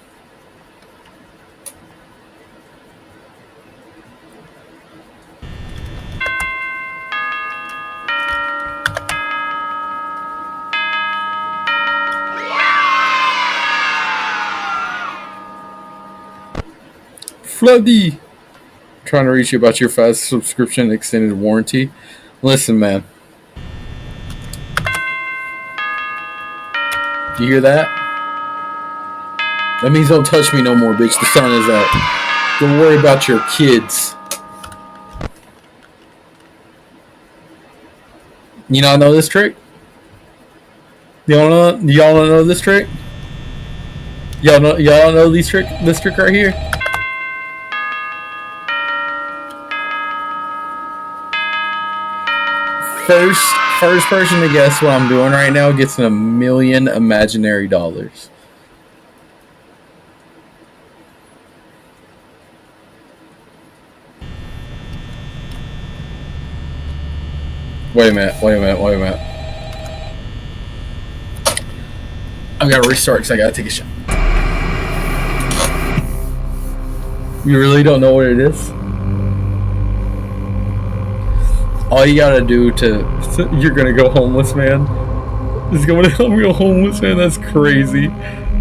Freddy, trying to reach you about your fast subscription extended warranty. Listen, man. You hear that? That means don't touch me no more, bitch. The sun is out. Don't worry about your kids. You not know this trick? Y'all don't know this trick? Y'all know this trick right here? First person to guess what I'm doing right now gets $1 million imaginary dollars. Wait a minute. I gotta restart because I gotta take a shot. You really don't know what it is? All you gotta do you're gonna go homeless, man. He's gonna go homeless, man. That's crazy.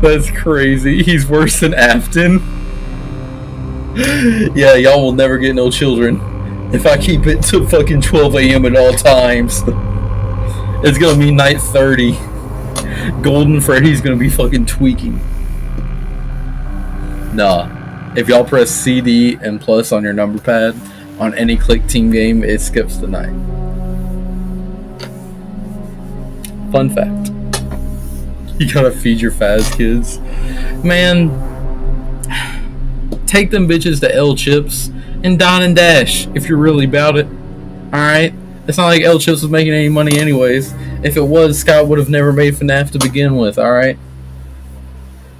That's crazy. He's worse than Afton. Yeah, y'all will never get no children if I keep it to fucking 12 a.m. at all times. It's gonna be night 30. Golden Freddy's gonna be fucking tweaking. Nah. If y'all press CD and plus on your number pad on any click team game, it skips the night. Fun fact. You gotta feed your Faz kids. Man, take them bitches to L Chips and Dine and Dash if you're really about it. Alright? It's not like L Chips was making any money anyways. If it was, Scott would have never made FNAF to begin with, alright?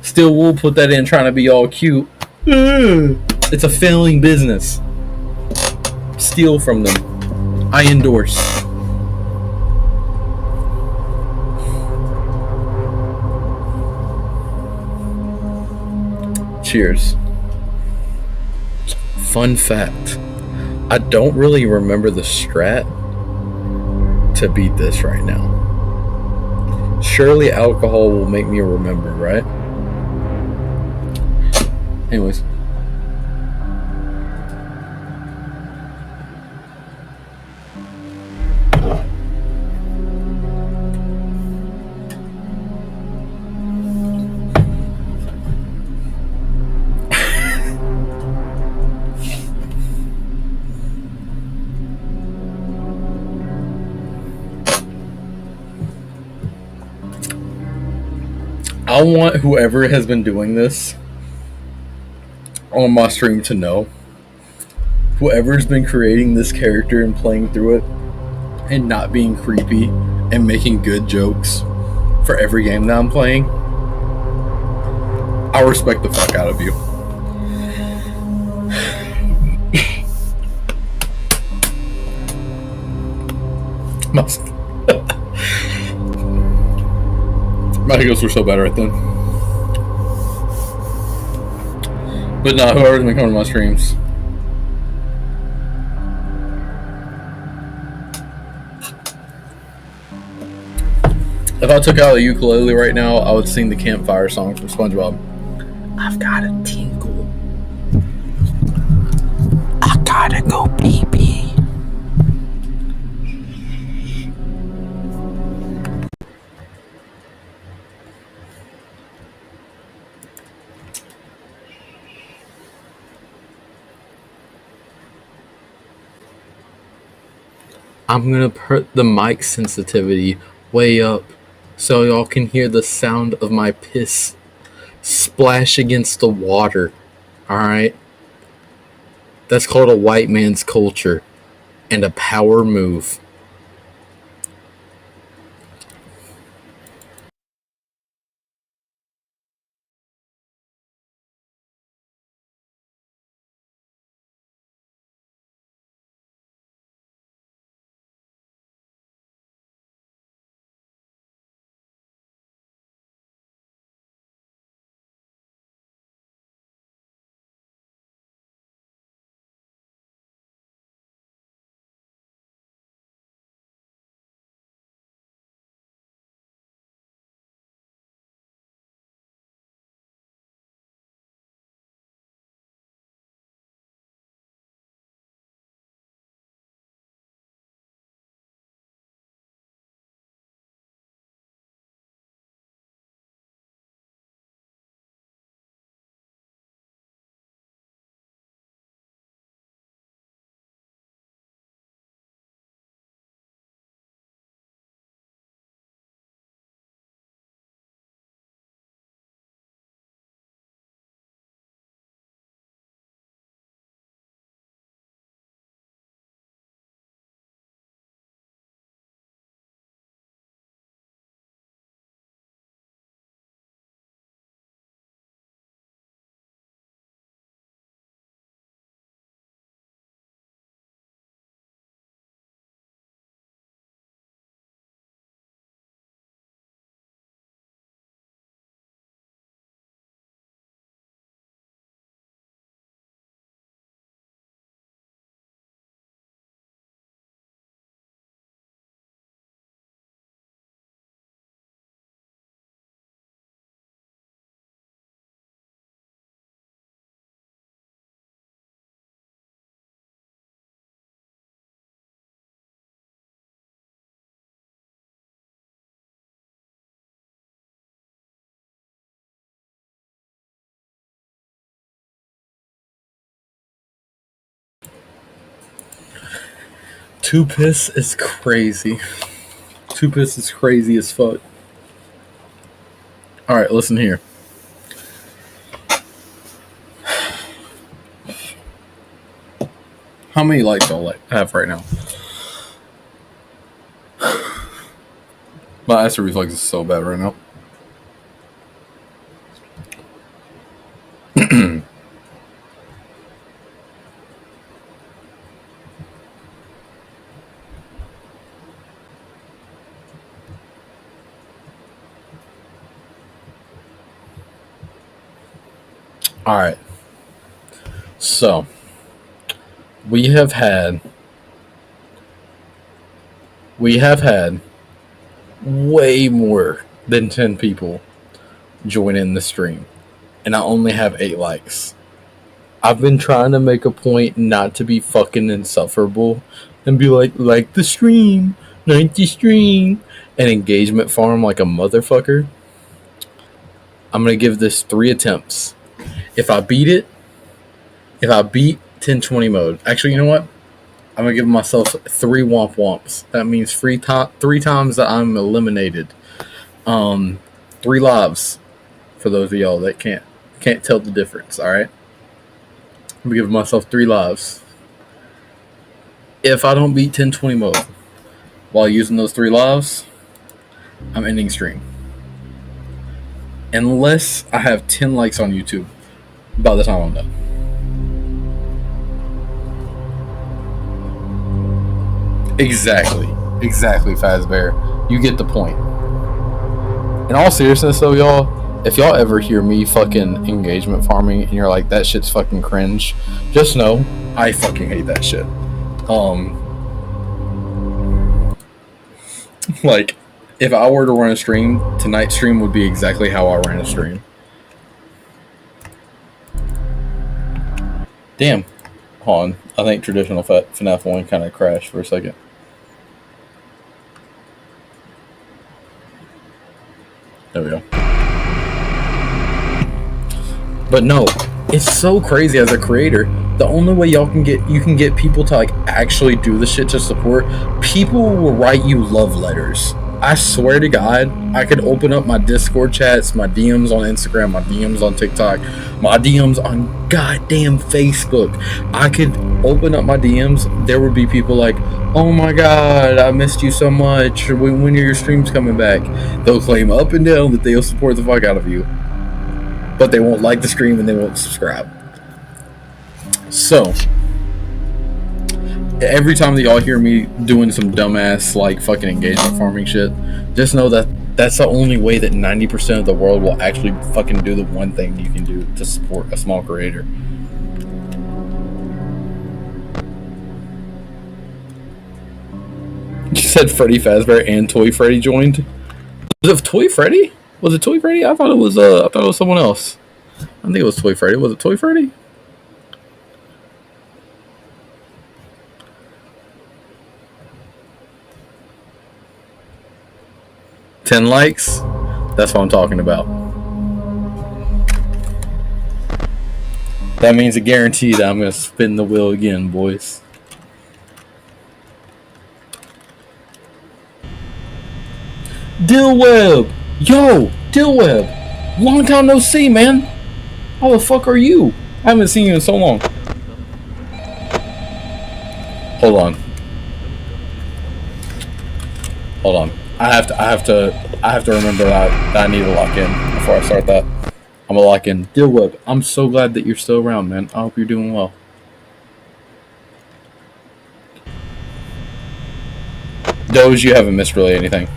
Still, we'll put that in trying to be all cute. It's a failing business. Steal from them. I endorse. Cheers. Fun fact. I don't really remember the strat to beat this right now. Surely alcohol will make me remember, right? Anyways. I want whoever has been doing this on my stream to know. Whoever's been creating this character and playing through it and not being creepy and making good jokes for every game that I'm playing, I respect the fuck out of you. My giggles were so bad right then. But no, whoever's been coming to my streams. If I took out a ukulele right now, I would sing the campfire song from SpongeBob. I've got a tinkle. I gotta go pee-pee. I'm gonna put the mic sensitivity way up so y'all can hear the sound of my piss splash against the water. Alright? That's called a white man's culture and a power move. Two piss is crazy. Two piss is crazy as fuck. Alright, listen here. How many likes do I have right now? My acid reflex is so bad right now. Alright. So, we have had way more than 10 people join in the stream, and I only have 8 likes. I've been trying to make a point not to be fucking insufferable and be like the stream, like the stream, and engagement farm like a motherfucker. I'm gonna give this 3 attempts. If I beat 1020 mode, actually, you know what? I'm gonna give myself 3 womp womps. That means 3 times that I'm eliminated. 3 lives for those of y'all that can't tell the difference. All right, I'm gonna give myself 3 lives. If I don't beat 1020 mode while using those 3 lives, I'm ending stream. Unless I have 10 likes on YouTube by the time I'm done. Exactly, Fazbear. You get the point. In all seriousness, though, y'all, if y'all ever hear me fucking engagement farming and you're like, that shit's fucking cringe, just know I fucking hate that shit. Like, if I were to run a stream, tonight's stream would be exactly how I ran a stream. Damn. Hold on. I think traditional FNAF 1 kind of crashed for a second. There we go. But no, it's so crazy as a creator the only way you can get people to like actually do the shit to support, people will write you love letters. I swear to God, I could open up my Discord chats, my DMs on Instagram, my DMs on TikTok, my DMs on goddamn Facebook. I could open up my DMs. There would be people like, oh my God, I missed you so much. When are your streams coming back? They'll claim up and down that they'll support the fuck out of you, but they won't like the stream and they won't subscribe. So every time that y'all hear me doing some dumbass like fucking engagement farming shit, just know that that's the only way that 90% of the world will actually fucking do the one thing you can do to support a small creator. You said Freddy Fazbear and Toy Freddy joined. Was it Toy Freddy? Was it Toy Freddy? I thought it was someone else. I think it was Toy Freddy. Was it Toy Freddy? $10 likes? That's what I'm talking about. That means a guarantee that I'm going to spin the wheel again, boys. Dillweb! Yo! Dillweb! Long time no see, man! How the fuck are you? I haven't seen you in so long. Hold on. Hold on. I have to remember that I need to lock in before I start that. I'm gonna lock in. Dillweb, I'm so glad that you're still around, man. I hope you're doing well. Doge, you haven't missed really anything.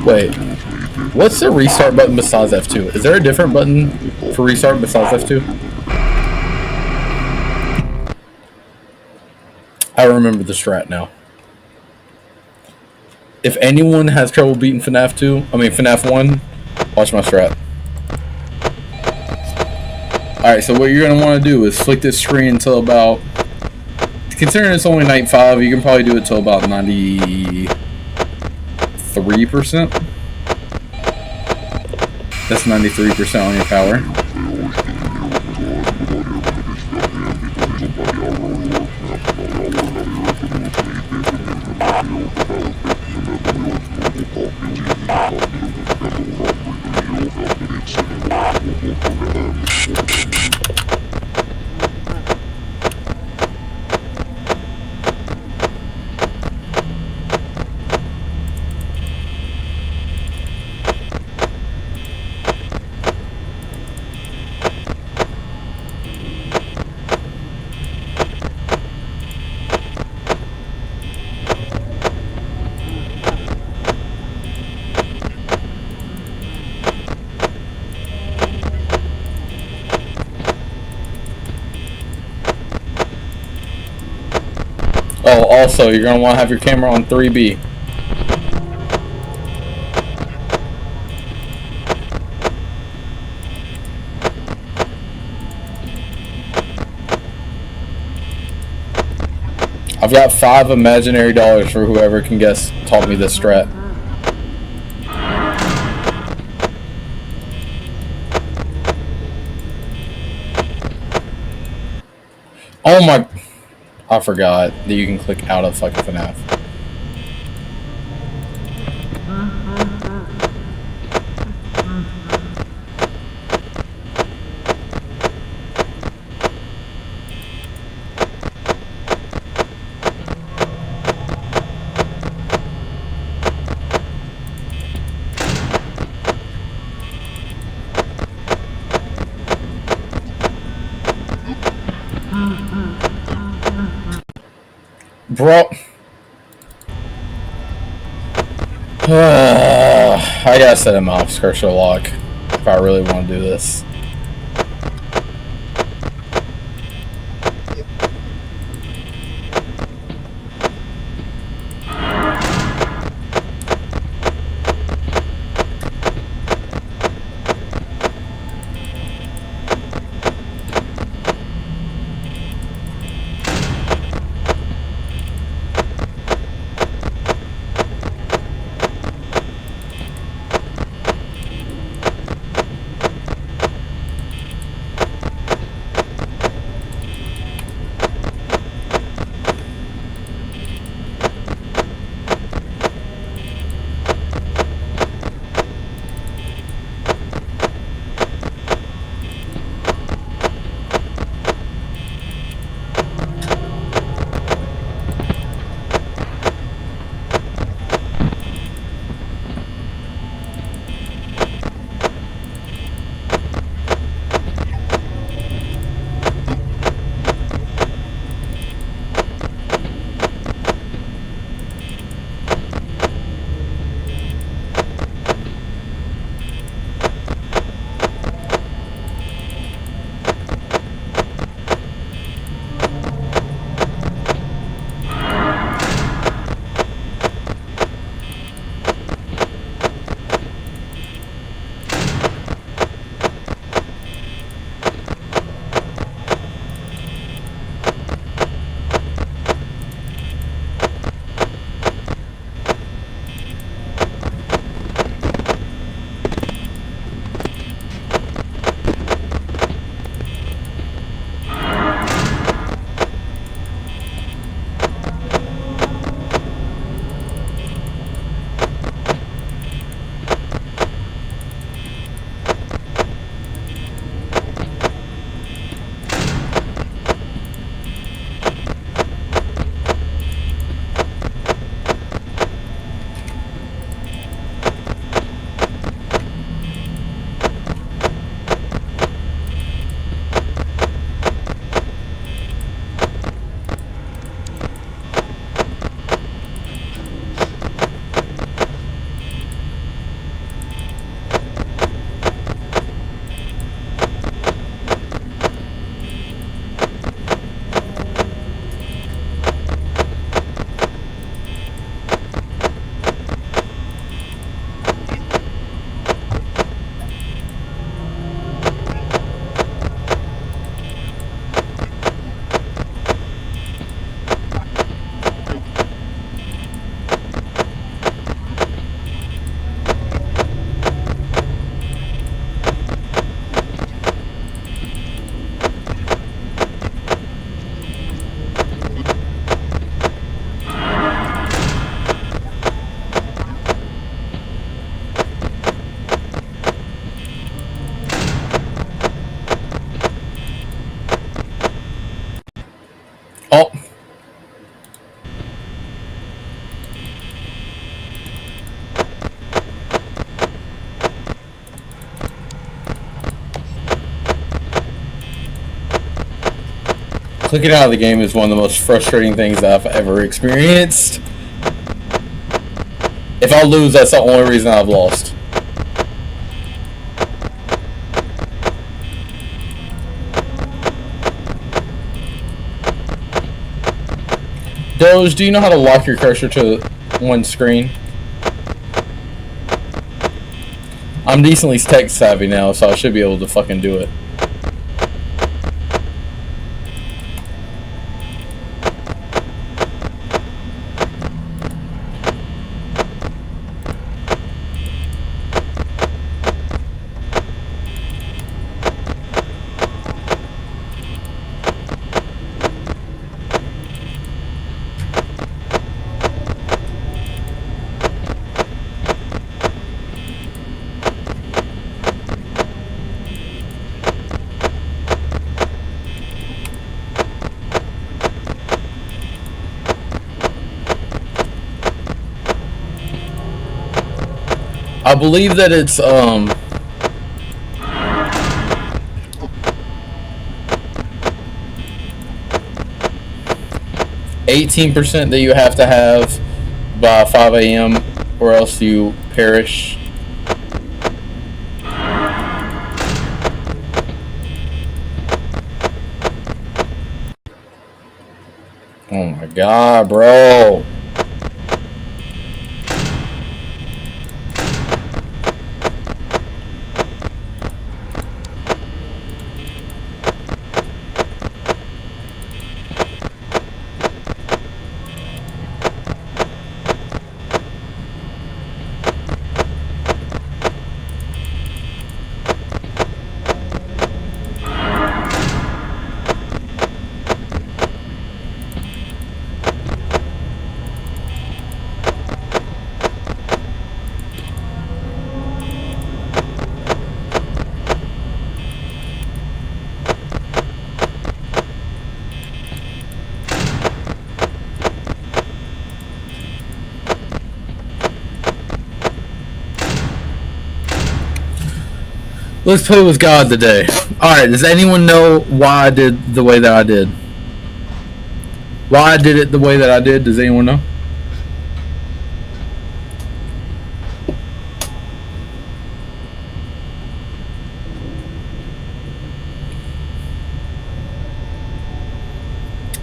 Wait, what's the restart button besides F2? Is there a different button for restart besides F2? I remember the strat now. If anyone has trouble beating FNAF 1, watch my strat. Alright, so what you're going to want to do is flick this screen until about... Considering it's only night 5, you can probably do it till about 93%. That's 93% on your power. Oh, also, you're going to want to have your camera on 3B. I've got 5 imaginary dollars for whoever can taught me this strat. Oh my... I forgot that you can click out of fucking FNAF. Bro, I gotta set a mouse cursor lock if I really want to do this. Clicking out of the game is one of the most frustrating things that I've ever experienced. If I lose, that's the only reason I've lost. Doge, do you know how to lock your cursor to one screen? I'm decently tech savvy now, so I should be able to fucking do it. I believe that it's 18% that you have to have by 5 a.m. or else you perish. Oh my god, bro. Let's play with God today. Alright, does anyone know why I did the way that I did? Why I did it the way that I did? Does anyone know?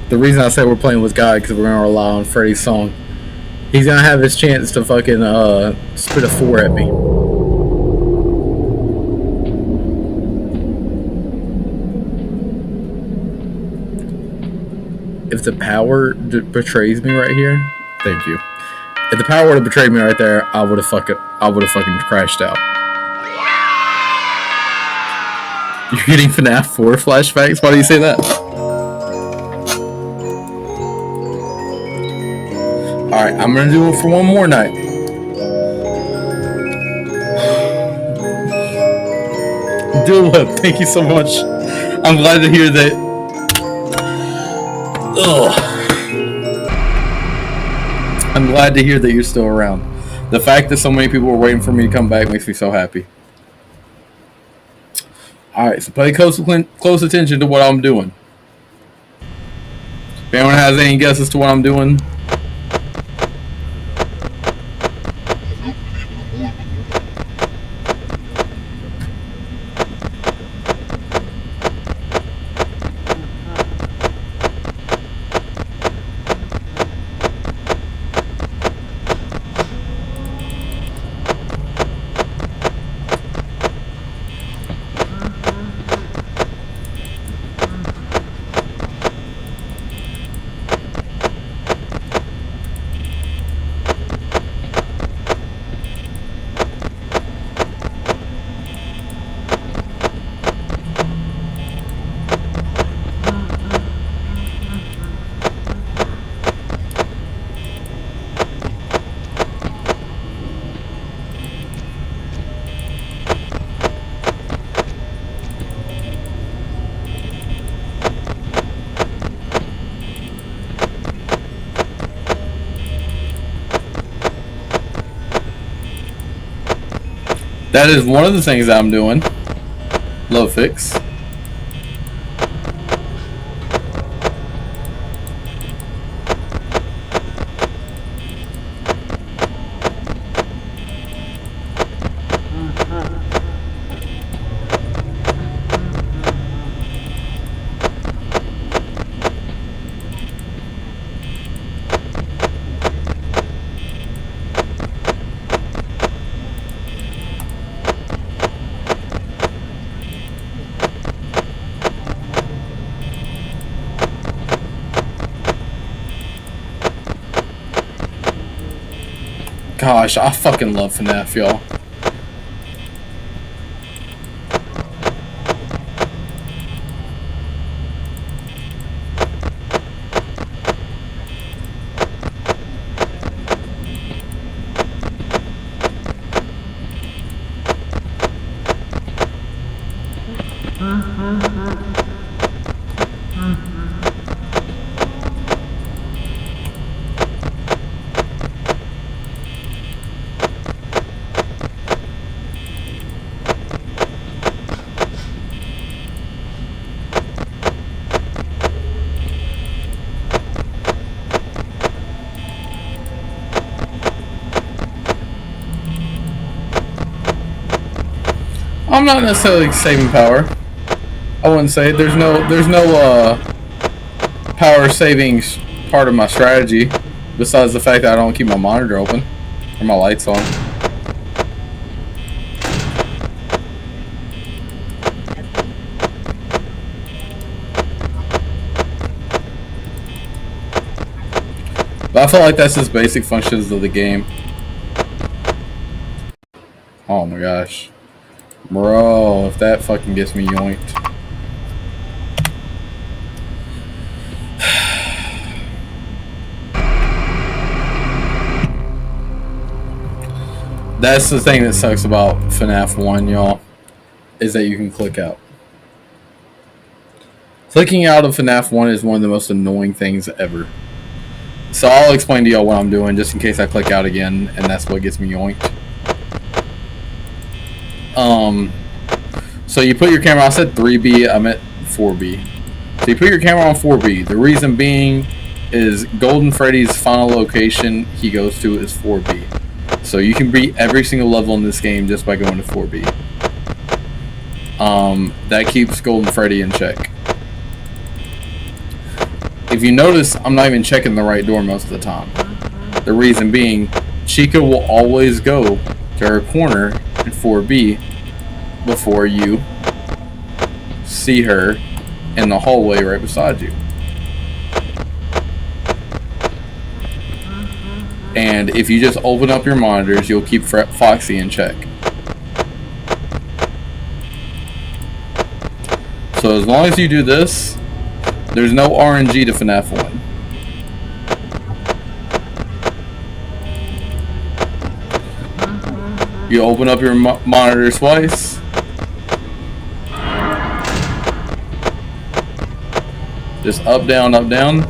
The reason I said we're playing with God because we're going to rely on Freddy's song. He's going to have his chance to fucking spit a 4 at me. If the power betrays me right here, thank you. If the power would have betrayed me right there, I would have fucking crashed out. You're getting FNAF 4 flashbacks? Why do you say that? Alright, I'm gonna do it for one more night. Dilweb, thank you so much. I'm glad to hear that. Ugh. I'm glad to hear that you're still around. The fact that so many people were waiting for me to come back makes me so happy. Alright, so pay close attention to what I'm doing. If anyone has any guesses to what I'm doing, that is one of the things that I'm doing. Low fix. Gosh, I fucking love FNAF, y'all. I'm not necessarily saving power. I wouldn't say there's no power savings part of my strategy, besides the fact that I don't keep my monitor open or my lights on. But I feel like that's just basic functions of the game. Oh my gosh. Bro, if that fucking gets me yoinked. That's the thing that sucks about FNAF 1, y'all, is that you can click out. Clicking out of FNAF 1 is one of the most annoying things ever. So I'll explain to y'all what I'm doing just in case I click out again and that's what gets me yoinked. So you put your camera, I said 3B, I meant 4B. So you put your camera on 4B. The reason being is Golden Freddy's final location he goes to is 4B. So you can beat every single level in this game just by going to 4B. That keeps Golden Freddy in check. If you notice, I'm not even checking the right door most of the time. The reason being, Chica will always go to her corner in 4B before you see her in the hallway right beside you. And if you just open up your monitors, you'll keep Foxy in check. So as long as you do this, there's no RNG to FNAF 1. You open up your monitor twice. Just up, down, up, down.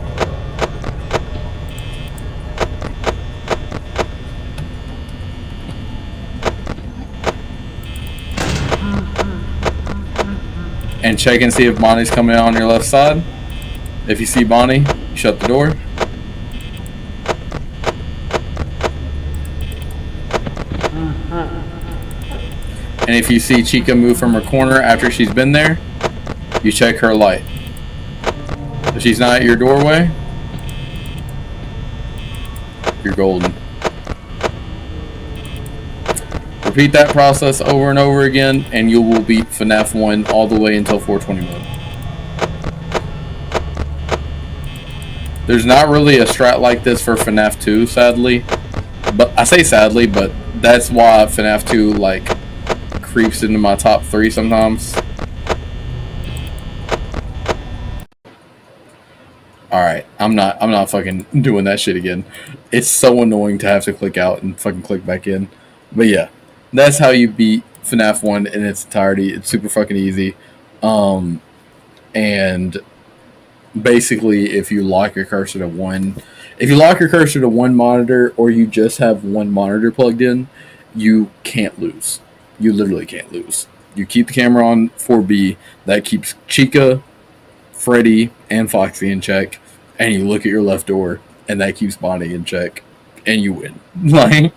And check and see if Bonnie's coming out on your left side. If you see Bonnie, shut the door. And if you see Chica move from her corner after she's been there, you check her light. If she's not at your doorway, you're golden. Repeat that process over and over again, and you will beat FNAF 1 all the way until 421. There's not really a strat like this for FNAF 2, sadly. But I say sadly, but that's why FNAF 2 like creeps into my top 3 sometimes. Alright, I'm not fucking doing that shit again. It's so annoying to have to click out and fucking click back in. But yeah, that's how you beat FNAF 1 in its entirety. It's super fucking easy. And basically, if you lock your cursor to one monitor, or you just have one monitor plugged in, you can't lose. You literally can't lose. You keep the camera on 4B, that keeps Chica, Freddy, and Foxy in check, and you look at your left door, and that keeps Bonnie in check, and you win. Like,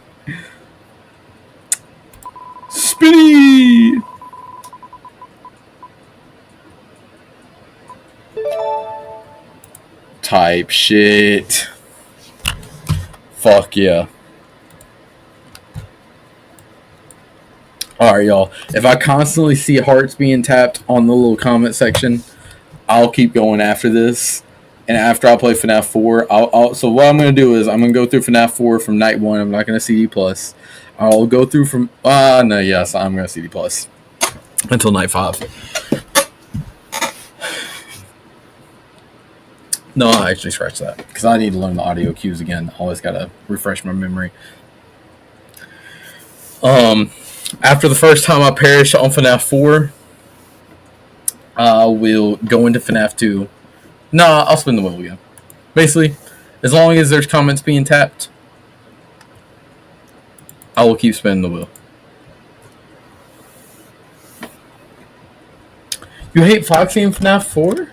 Spinny! Type shit. Fuck yeah. Alright, y'all. If I constantly see hearts being tapped on the little comment section, I'll keep going after this. And after I play FNAF 4, so what I'm going to do is I'm going to go through FNAF 4 from night 1. I'm not going to CD+. I'll go through from... I'm going to CD+. Until night 5. No, I actually scratched that. Because I need to learn the audio cues again. Always got to refresh my memory. After the first time I perish on FNAF 4, I will go into FNAF 2. Nah, I'll spin the wheel again. Basically, as long as there's comments being tapped, I will keep spinning the wheel. You hate Foxy in FNAF 4?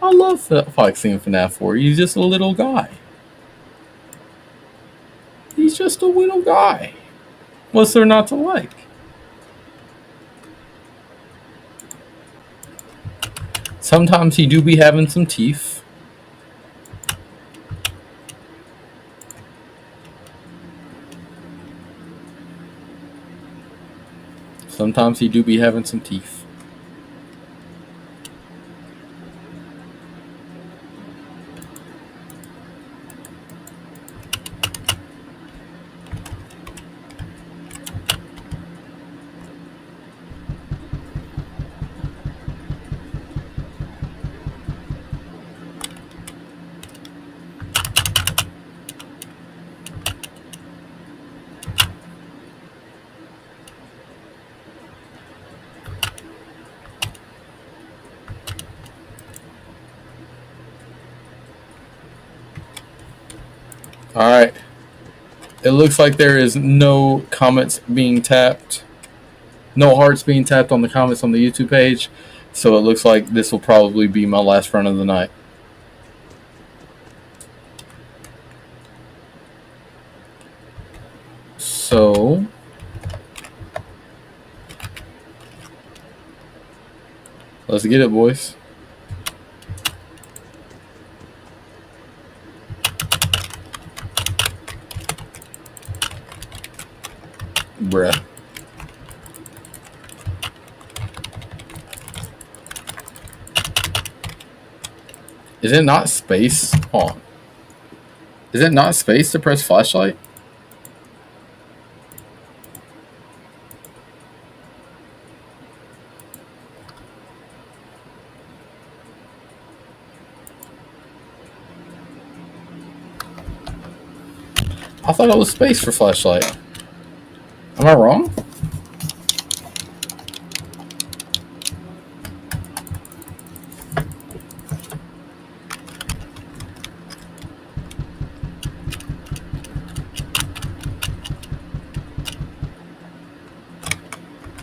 I love Foxy in FNAF 4. He's just a little guy. He's just a little guy. What's there not to like? Sometimes he do be having some teeth. Sometimes he do be having some teeth. Alright. It looks like there is no comments being tapped. No hearts being tapped on the comments on the YouTube page. So it looks like this will probably be my last run of the night. So... let's get it, boys. Bruh. Is it not space? Hold on. Is it not space to press flashlight? I thought it was space for flashlight. Am I wrong?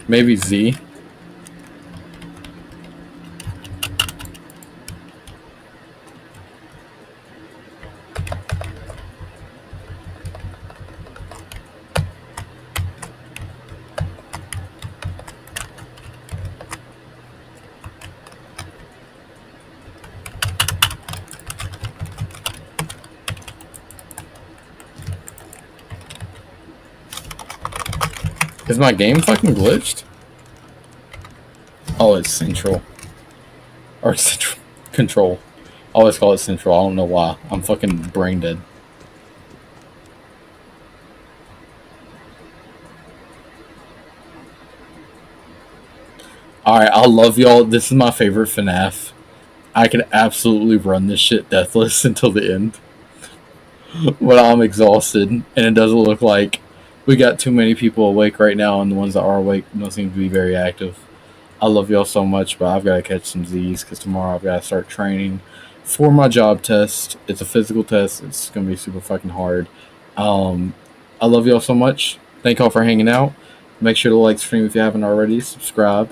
Maybe Z. Is my game fucking glitched? Oh, it's central. Or central. Control. I always call it central. I don't know why. I'm fucking brain dead. Alright, I love y'all. This is my favorite FNAF. I can absolutely run this shit deathless until the end. But I'm exhausted. And it doesn't look like we got too many people awake right now, and the ones that are awake don't seem to be very active. I love y'all so much, but I've got to catch some Z's because tomorrow I've got to start training for my job test. It's a physical test. It's going to be super fucking hard. I love y'all so much. Thank y'all for hanging out. Make sure to like the stream if you haven't already. Subscribe.